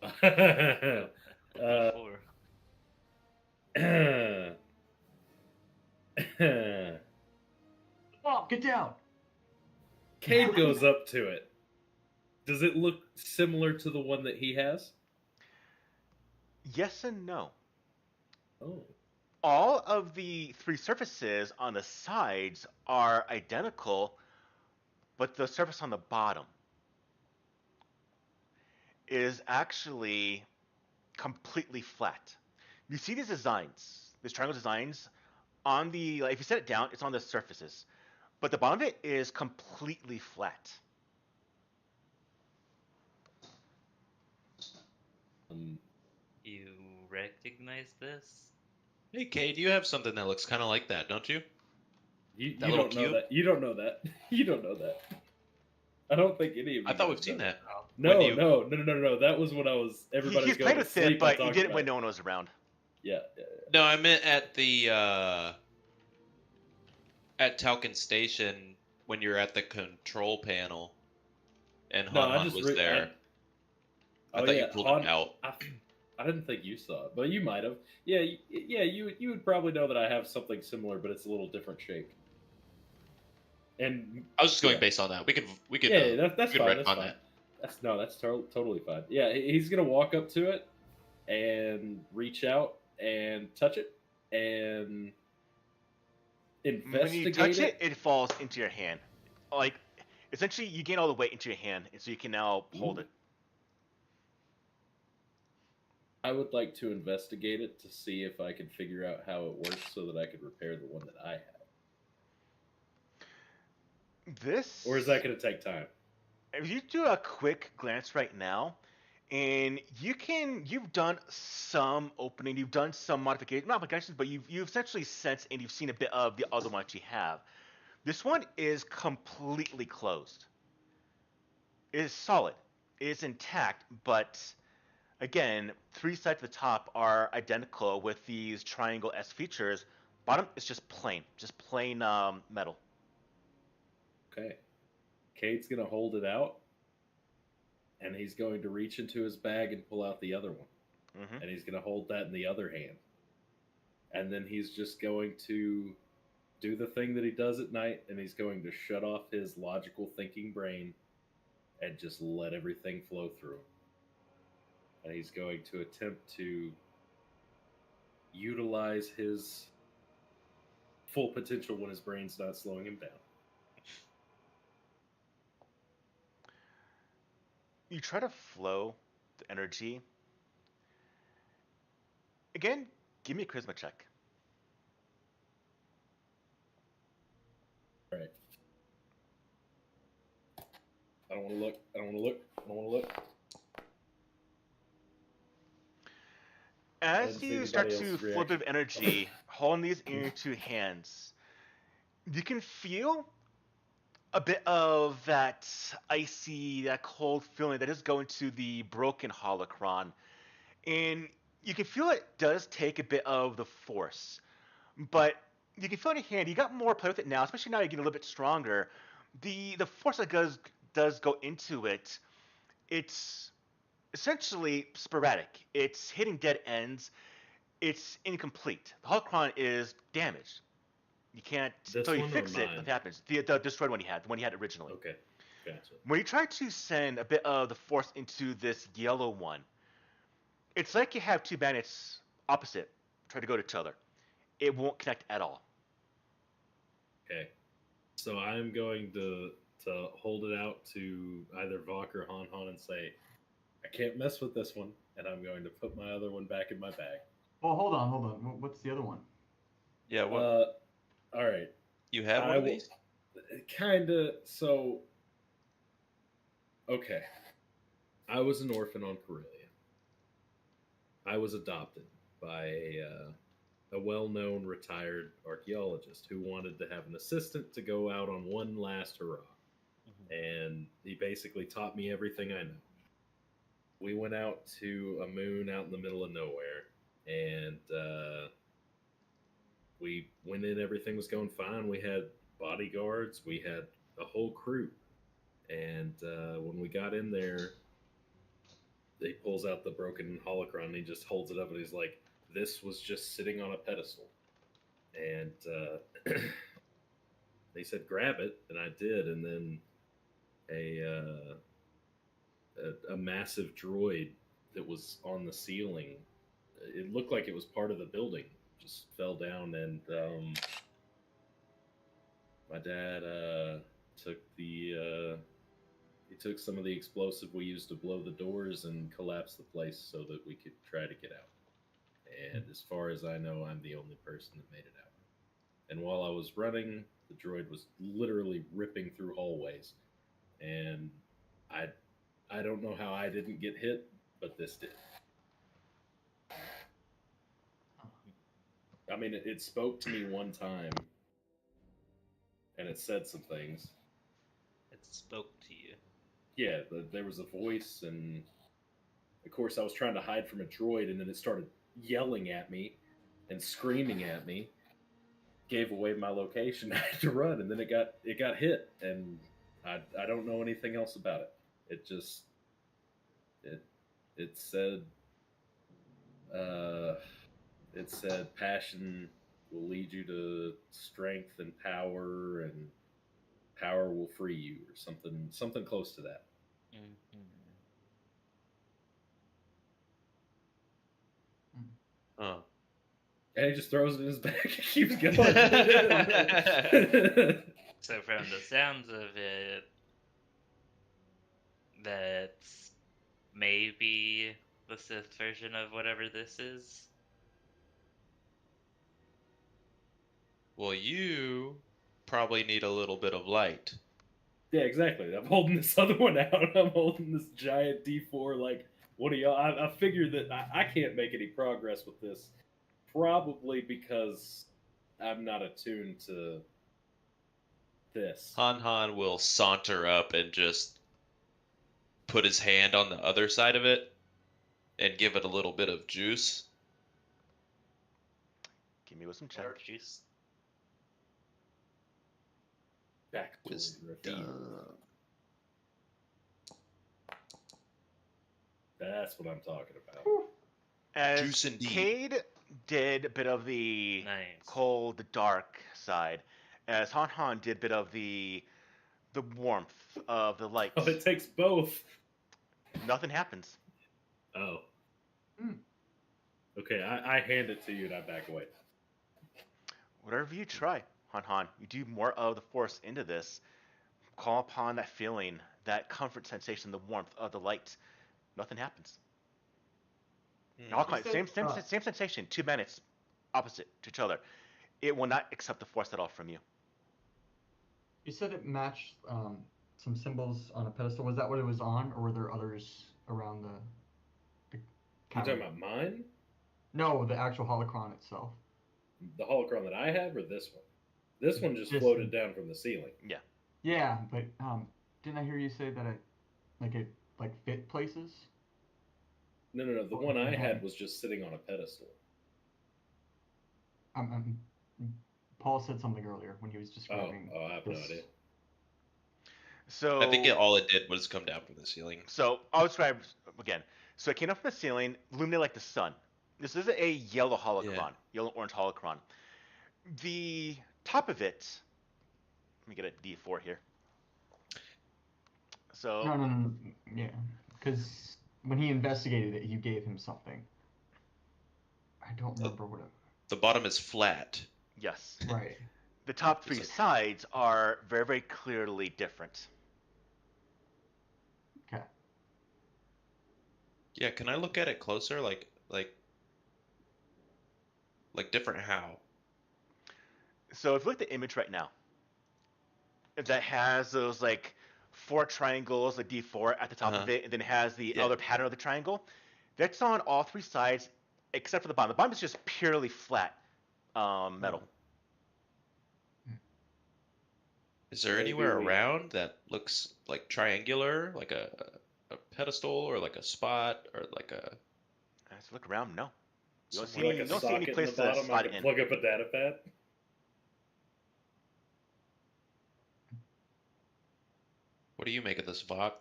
D4. Oh, get down! Cade goes up to it. Does it look similar to the one that he has? Yes and no. Oh. All of the three surfaces on the sides are identical, but the surface on the bottom is actually completely flat. You see these designs, these triangle designs on the, like, if you set it down, it's on the surfaces, but the bottom of it is completely flat. You recognize this? Hey, Cade, you have something that looks kind of like that, don't you? You That little don't know cube? that. You don't know that. You don't know that. I don't think any of you. I thought guys we've seen know that. No, When you- no. That was when I was. Everybody's He's going played to with sleep. it, but I he talked did it about when no one was around. Yeah. No, I meant at the at Talcon Station when you're at the control panel and No, Han I Han just was there. I oh thought you yeah, pulled him Han. out. I didn't think you saw it, but you might have. Yeah, yeah. You would probably know that I have something similar, but it's a little different shape. And I was just going yeah, based on that. We could yeah. That's we could fine. That's retcon fine. that. That's totally fine. Yeah, he's gonna walk up to it and reach out and touch it and When you investigate touch it, it. it falls into your hand. Like, essentially, you gain all the weight into your hand, and so you can now hold Ooh. it. I would like to investigate it to see if I can figure out how it works so that I could repair the one that I have. This, Or is that going to take time? if you do a quick glance right now, and you've done some opening, you've done some modifications, but you've essentially sensed and you've seen a bit of the other ones you have. This one is completely closed. It is solid. It is intact, but again, three sides at the top are identical with these triangle S features. Bottom is just plain metal. Okay. Cade's going to hold it out, and he's going to reach into his bag and pull out the other one. Mm-hmm. And he's going to hold that in the other hand. And then he's just going to do the thing that he does at night, and he's going to shut off his logical thinking brain and just let everything flow through him. And he's going to attempt to utilize his full potential when his brain's not slowing him down. You try to flow the energy. Again, give me a charisma check. All right. I don't want to look. I don't want to look. I don't want to look. I As didn't see you start anybody to else's flow a bit reaction. of energy, holding these in your two hands, you can feel a bit of that icy, that cold feeling that is going to the broken holocron. And you can feel it does take a bit of the force. But you can feel in your hand, you got more play with it now, especially now you're getting a little bit stronger. The force that does go into it, it's essentially sporadic. It's hitting dead ends. It's incomplete. The holocron is damaged. You can't This until you one or fix it. mine? Nothing happens. The destroyed one you had, the one you had originally. Okay, gotcha. When you try to send a bit of the force into this yellow one, it's like you have two magnets opposite try to go to each other. It won't connect at all. Okay, so I'm going to hold it out to either Vok or Han Han and say, I can't mess with this one, and I'm going to put my other one back in my bag. Well, hold on. What's the other one? Yeah, what All right. you have one I of will- these? Kinda. So, okay. I was an orphan on Corellia. I was adopted by a well-known retired archaeologist who wanted to have an assistant to go out on one last hurrah, and he basically taught me everything I know. We went out to a moon out in the middle of nowhere, and we went in. Everything was going fine. We had bodyguards. We had a whole crew. And when we got in there, he pulls out the broken holocron and he just holds it up and he's like, "This was just sitting on a pedestal." And they said, "Grab it," and I did. And then a massive droid that was on the ceiling. It looked like it was part of the building. Just fell down, and my dad took the he took some of the explosive we used to blow the doors and collapsed the place so that we could try to get out. And as far as I know, I'm the only person that made it out. And while I was running, the droid was literally ripping through hallways, and I don't know how I didn't get hit, but this did. I mean, it spoke to me one time, and it said some things. It spoke to you. Yeah, there was a voice, and of course, I was trying to hide from a droid, and then it started yelling at me and screaming at me, gave away my location. I had to run, and then it got hit, and I don't know anything else about it. It just it it said uh, it said passion will lead you to strength and power, and power will free you, or something close to that. Mhm. Oh. And he just throws it in his bag and keeps going. So from the sounds of it, that's maybe the Sith version of whatever this is. Well, you probably need a little bit of light. Yeah, exactly. I'm holding this other one out. I'm holding this giant D4. Like, what do y'all? I figured that I can't make any progress with this, probably because I'm not attuned to this. Han Han will saunter up and just put his hand on the other side of it and give it a little bit of juice. Give me wisdom check. Herb juice. Backstory Wisdom. revealed. That's what I'm talking about. As Juice indeed. Cade did a bit of the Nice. cold, the dark side, as Han Han did a bit of the warmth of the light. Oh, it takes both. Nothing happens. Oh. Hmm. Okay, I hand it to you and I back away. Whatever you try, Han Han, you do more of the force into this. Call upon that feeling, that comfort sensation, the warmth of the light. Nothing happens. All You said, same sensation. 2 minutes, opposite to each other. It will not accept the force at all from you. You said it matched some symbols on a pedestal. Was that what it was on, or were there others around the You cavern? talking about mine? No, the actual holocron itself. The holocron that I have, or this one? This one just This floated one. down from the ceiling. Yeah, but didn't I hear you say that it fit places? No. The Well, one I okay. had was just sitting on a pedestal. Paul said something earlier when he was describing. I have no this. idea. So I think all it did was come down from the ceiling. So I'll describe again. So it came up from the ceiling, illuminated like the sun. This is a yellow holocron, Yeah. yellow-orange holocron. The top of it, let me get a D4 here. So No. Yeah, because when he investigated it, you gave him something. I don't remember what it. The bottom is flat. yes, Right. the top three It's sides are very, very clearly different. Okay. Yeah, can I look at it closer? Like different how? So if you look at the image right now, that has those like 4 triangles, like D4 at the top of it, and then has the Yeah. other pattern of the triangle. That's on all 3 sides except for the bottom. The bottom is just purely flat metal. Is there Maybe anywhere we- around that looks like triangular, like a pedestal or like a spot or like a Let's look around. No, you don't see somewhere any. Like You a don't see any socket in place the to bottom, I slide can it in. plug up a data pad. What do you make of this, Vok?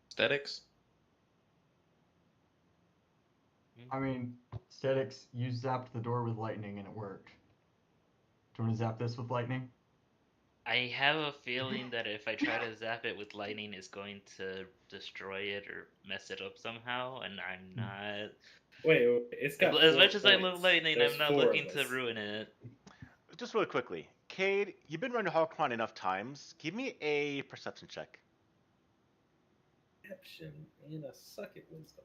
Aesthetics? I mean, statics. You zapped the door with lightning and it worked. Do you want to zap this with lightning? I have a feeling that if I try to zap it with lightning, it's going to destroy it or mess it up somehow, and I'm not. Wait, it's got As 4 much as I love points. lightning, There's I'm not 4 of looking to us. ruin it. Just really quickly, Cade, you've been running Holocron enough times. Give me a perception check. Perception and a suck at wisdom.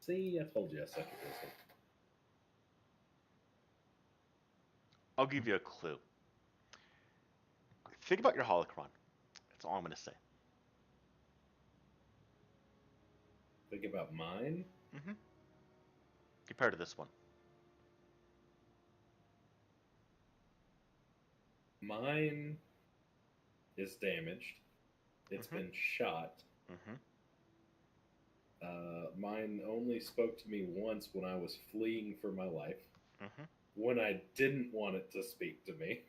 See, I told you I suck at wisdom. I'll give you a clue. Think about your Holocron. That's all I'm going to say. Think about mine. Mm-hmm. Compared to this one. Mine is damaged. It's Mhm. been shot. Mm-hmm. Mine only spoke to me once when I was fleeing for my life, Mm-hmm. when I didn't want it to speak to me.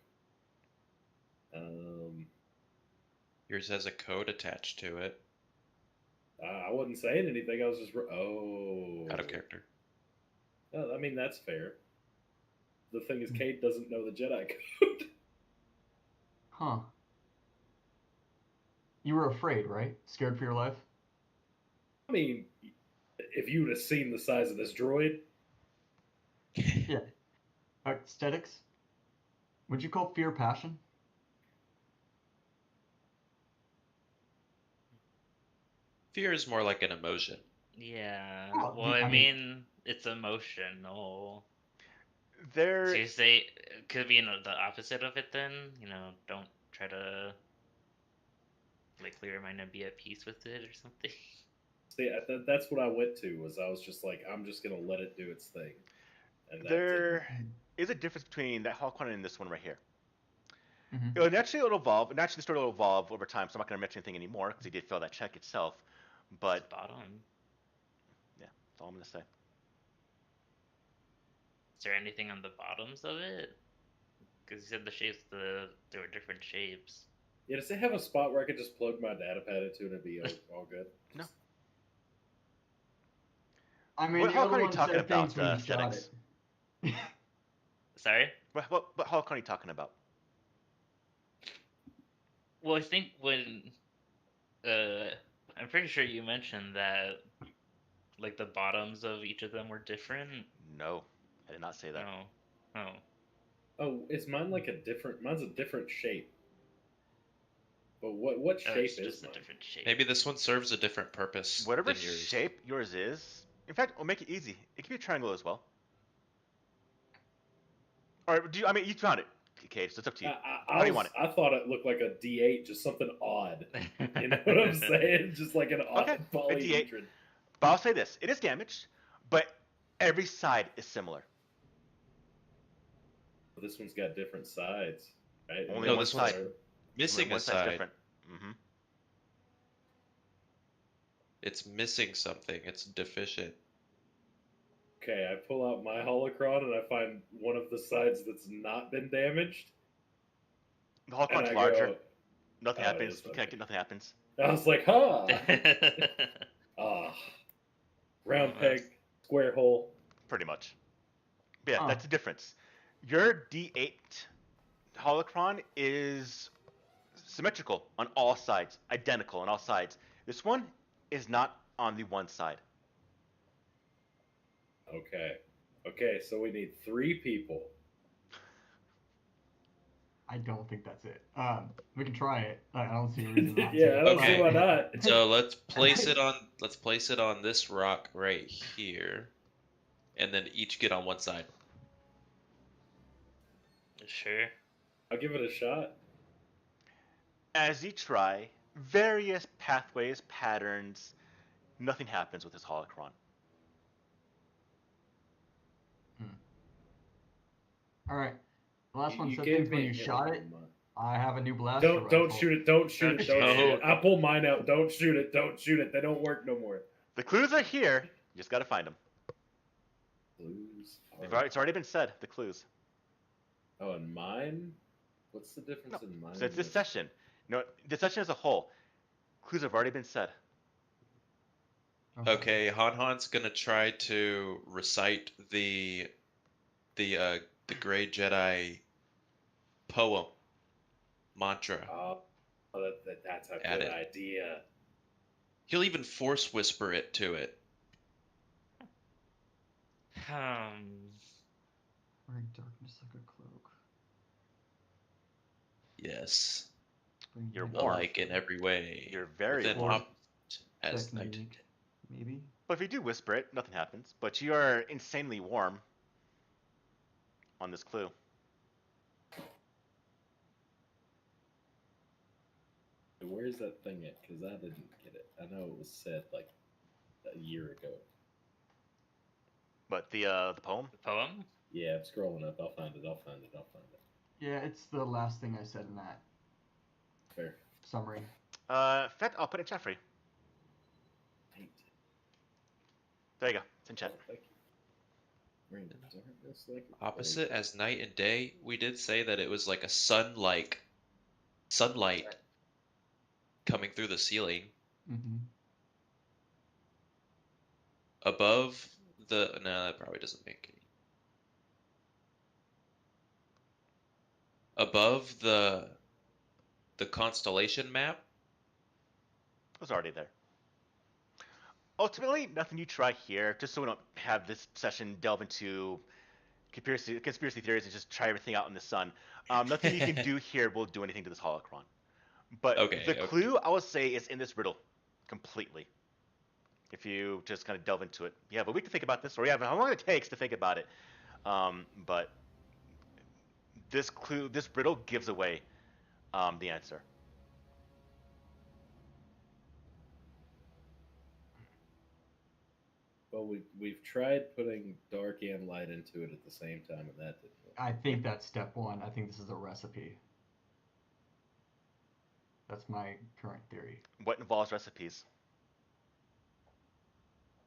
Yours has a code attached to it. I wasn't saying anything. I was just Out of character. Oh, I mean, that's fair. The thing is, Hmm. Cade doesn't know the Jedi code. Huh. You were afraid, right? Scared for your life? I mean, if you would have seen the size of this droid, Yeah. Aesthetics? Would you call fear passion? Fear is more like an emotion. Yeah. Oh, Well, I I mean, mean, it's emotional. So There, you say it could be the opposite of it then? Don't try to like your mind and be at peace with it or something. see, that's what I went to. Was I was just like, I'm just gonna let it do its thing, and that didn't. there is a difference between that Holocron and this one right here. mm-hmm. It'll evolve. Naturally, the story will evolve over time, so I'm not going to mention anything anymore because he did fail that check itself. It's But the bottom. yeah, that's all I'm going to say. Is there anything on the bottoms of it? Because you said the shapes, there were different shapes. Yeah, does it have a spot where I could just plug my data pad into and it'd be all good? No. I mean, What the other Holocron are you one talking said things about, when you shot aesthetics? it. Sorry. What Holocron are you talking about? Well, I think when I'm pretty sure you mentioned that like the bottoms of each of them were different. No, I did not say that. Oh, oh. Oh, is mine like a different? Mine's a different shape. But what Oh, shape it's is just a mine? different shape. Maybe this one serves a different purpose Whatever than yours. shape yours is, in fact, we'll make it easy. It can be a triangle as well. Or do you? I mean, you found it, Cade. So it's up to you. How do you want it? I thought it looked like a D8, just something odd. You know what I'm saying? Just like an odd Okay, a D8. polyhedron. But I'll say this: it is damaged, but every side is similar. This one's got different sides, right? Only No, one this one's side. missing Only a one side's side. different. Mm-hmm. It's missing something. It's deficient. Okay, I pull out my holocron and I find one of the sides that's not been damaged. The And Holocron's I larger. go, Nothing oh, it happens. is, You okay. can't get nothing happens. I was like, huh. Ah. Round Oh, peg, square hole. Pretty much. But yeah, Huh. that's the difference. Your D8 Holocron is symmetrical on all sides, identical on all sides. This one is not on the one side. Okay. Okay, so we need 3 people. I don't think that's it. We can try it. I don't see a reason not Yeah, to. I don't Okay. see why not. So let's place it on this rock right here, and then each get on one side. sure. I'll give it a shot. As you try various pathways, patterns, nothing happens with this Holocron. All right. The last one You said gave things when me you shot it. I have a new blaster Don't rifle. shoot it. Don't shoot it. Don't Don't shoot shoot it. I pull mine out. Don't shoot it. Don't shoot it. They don't work no more. The clues are here. You just got to find them. Clues. It's already been said, the clues. Oh, and mine? What's the difference in mine? So it's this session. No, this session as a whole. Clues have already been said. Okay, Han's gonna try to recite the Gray Jedi poem mantra. Oh, that's a Add good it. idea. He'll even force whisper it to it. Wearing darkness like a cloak. Yes, Bring You're light warm. alike in every way. You're very within warm. opposite as Second night. week, maybe. But if you do whisper it, nothing happens. But you are insanely warm on this clue. Where's that thing at? Because I didn't get it. I know it was said like a year ago. But the poem? The poem? Yeah, I'm scrolling up. I'll find it. I'll find it. I'll find it. Yeah, it's the last thing I said in that Fair. summary. In fact, I'll put it in chat for you. Paint. There you go. It's in chat. Oh, thank you. Bring darkness like a Opposite plague. as night and day. We did say that it was like a sunlight coming through the ceiling Mm-hmm. above the. No, that probably doesn't make any. Above the constellation map. It was already there. Ultimately, nothing you try here, just so we don't have this session delve into conspiracy theories and just try everything out in the sun. Nothing you can do here will do anything to this holocron. But the Okay. clue, I will say, is in this riddle completely. If you just kind of delve into it, you have a week to think about this, or you have how long it takes to think about it. But this clue, this riddle gives away the answer. Well, we've tried putting dark and light into it at the same time, and that didn't work. I think that's step one. I think this is a recipe. That's my current theory. What involves recipes?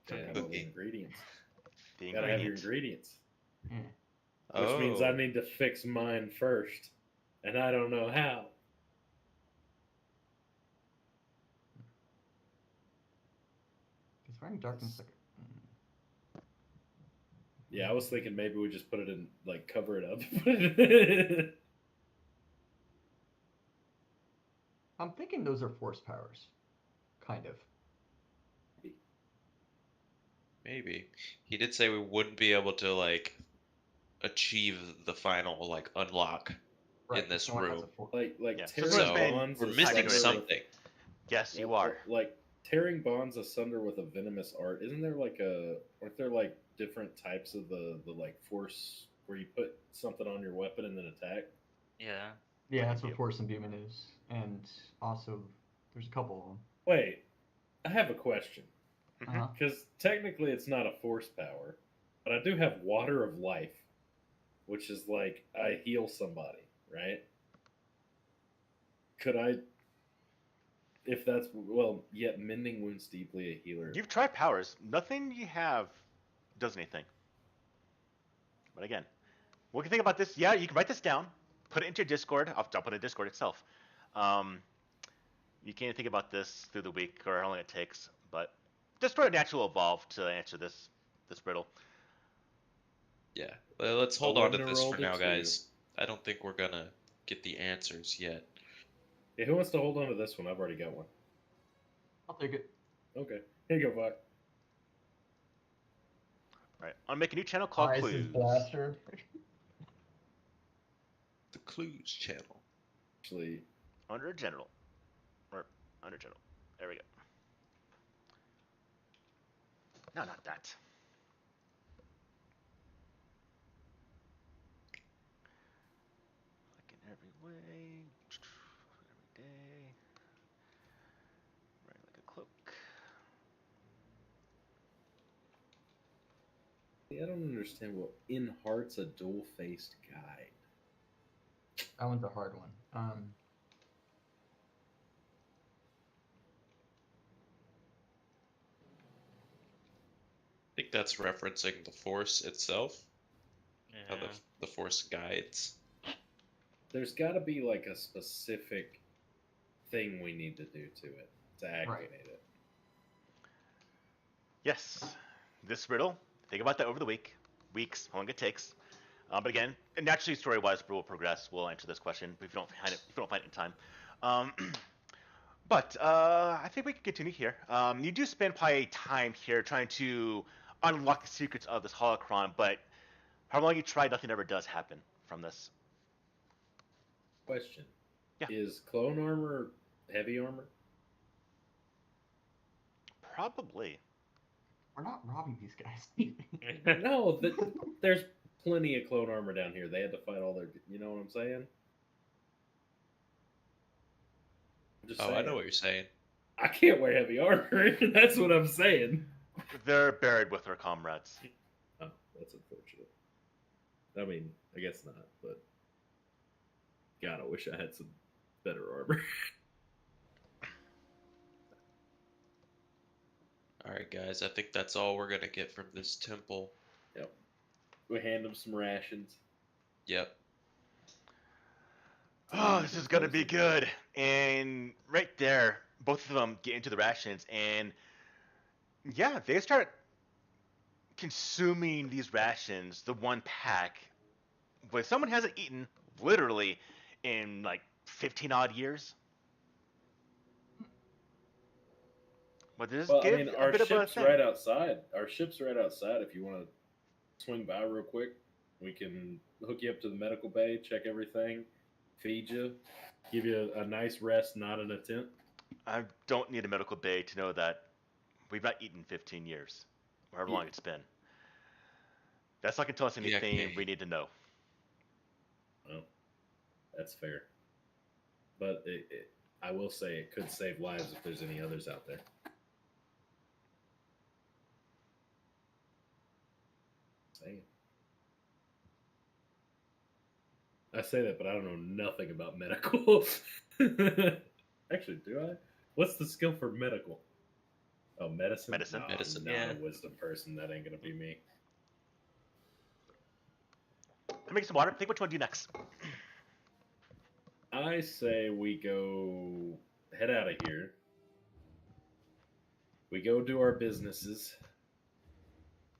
Gotta have all the ingredients. The Gotta have your ingredients. ingredients. Yeah. Which means I Oh. need to fix mine first, and I don't know how. It's wearing darkness. Yeah, I was thinking maybe we just put it in, like, cover it up. I'm thinking those are force powers. Kind of. Maybe. He did say we wouldn't be able to like achieve the final like unlock in this someone has room. a force. like Yeah, tearing so bonds we're missing asunder something. Yes, you with, are. like tearing bonds asunder with a venomous art. Isn't there like aren't there like different types of the like force where you put something on your weapon and then attack? Yeah. Yeah, that's Thank you. what force imbuement is. And also, there's a couple of them. Wait, I have a question. Mhm. Uh-huh. Because technically it's not a force power, but I do have water of life, which is like I heal somebody, right? Could I, if that's, well, yet mending wounds deeply a healer. You've tried powers. Nothing you have does anything. But again, what can you think about this? Yeah, you can write this down, put it into your Discord. I'll put it in Discord itself. You can think about this through the week or how long it takes. But Discord and Natural evolve to answer this riddle. Yeah. Well, let's I hold on to wouldn't have this for rolled a now, 2. guys. I don't think we're gonna get the answers yet. Yeah, who wants to hold on to this one? I've already got one. I'll take it. Okay, here you go, Vok. All right, I'm gonna make a new channel called Clues. Blaster. The Clues channel. Actually, Under General. Or under General. There we go. No, not that. Like in every way. Every day. Wearing like a cloak. I don't understand what in heart's a dual-faced guide. That one's a hard one. I think that's referencing the Force itself. How Yeah. the Force guides. There's got to be like a specific thing we need to do to it to activate it. Yes, this riddle. Think about that over the weeks, how long it takes. But again, naturally, story-wise, we'll progress. We'll answer this question if you don't find it in time. But I think we can continue here. You do spend probably time here trying to unlock the secrets of this holocron, but how long you try, nothing ever does happen from this. Question: Yeah. Is clone armor heavy armor? Probably. We're not robbing these guys. No, there's plenty of clone armor down here. They had to fight all their. You know what I'm saying? I'm just Oh, saying. I know what you're saying. I can't wear heavy armor. That's what I'm saying. They're buried with their comrades. Oh, that's unfortunate. I mean, I guess not, but God, I wish I had some better armor. All right, guys. I think that's all we're gonna get from this temple. Yep. We hand them some rations. Yep. Oh, this is gonna be good. And right there, both of them get into the rations, and yeah, they start consuming these rations, the one pack, but someone hasn't eaten literally in like 15 odd years. But this Well, I give mean, a our bit of a ship's thing. right outside. Our ship's right outside. If you want to swing by real quick, we can hook you up to the medical bay, check everything, feed you, give you a nice rest, not in a tent. I don't need a medical bay to know that we've not eaten in 15 years, or however long Yeah. it's been. That's not gonna tell us Yeah, anything okay. we need to know. Well, that's fair. But I will say it could save lives if there's any others out there. Saying. I say that, but I don't know nothing about medical. Actually, do I? What's the skill for medical? Oh, medicine. Medicine. No, Medicine. I'm not Yeah. a wisdom person. That ain't gonna be me. Let me get some water. Think which one to do next. I say we go head out of here. We go do our businesses.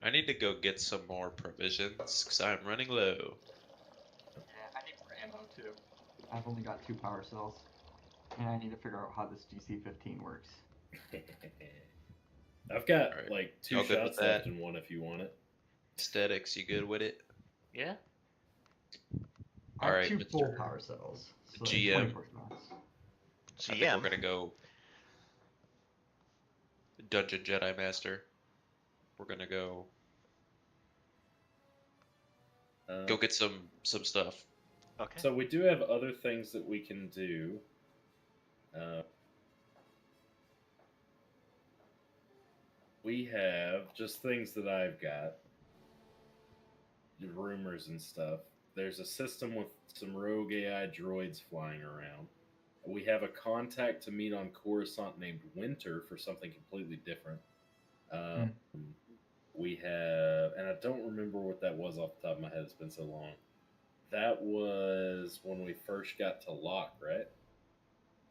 I need to go get some more provisions because I'm running low. Yeah, I need more ammo too. I've only got 2 power cells, and I need to figure out how this GC-15 works. I've got Alright. like 2 Y'all good with shots left that? in one if you want it. Aesthetics, you good with it? Yeah. I have Alright, 2 full Mr. power cells. So GM. 24 shots. I think we're gonna go Dungeon Jedi Master. We're gonna go get some stuff. Okay. So we do have other things that we can do. We have just things that I've got, rumors and stuff. There's a system with some rogue AI droids flying around. We have a contact to meet on Coruscant named Winter for something completely different. We have, and I don't remember what that was off the top of my head. It's been so long. That was when we first got to Locke, right?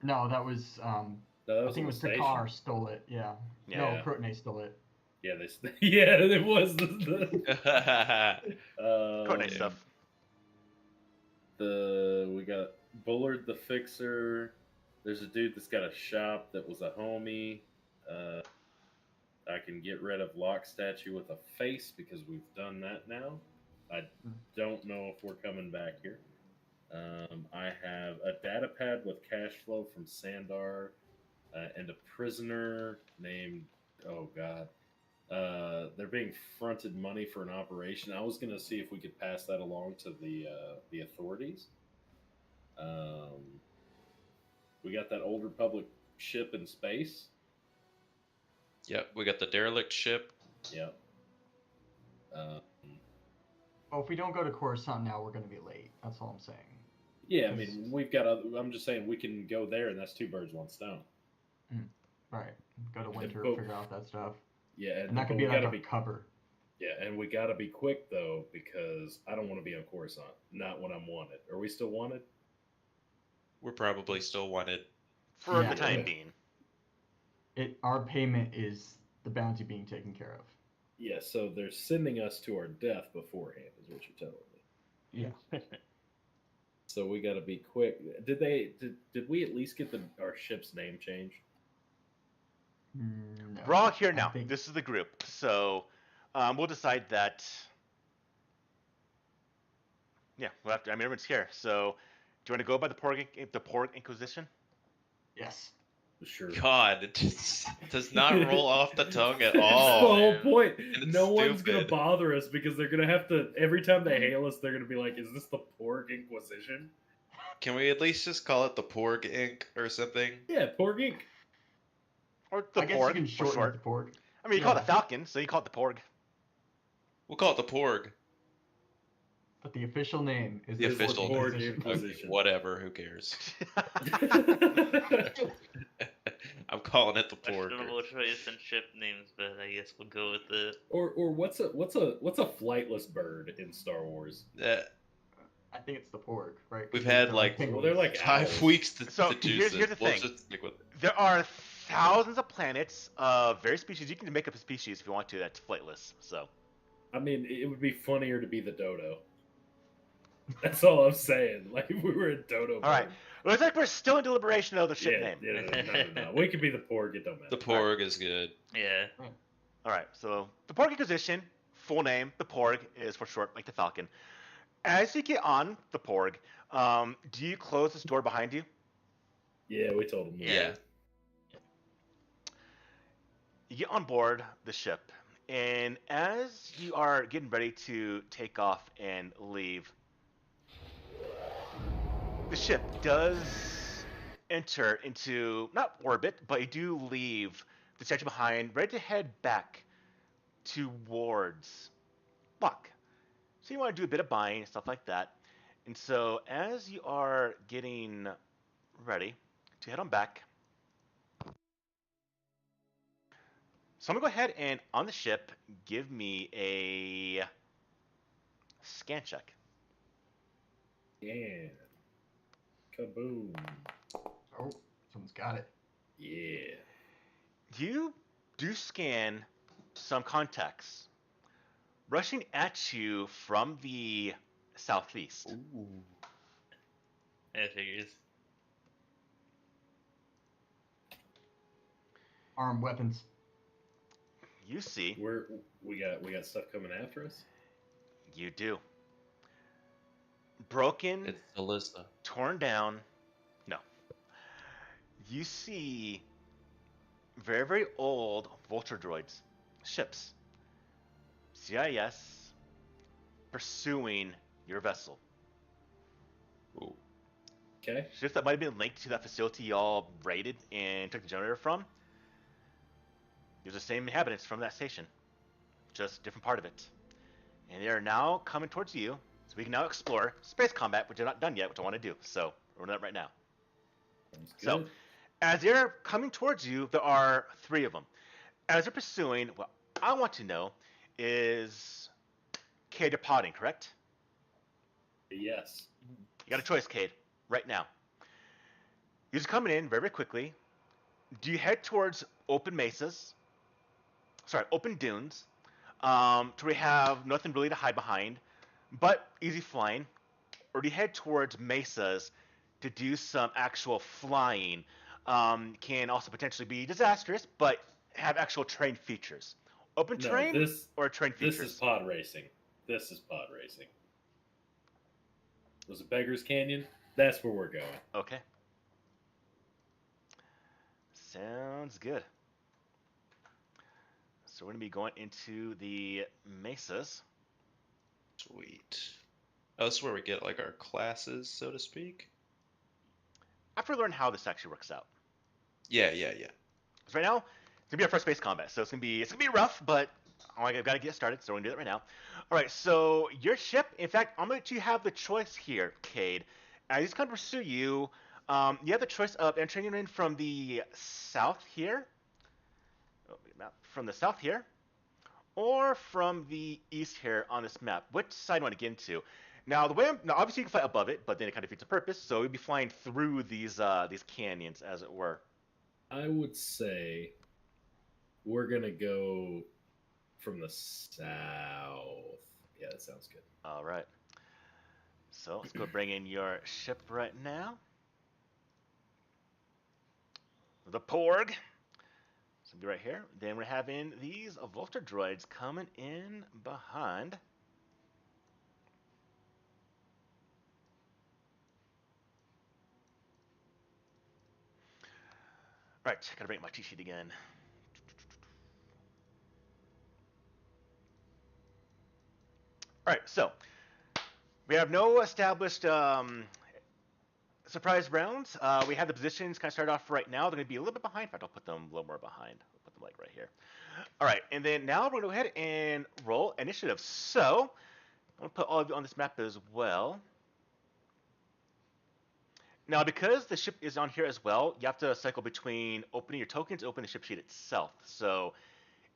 No, that was No, that I was think it on was the station. Takar stole it. Yeah. Yeah. No, Krotne stole it. Yeah, yeah, it was Coordinate um, stuff. we got Bullard the Fixer. There's a dude that's got a shop that was a homie. I can get rid of Locke statue with a face because we've done that now. I don't know if we're coming back here. I have a data pad with cash flow from Sandar and a prisoner named, oh god. They're being fronted money for an operation. I was going to see if we could pass that along to the authorities. We got that Old Republic ship in space. Yep, we got the derelict ship. Yep. Well, if we don't go to Coruscant now, we're going to be late. That's all I'm saying. Yeah, I mean, we've got. I'm just saying we can go there, and that's 2 birds, 1 stone. Right. Go to Winter, but- figure out that stuff. Yeah, And that could but be we like gotta a cover. Yeah, and we gotta be quick though because I don't want to be on Coruscant. Not when I'm wanted. Are we still wanted? We're probably still wanted. For Yeah. the time being. Our payment is the bounty being taken care of. Yeah, so they're sending us to our death beforehand, is what you're telling me. Yeah. So we got to be quick. Did we at least get our ship's name changed? No, We're all here I now. think- This is the group. So we'll decide that. Yeah, we'll have to. I mean, everyone's here. So do you want to go by the Porg Inquisition? Yes. Sure. God, it just does not roll off the tongue at That's all. the whole man. point. And it's No one's gonna stupid. bother us because they're gonna have to. Every time they hail us, they're gonna be like, "Is this the Porg Inquisition?" Can we at least just call it the Porg Inc. or something? Yeah, Porg Inc. Or the I guess Porg, you can for shorten short. it to Porg. I mean, you call it Yeah. the Falcon, so you call it the Porg. We'll call it the Porg. But the official name is The Is the official Porg Inquisition. Okay, Inquisition. whatever, who cares? I'm calling it the Porg. Questionable choice in ship names, but I guess we'll go with it. Or what's a flightless bird in Star Wars? I think it's the Porg, right? 'Cause We've they're had like penguins. Well, they're like 5 owls. weeks to So, choose here's this. the We'll thing. just stick with it. There are thousands of planets of various species. You can make up a species if you want to that's flightless. So, I mean, it would be funnier to be the dodo. That's all I'm saying. Like if we were a dodo. all right. bird. Well, it's like we're still in deliberation of the ship Yeah, name. no. We could be the Porg. It don't matter. The Porg is good. Yeah. All right. So the Porg Inquisition, full name, the Porg is for short, like the Falcon. As you get on the Porg, do you close this door behind you? Yeah, we told him. Yeah. You get on board the ship, and as you are getting ready to take off and leave, the ship does enter into not orbit, but you do leave the section behind, ready to head back towards Buck. So you want to do a bit of buying and stuff like that. And so as you are getting ready to head on back, so I'm gonna go ahead and on the ship give me a scan check. Yeah. Kaboom. Oh, someone's got it. Yeah. You do scan some contacts rushing at you from the southeast. Ooh. Yeah, figures. Armed weapons. You see, We got stuff coming after us. you do. Broken, It's Alyssa. torn down. No. You see very, very old vulture droids, ships, CIS, pursuing your vessel. Ooh. Okay. Ships that might have been linked to that facility y'all raided and took the generator from. These are the same inhabitants from that station, just a different part of it. And they are now coming towards you, so we can now explore space combat, which we're not done yet, which I want to do. So we're doing that right now. Sounds So, good. as they're coming towards you, there are 3 of them. As they're pursuing, what I want to know is, Cade, you're potting, correct? Yes. You got a choice, Cade, right now. You're just coming in very, very quickly. Do you head towards open mesas? Sorry, open dunes, to where we have nothing really to hide behind, but easy flying? Or do you head towards mesas to do some actual flying? Can also potentially be disastrous, but have actual terrain features. Open No, terrain this or terrain features? this is pod racing. This is pod racing. Was it Beggar's Canyon? That's where we're going. Okay. Sounds good. So we're going to be going into the mesas. Sweet. Oh, this is where we get like our classes, so to speak. After we learn how this actually works out. Yeah. So right now, it's gonna be our first space combat. So it's gonna be rough, but I've got to get started. So we're gonna do that right now. All right. So your ship. In fact, I'm gonna let you have the choice here, Cade. As he's gonna pursue you, you have the choice of entering in from the south here. Oh, map from the south here, or from the east here on this map. Which side do you want to get into? Now, now obviously you can fly above it, but then it kind of defeats the purpose. So we'd be flying through these canyons, as it were. I would say we're gonna go from the south. Yeah, that sounds good. All right. So let's go bring in your ship right now. The Porg. So be right here. Then we're having these Vulture droids coming in behind. Right, gotta bring up my cheat sheet again. All right, so we have no established surprise rounds. We have the positions kind of start off right now. They're going to be a little bit behind. In fact, I'll put them a little more behind. I'll put them like right here. All right, and then now we're going to go ahead and roll initiative. So I'm going to put all of you on this map as well. Now, because the ship is on here as well, you have to cycle between opening your token to open the ship sheet itself. So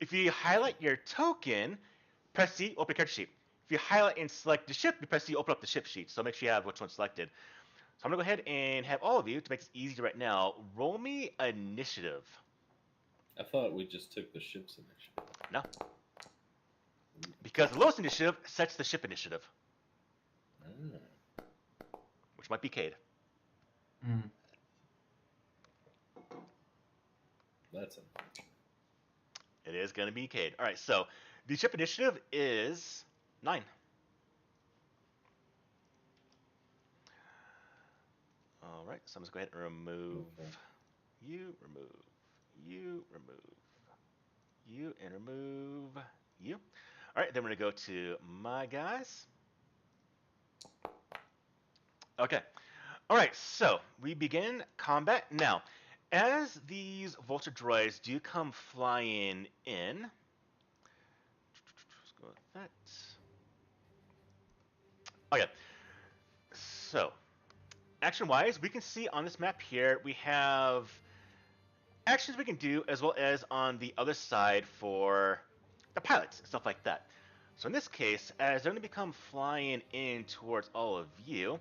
if you highlight your token, press C, open your character sheet. If you highlight and select the ship, you press C, open up the ship sheet. So make sure you have which one selected. So I'm going to go ahead and have all of you, to make this easy right now, roll me initiative. I thought we just took the ship's initiative. No. Because the lowest initiative sets the ship initiative, Ah. which might be Cade. Mm. That's unfortunate. It is going to be Cade. All right, so the ship initiative is 9. All right, so I'm just going to go ahead and remove you, remove you, remove you, and remove you. All right, then we're going to go to my guys. Okay. All right, so we begin combat. Now, as these vulture droids do come flying in, let's go with that. Okay, so action-wise, we can see on this map here, we have actions we can do as well as on the other side for the pilots, stuff like that. So in this case, as they're going to become flying in towards all of you,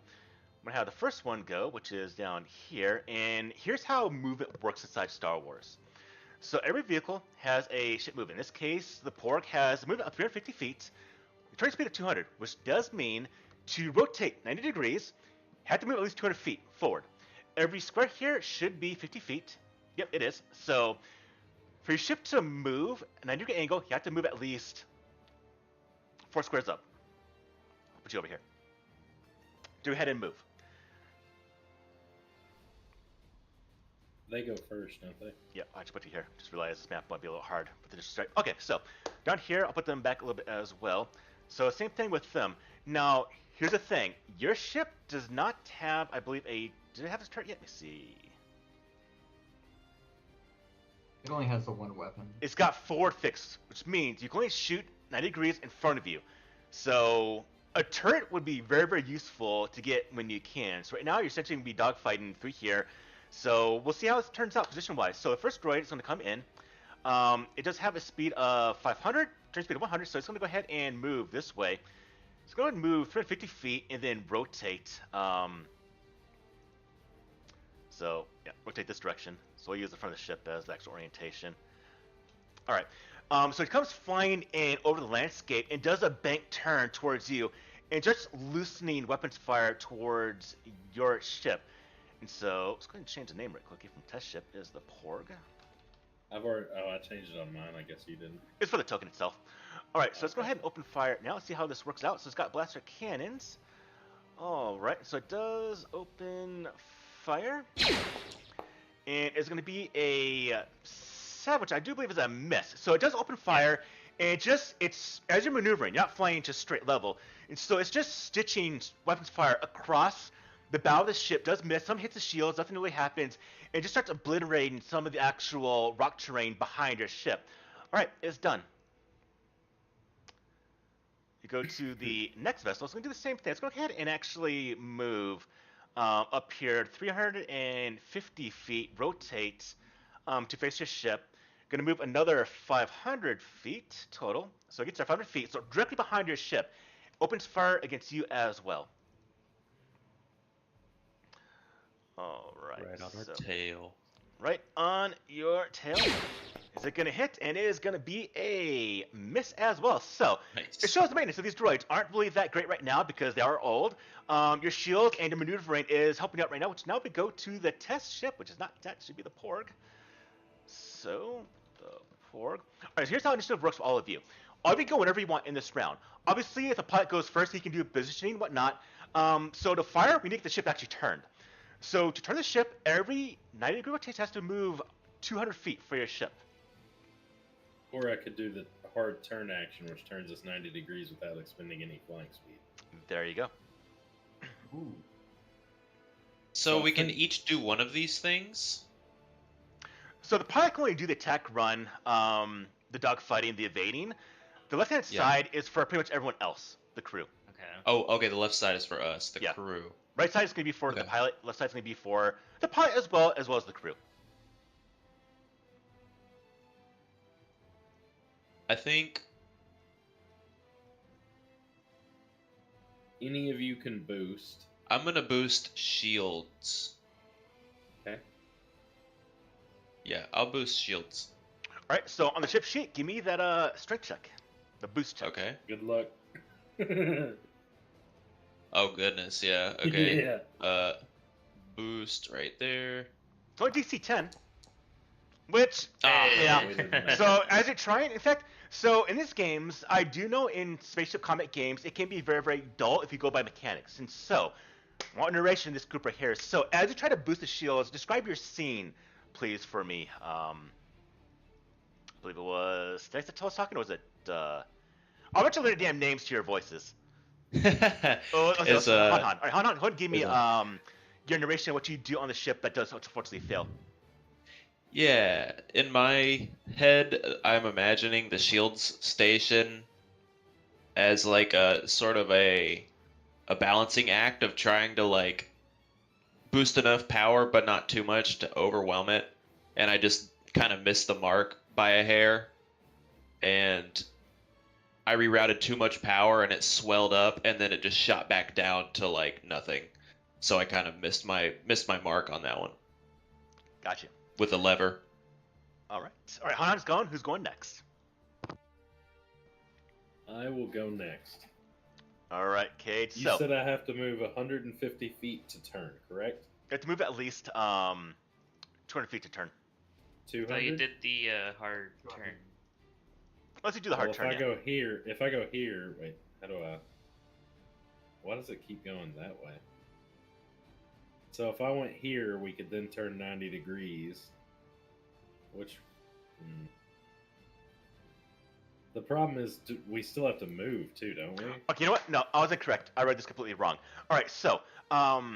I'm going to have the first one go, which is down here, and here's how movement works inside Star Wars. So every vehicle has a ship movement. In this case, the Porg has a movement of 350 feet, turning speed of 200, which does mean to rotate 90 degrees, have to move at least 200 feet forward. Every square here should be 50 feet. Yep, it is. So for your ship to move a 90 degree angle, you have to move at least 4 squares up. I'll put you over here. Go ahead and move. They go first, don't they? Yeah, I just put you here. Just realized this map might be a little hard with the strike. Okay, so down here, I'll put them back a little bit as well. So same thing with them. Now, here's the thing. Your ship does not have, I believe, a... Did it have this turret yet? Let me see. It only has the one weapon. It's got forward fixed, which means you can only shoot 90 degrees in front of you. So a turret would be very, very useful to get when you can. So right now, you're essentially going to be dogfighting through here. So we'll see how this turns out position-wise. So the first droid is going to come in. It does have a speed of 500, turn speed of 100, so it's going to go ahead and move this way. Let's go ahead and move 350 feet and then rotate. So yeah, rotate this direction. So we'll use the front of the ship as the actual orientation. All right. So it comes flying in over the landscape and does a bank turn towards you, and just loosening weapons fire towards your ship. And so let's go ahead and change the name right quickly from test ship is the Porg. I've already. Oh, I changed it on mine. I guess you didn't. It's for the token itself. All right, so let's go ahead and open fire now. Let's see how this works out. So it's got blaster cannons. All right, so it does open fire, and it's going to be a 7, which I do believe is a miss. So it does open fire, and it's as you're maneuvering, you're not flying just straight level, and so it's just stitching weapons fire across the bow of the ship. Does miss, some hits the shields, nothing really happens, and just starts obliterating some of the actual rock terrain behind your ship. All right, it's done. You go to the next vessel. It's going to do the same thing. Let's go ahead and actually move up here 350 feet, rotate to face your ship. Going to move another 500 feet total. So it gets to 500 feet. So directly behind your ship. Opens fire against you as well. All right. Right on our tail. Right on your tail. Is it going to hit? And it is going to be a miss as well. So Nice. it shows the maintenance of these droids aren't really that great right now because they are old. Your shield and your maneuvering is helping out right now, which now we go to the test ship, which is not that, should be the Porg. So, the Porg. All right, so here's how initiative works for all of you. All of you go whenever you want in this round. Obviously, if the pilot goes first, he can do positioning, whatnot. So to fire, we need to get the ship actually turned. So to turn the ship, every 90 degree rotation has to move 200 feet for your ship. Or I could do the hard turn action, which turns us 90 degrees without expending any flying speed. There you go. Ooh. So we can each do one of these things? So the pilot can only do the attack run, the dogfighting, the evading. The left-hand side is for pretty much everyone else, the crew. Okay. Oh, okay, the left side is for us, the Yeah. crew. Right side is going to be for the Okay. pilot. Left side is going to be for the pilot as well as the crew. I think Any of you can boost. I'm gonna boost shields. Okay. Yeah, I'll boost shields. All right. So on the ship sheet, give me that strength check, the boost check. Okay. Good luck. Oh goodness, yeah. Okay. Yeah. Boost right there. It's only DC 10. Which, Ah, yeah. it doesn't matter. So as you're trying, in fact, so in these games, I do know in spaceship combat games, it can be very, very dull if you go by mechanics. And so, I want narration in this group right here. So as you try to boost the shields, describe your scene, please, for me. I believe it was. Did I tell us talking, or was it? I'll let you learn the damn names to your voices. Oh, It's hold on. All right, hold on. Give me it's your narration of what you do on the ship that does unfortunately fail. Yeah, in my head, I'm imagining the shields station as like a sort of a balancing act of trying to like boost enough power but not too much to overwhelm it, and I just kind of missed the mark by a hair, and I rerouted too much power and it swelled up and then it just shot back down to like nothing. So I kind of missed my mark on that one Gotcha. with the lever. All right. All right. Han's gone. Who's going next? I will go next. All right, Cade. You So said I have to move 150 feet to turn, correct? you have to move at least 200 feet to turn. So you 200. did the hard turn. Let's do the hard Well, turn. if I go here, wait, how do I? Why does it keep going that way? So if I went here, we could then turn 90 degrees. Which, the problem is, we still have to move too, don't we? Okay, you know what? No, I was incorrect. I read this completely wrong. All right, so I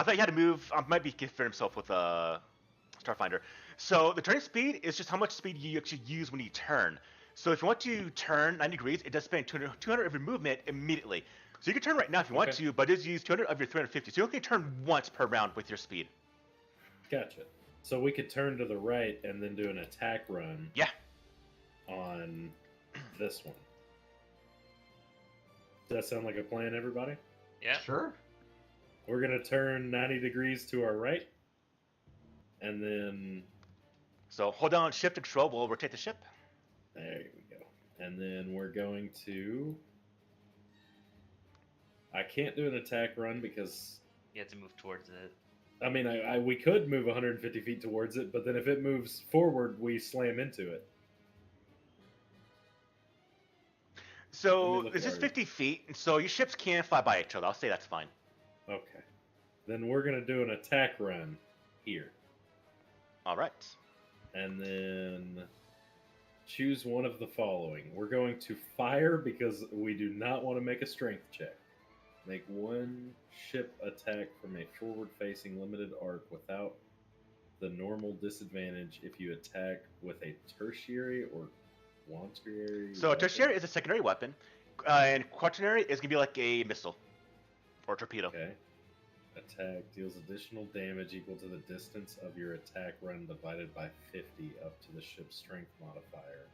thought you had to move. I might be confusing himself with Starfinder. So the turning speed is just how much speed you actually use when you turn. So if you want to turn 90 degrees, it does spend 200 of your movement immediately. So you can turn right now if you want Okay. to, but it does use 200 of your 350. So you only turn once per round with your speed. Gotcha. So we could turn to the right and then do an attack run. Yeah. On this one. Does that sound like a plan, everybody? Yeah. Sure. We're gonna turn 90 degrees to our right, and then So hold down shift and control. We'll rotate the ship. there we go. And then we're going to. I can't do an attack run because You have to move towards it. I mean, we could move 150 feet towards it, but then if it moves forward, we slam into it. So Let me look this is at 50 feet, and so your ships can fly by each other. I'll say that's fine. Okay. Then we're gonna do an attack run here, All right. and then choose one of the following. We're going to fire because we do not want to make a strength check. Make one ship attack from a forward-facing limited arc without the normal disadvantage if you attack with a tertiary or quaternary. So a weapon. tertiary is a secondary weapon, and quaternary is gonna be like a missile or torpedo. Okay. Attack deals additional damage equal to the distance of your attack run divided by 50 up to the ship's strength modifier.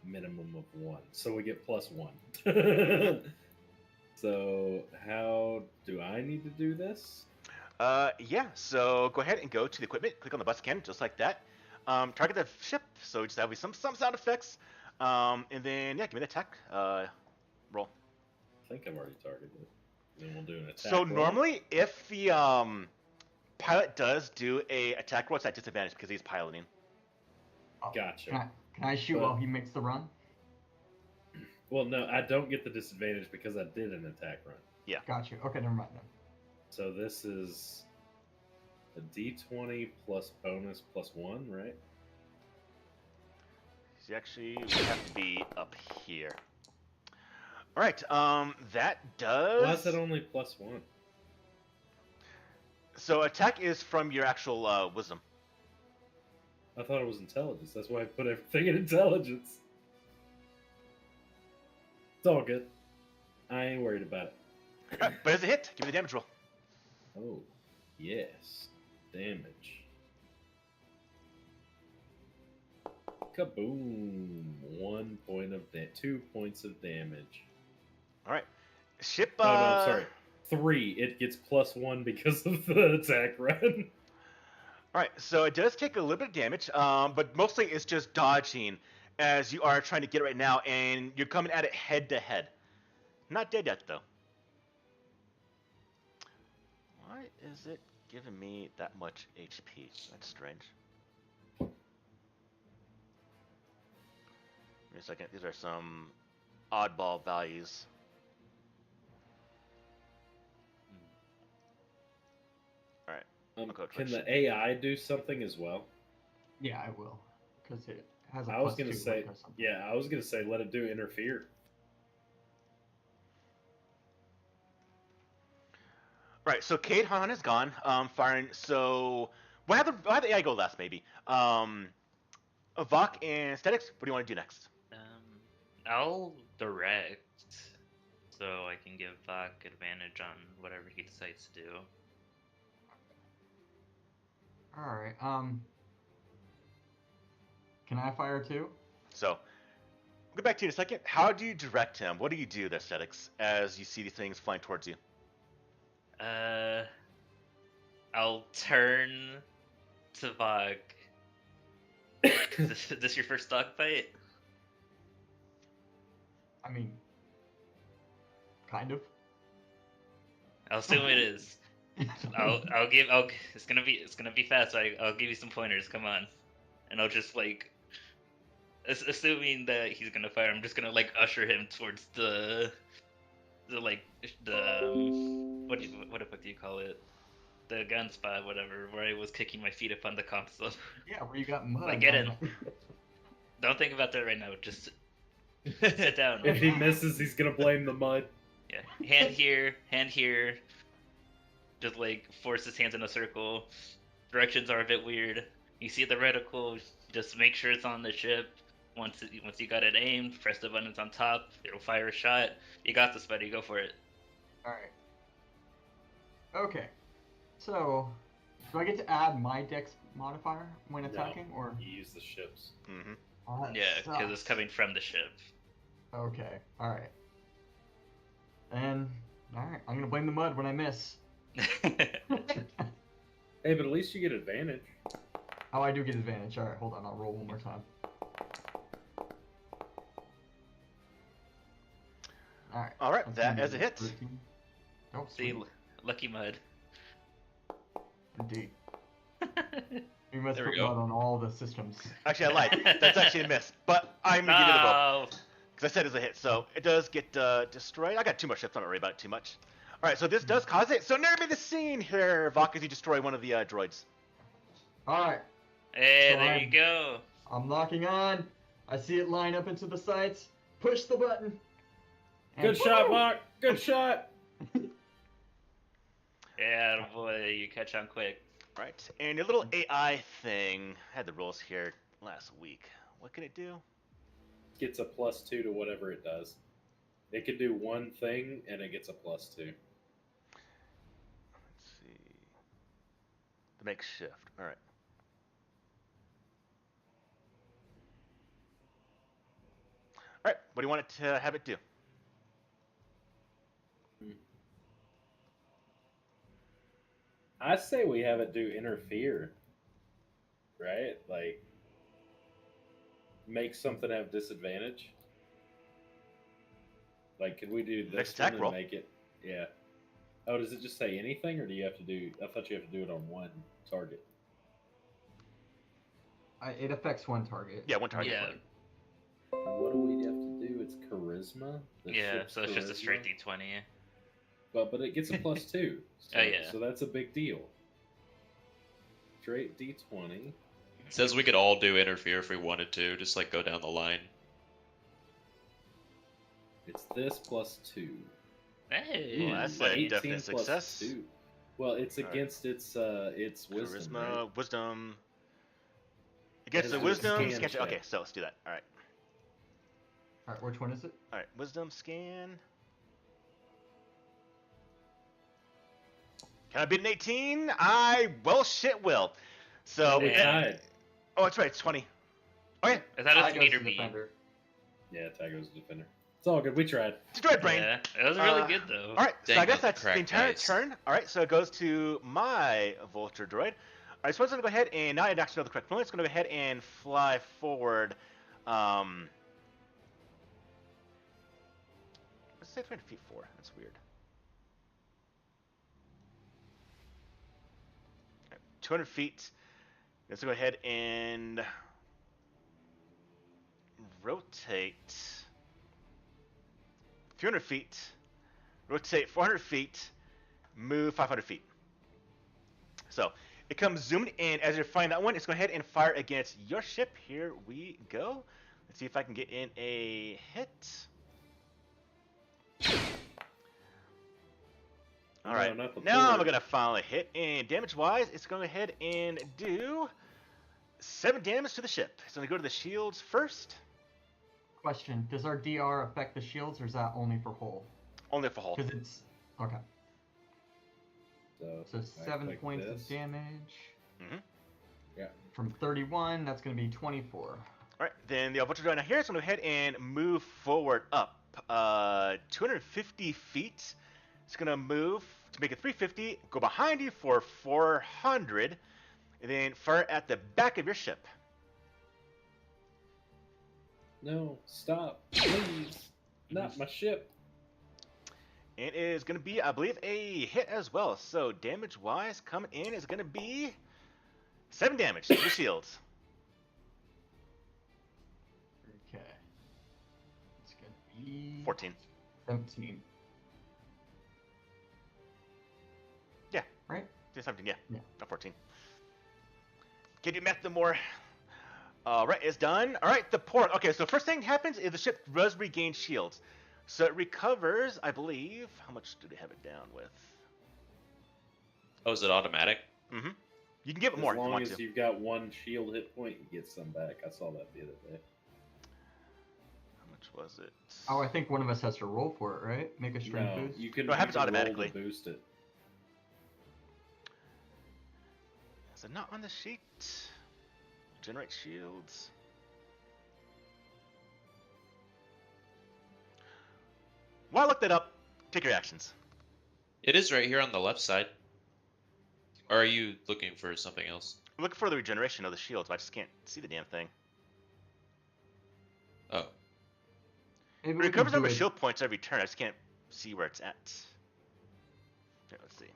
Minimum of 1. So we get +1. So how do I need to do this? Yeah. So go ahead and go to the equipment. Click on the bus again, just like that. Target the ship. So just have some sound effects. And then yeah, give me the attack roll. I think I've already targeted it. Then we'll do an attack. So roll. normally, if the pilot does do a attack roll, it's at disadvantage because he's piloting. Gotcha. Can I shoot But- while he makes the run? Well, no, I don't get the disadvantage because I did an attack run. Got you. Okay, never mind then. So this is a d20 plus bonus plus 1, right? So actually, we have to be up here. All right. That does. Why is it only +1? So attack is from your actual wisdom. I thought it was intelligence. That's why I put everything in intelligence. It's all good. I ain't worried about it. All right, but as a hit, give me the damage roll. Oh, yes. Damage. Kaboom! 1 point of 2 points of damage. All right. Ship. Oh no, I'm sorry. 3. It gets +1 because of the attack run. All right, so it does take a little bit of damage, but mostly it's just dodging as you are trying to get it right now, and you're coming at it head to head. Not dead yet, though. Why is it giving me that much HP? That's strange. Give me a second. These are some oddball values. All right. Can the AI do something as well? Yeah, I will, because it has a I was +2 gonna say, or something. yeah, I was gonna say let it do interfere. Right, so Cade Han is gone, firing. So we'll have the AI go last, maybe. Vok and Statics, what do you want to do next? I'll direct, so I can give Vok advantage on whatever he decides to do. All right. Can I fire too? So we'll get back to you in a second. How do you direct him? What do you do, the Aesthetics, as you see these things flying towards you? I'll turn to Vok. Is this your first dogfight? I mean, kind of. I'll assume it is. It's gonna be fast. So I'll give you some pointers. Come on, and I'll just like, assuming that he's gonna fire, I'm just gonna like usher him towards the what the fuck do you call it? The gun spot, whatever, where I was kicking my feet upon the console. Yeah, where you got mud. Like, get in. Don't think about that right now. Just sit down. If he misses, he's gonna blame the mud. Yeah, hand here. Just like force his hands in a circle. Directions are a bit weird. You see the reticle, just make sure it's on the ship. Once you got it aimed, press the buttons on top. It'll fire a shot. You got this, buddy. Go for it. All right. Okay. So, do I get to add my dex modifier when attacking, or? You use the ships. Mm-hmm. Oh, that Yeah, because it's sucks. coming from the ship. Okay. All right. And all right, I'm gonna blame the mud when I miss. Hey, but at least you get advantage. Oh, I do get advantage. All right, hold on. I'll roll one more time. All right. All right, That's that gonna as be a hit. 13. Oh, See, sweet. lucky mud. Indeed. We must There we put go. mud on all the systems. Actually, I lied. That's actually a miss, but I'm gonna give you the vote No. because I said it's a hit. So it does get destroyed. I got too much ships. I'm not worried about it too much. All right, so this does cause it. So narrate me the scene here, Vok, as you destroy one of the droids. All right. Hey, So there I'm- you go. I'm locking on. I see it line up into the sights. Push the button. and Good shot, woo! Mark. Good shot. Yeah, boy, you catch on quick. Right, and your little AI thing I had the rules here last week. What can it do? Gets a +2 to whatever it does. It can do one thing, and it gets a +2. Let's see. The makeshift. All right. All right. What do you want it to have it do? I say we have it do interfere. Right? Like, make something have disadvantage. Like, could we do this Next one attack and roll. make it? Yeah. Oh, does it just say anything, or do you have to do? I thought you have to do it on one target. It affects one target. Yeah, one target. Yeah. What do we have to do? It's charisma. The Yeah, ship's so it's just a straight charisma? D20. But it gets a +2. So, Oh, yeah. So that's a big deal. Straight D20. It says we could all do interfere if we wanted to, just like go down the line. It's this +2. Hey. Well, that's But a 18 definite plus success. 2. Well, it's All right. against its wisdom, Charisma, right? wisdom. Against Let's the do a wisdom. scan Scan check. check. Okay, so let's do that. All right. All right, which one is it? All right. Wisdom scan. Can I beat an 18? I well shit will. So We Yeah. tied. oh, that's right, it's 20. Okay, I thought it was Tygo's meter the me. defender. Yeah, Tygo's the defender. It's all good. We tried. Detroit brain. Yeah, it was really Uh, good though. All right, so Dang I guess on the that's the cracked entire dice. turn. All right, so it goes to my Vulture droid. All right, so I'm going to go ahead and now I actually know the correct point. It's going to go ahead and fly forward. Let's say 300 feet forward. That's weird. 200 feet. Let's go ahead and rotate 300 feet, rotate 400 feet, move 500 feet. So it comes zoomed in. As you're firing that one, it's going to go ahead and fire against your ship. Here we go. Let's see if I can get in a hit. All right, No, not the now I'm forward. going to finally hit. And damage-wise, it's going to go ahead and do 7 damage to the ship. It's going to go to the shields first. Question: does our DR affect the shields, or is that only for hull? Only for hull. Because it's okay. So I 7 click points this. of damage. Mhm. Yeah. From 31, that's going to be 24. All right, then the Vulture Droid now here is going to go ahead and move forward up 250 feet. It's going to move to make it 350, go behind you for 400, and then fire at the back of your ship. No, stop, please. Not my ship. It is going to be, I believe, a hit as well. So damage-wise, coming in is going to be 7 damage to the shields. Okay. It's going to be 14. 17. Yeah. Right? 17, yeah. Yeah. Not 14. Can you math them more? All right, it's done. All right, the port. Okay, so first thing happens is the ship does regain shields. So it recovers, I believe. How much do they have it down with? Oh, is it automatic? Mm-hmm. You can give it As more if you long want as to. you've got 1 shield hit point, you get some back. I saw that the other day. How much was it? Oh, I think one of us has to roll for it, right? Make a strength No, boost. you can, No, it you happens can roll to automatically. boost it. Is it not on the sheet? Generate shields. While I look that up, take your actions. It is right here on the left side. Or are you looking for something else? I'm looking for the regeneration of the shields, but I just can't see the damn thing. Oh, Maybe It we can recovers do number of it- shield points every turn. I just can't see where it's at. Here, let's see.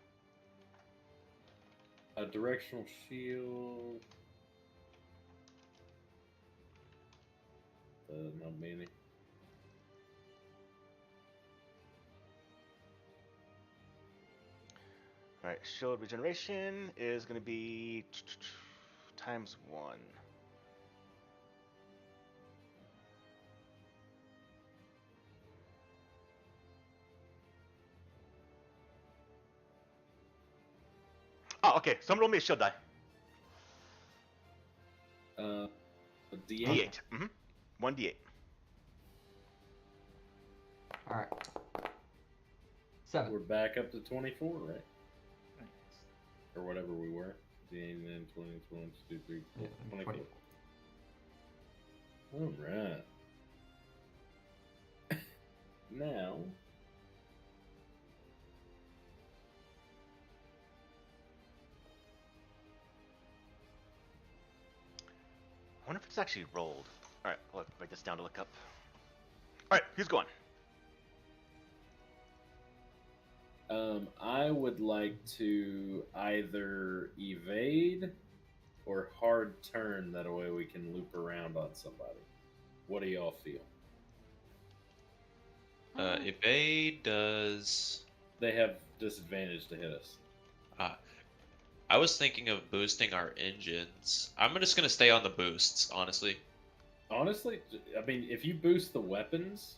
A directional shield. Not many. Alright, shield regeneration is going to be times 1. Oh, okay. Someone roll me a shield die. A D8. D8. Mm-hmm. 1 D8. Alright. 7. We're back up to 24, right? Or whatever we were. D8, and then 20, 22, 3, Yeah, 24. 24. Alright. Now, I wonder if it's actually rolled. Alright, I'll write this down to look up. Alright, who's going? I would like to either evade or hard turn. That way we can loop around on somebody. What do y'all feel? evade does. They have disadvantage to hit us. I was thinking of boosting our engines. I'm just gonna stay on the boosts, honestly. Honestly, I mean, if you boost the weapons,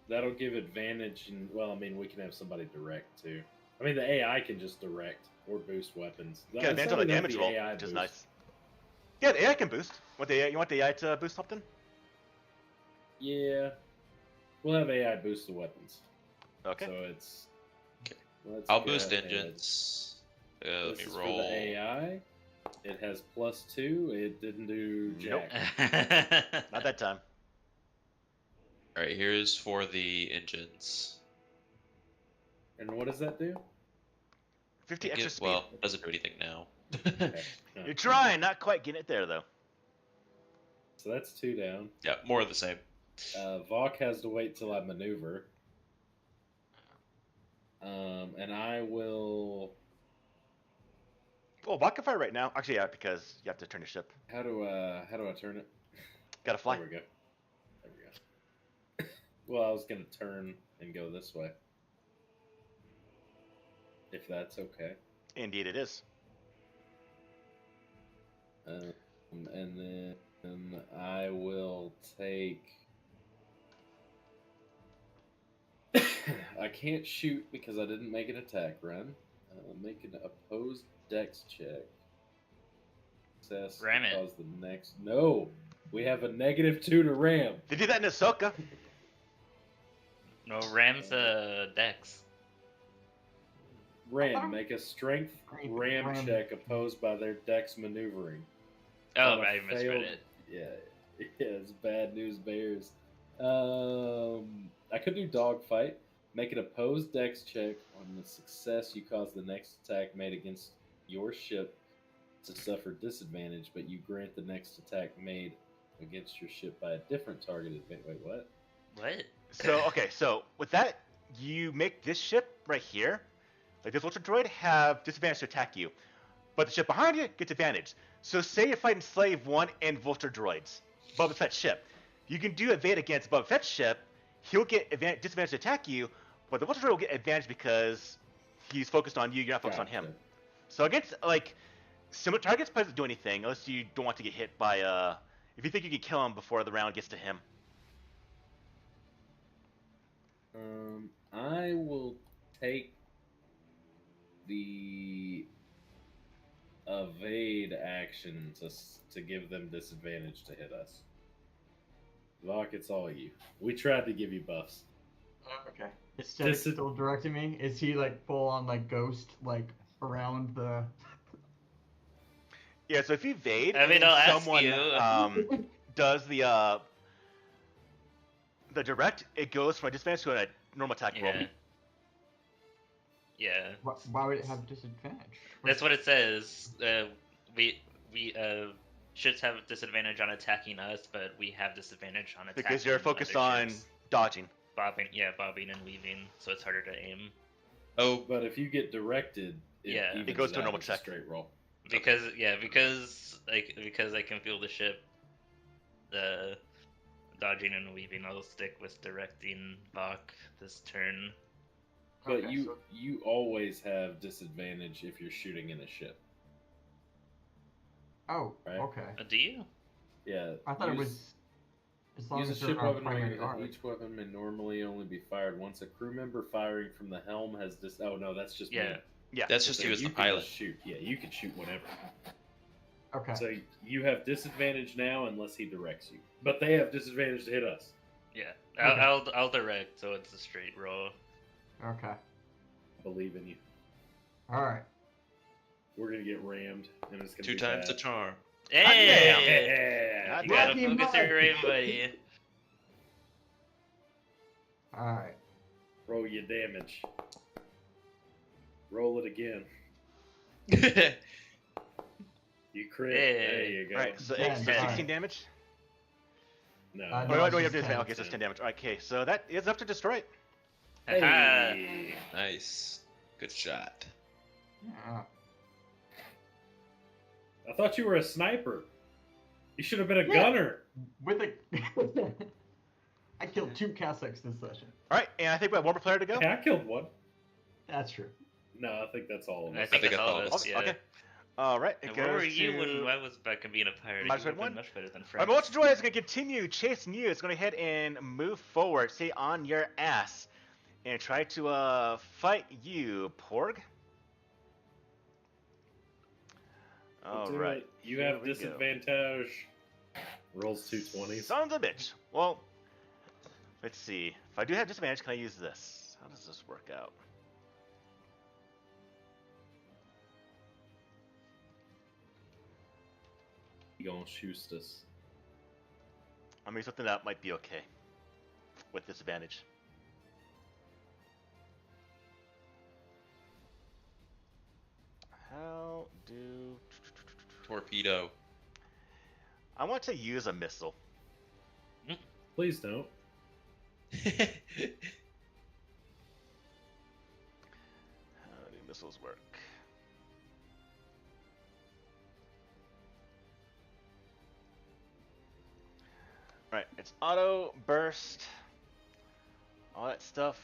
that'll give advantage. And well, I mean, we can have somebody direct too. I mean, the AI can just direct or boost weapons. You got advantage on the damage roll, which is nice. Yeah, the AI can boost. You want the AI to boost something? Yeah, we'll have AI boost the weapons. Okay. So it's Let's I'll go boost ahead. engines. Let This me is roll. for the AI. It has +2. It didn't do Nope. jack. Not that time. All right, here's for the engines. And what does that do? 50 It extra get- speed. well, doesn't do anything now. Okay. You're trying, not quite getting it there though. So that's 2 down. Yeah, more of the same. Vok has to wait till I maneuver. And I will. Well, Bach can fire right now. Actually, yeah, because you have to turn your ship. How do I turn it? Gotta fly. There we go. There we go. Well, I was gonna turn and go this way. If that's okay. Indeed, it is. And then I will take. I can't shoot because I didn't make an attack run. Make an opposed dex check. Success Ram it. because the next. No! We have a -2 to ram. They did that in Ahsoka. No, Ram's Dex. Ram, make a strength Great, ram ram. check opposed by their dex maneuvering. Oh, On a I misread failed- it. Yeah, it's bad news bears. I could do dogfight. Make an opposed dex check. On the success, you cause the next attack made against your ship to suffer disadvantage, but you grant the next attack made against your ship by a different target advantage. Wait, what? What? So, okay, so with that, you make this ship right here, like this Ultra Droid, have disadvantage to attack you. But the ship behind you gets advantage. So say you're fighting Slave 1 and Vulture Droids, Boba Fett's ship. You can do evade against Boba Fett's ship, he'll get disadvantage to attack you, but the Vulture Droid will get advantage because he's focused on you, you're not focused on him. Gotcha. So against, like, similar targets, probably doesn't do anything, unless you don't want to get hit by, if you think you can kill him before the round gets to him. I will take the evade action to give them disadvantage to hit us. Vok, it's all you. We tried to give you buffs. Okay. Is Jeddick This is- still directing me? Is he like full on like ghost like around the? Yeah, so if you evade, I mean, and then I'll ask someone you. does the direct, it goes from a disadvantage to a normal attack roll. Yeah. Yeah. Why would it have disadvantage? That's what it says. We ships have disadvantage on attacking us, but we have disadvantage on attacking. Because you're focused other on ships. dodging. bobbing and weaving, so it's harder to aim. Oh, But if you get directed, Yeah. evens It goes to a out normal as check. straight roll. Because I can feel the ship. The dodging and weaving, I'll stick with directing Bach this turn. But Okay, you so- you always have disadvantage if you're shooting in a ship. Oh, Right. okay. Do you? Yeah. I thought it use- was as long Use a as ship they're not weapon primary regular. guard. Each weapon may normally only be fired once. A crew member firing from the helm has this. Oh no, that's just Yeah. me. Yeah. that's just So you as the can pilot. just shoot. Yeah, you can shoot whatever. Okay. So you have disadvantage now unless he directs you. But they have disadvantage to hit us. Yeah. Okay. I'll direct, so it's a straight roll. Okay. I believe in you. All right. We're gonna get rammed, and it's gonna 2 be times bad. the charm. Hey! Yeah. God You gotta Rocky focus Mud. your aim, buddy. All right. Roll your damage. Roll it again. You crit. Hey. There you go. Alright, so 10, 16 alright. damage? No. No, Oh, it's no, you have just 10, disadvantage. Okay, so it's 10 damage. Alright, okay, so that is up to destroy it. Haha. Hey. Nice. Good shot. Yeah. I thought you were a sniper. You should have been a Yeah. gunner. With a. I killed 2 Catholics this session. Alright, and I think we have one more player to go. Hey, I killed one. That's true. No, I think that's all of I us. think think that's that's all all of of us, us. yeah. Okay. Alright, it And goes where were you to... when I was back and being a pirate? Magic You would've one? been much better than Alright, Frank. Multi Droid is going to continue chasing you. It's going to head and move forward. Stay on your ass. And try to fight you, Porg. Do Alright. it. You here have we go. disadvantage. Rolls 220s. Sons of a bitch. Well, let's see. If I do have disadvantage, can I use this? How does this work out? He gonna shoot us. I mean, something that might be okay with disadvantage. How do... Torpedo. I want to use a missile. Please don't. How do missiles work? Right, it's auto, burst, all that stuff.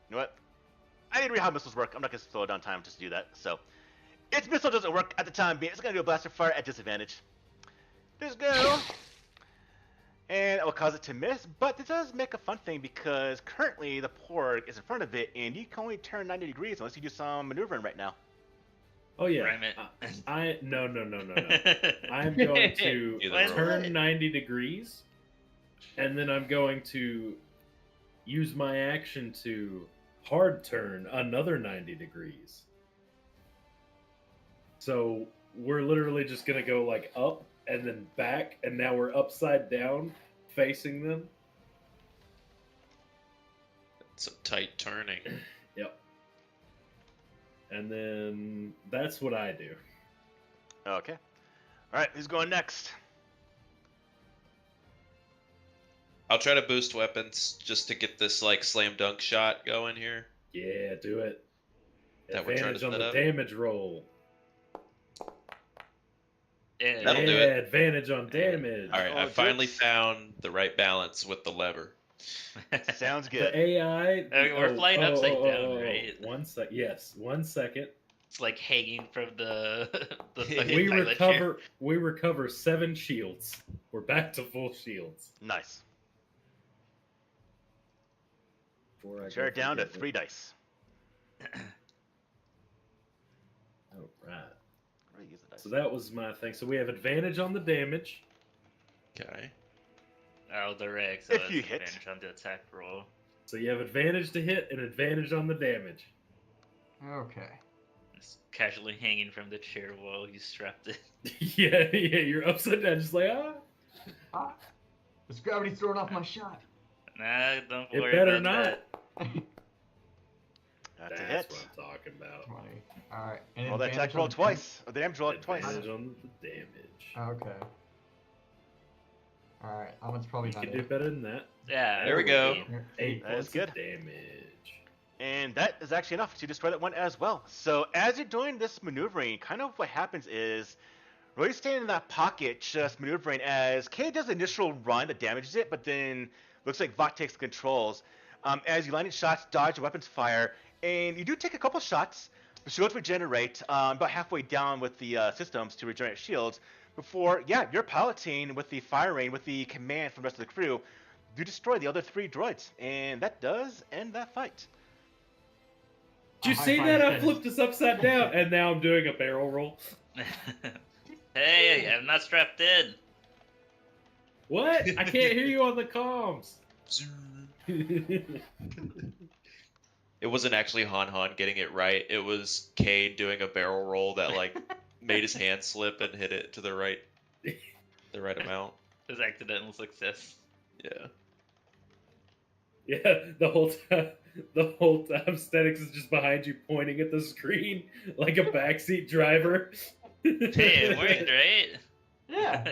You know what? I need to read how missiles work. I'm not going to slow down time just to do that. So, its missile doesn't work at the time being. It's going to do a blaster fire at disadvantage. Just go. And it will cause it to miss, but this does make a fun thing because currently the porg is in front of it, and you can only turn 90 degrees unless you do some maneuvering right now. Oh yeah. Ram it. No. I'm going to Either turn 90 degrees, and then I'm going to use my action to hard turn another 90 degrees. So we're literally just gonna go like up and then back, and now we're upside down facing them. Some tight turning. Yep. And then that's what I do. Okay. Alright, who's going next? I'll try to boost weapons just to get this like slam dunk shot going here. Yeah, do it. That we're trying to Advantage on set the up. damage roll. Yeah, That'll do Yeah, it. advantage on damage. All right, Oh, I finally jokes. found the right balance with the lever. Sounds The good. AI. We're flying upside down, right? 1 sec. Yes, 1 second. It's like hanging from the We fucking We pilot chair. recover 7 shields. We're back to full shields. Nice. Before I Tear go it down to forget 3 it. dice. All right. Where do you use the dice? So that was my thing. So we have advantage on the damage. Okay. Oh, the reg, so If that's you hit. advantage on the attack roll. So you have advantage to hit and advantage on the damage. Okay. It's casually hanging from the chair while he's strapped in. yeah, you're upside down, just like Ah, this gravity's throwing off my shot. Nah, don't It worry better about not. that. That's a That's hit. what I'm talking about. 20. Alright. And Roll that advantage attack roll on the twice. Or the damage roll twice. Advantage on the damage. Okay. Alright, that one's probably You not can do it. better than that. Yeah, There we go. Here, 8 That is points good. of damage. And that is actually enough to destroy that one as well. So as you're doing this maneuvering, kind of what happens is Roy's staying in that pocket just maneuvering as Kay does the initial run that damages it, but then looks like Vought takes the controls. As you line in shots, dodge, weapons fire, and you do take a couple shots. The shields regenerate about halfway down with the systems to regenerate shields before, yeah, you're piloting with the firing, with the command from the rest of the crew. You destroy the other 3 droids, and that does end that fight. Did you High see five that? I finish. flipped us upside down, and now I'm doing a barrel roll. Hey, I'm not strapped in. What? I can't hear you on the comms. It wasn't actually Han getting it right. It was Cade doing a barrel roll that like made his hand slip and hit it to the right amount. It was accidental success. Yeah. Yeah, the whole time Stenix is just behind you pointing at the screen like a backseat driver. Hey, it worked, right? Yeah.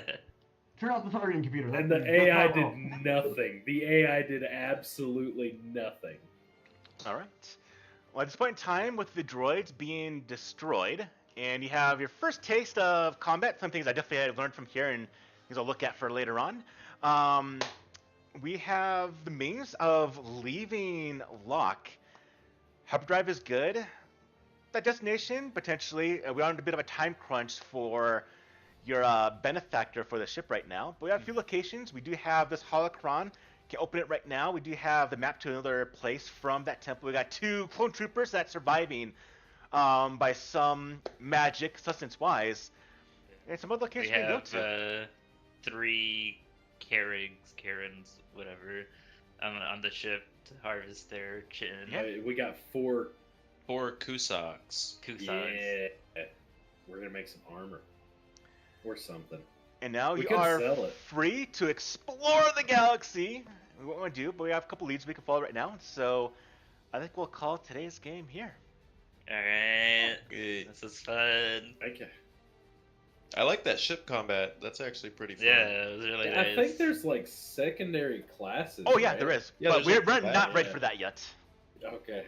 Turn off the targeting computer. And That's the AI my did fault. nothing. The AI did absolutely nothing. All right. Well, at this point in time, with the droids being destroyed, and you have your first taste of combat, some things I definitely have learned from here and things I'll look at for later on. We have the means of leaving Locke. Hyperdrive is good. That destination, potentially, we are on a bit of a time crunch for your benefactor for the ship right now. But we have a few locations. We do have this holocron. Can open it right now. We do have the map to another place from that temple. We got 2 clone troopers that's surviving by some magic, sustenance-wise. And some other We locations we can go have to. 3 Karens, whatever, on the ship to harvest their chin. Yeah. We got 4. 4 Kusaks. Kusans. Yeah. we're gonna make some armor or something. And now We you could are sell it. free to explore the galaxy. What we want to do, but we have a couple leads we can follow right now. So I think we'll call today's game here. Alright. Good. This is fun. Okay. I like that ship combat. That's actually pretty fun. Yeah, it was really nice. I think there's like secondary classes. Oh yeah, right? there is. Yeah, but there's we're like not ready that. for that yet. Okay.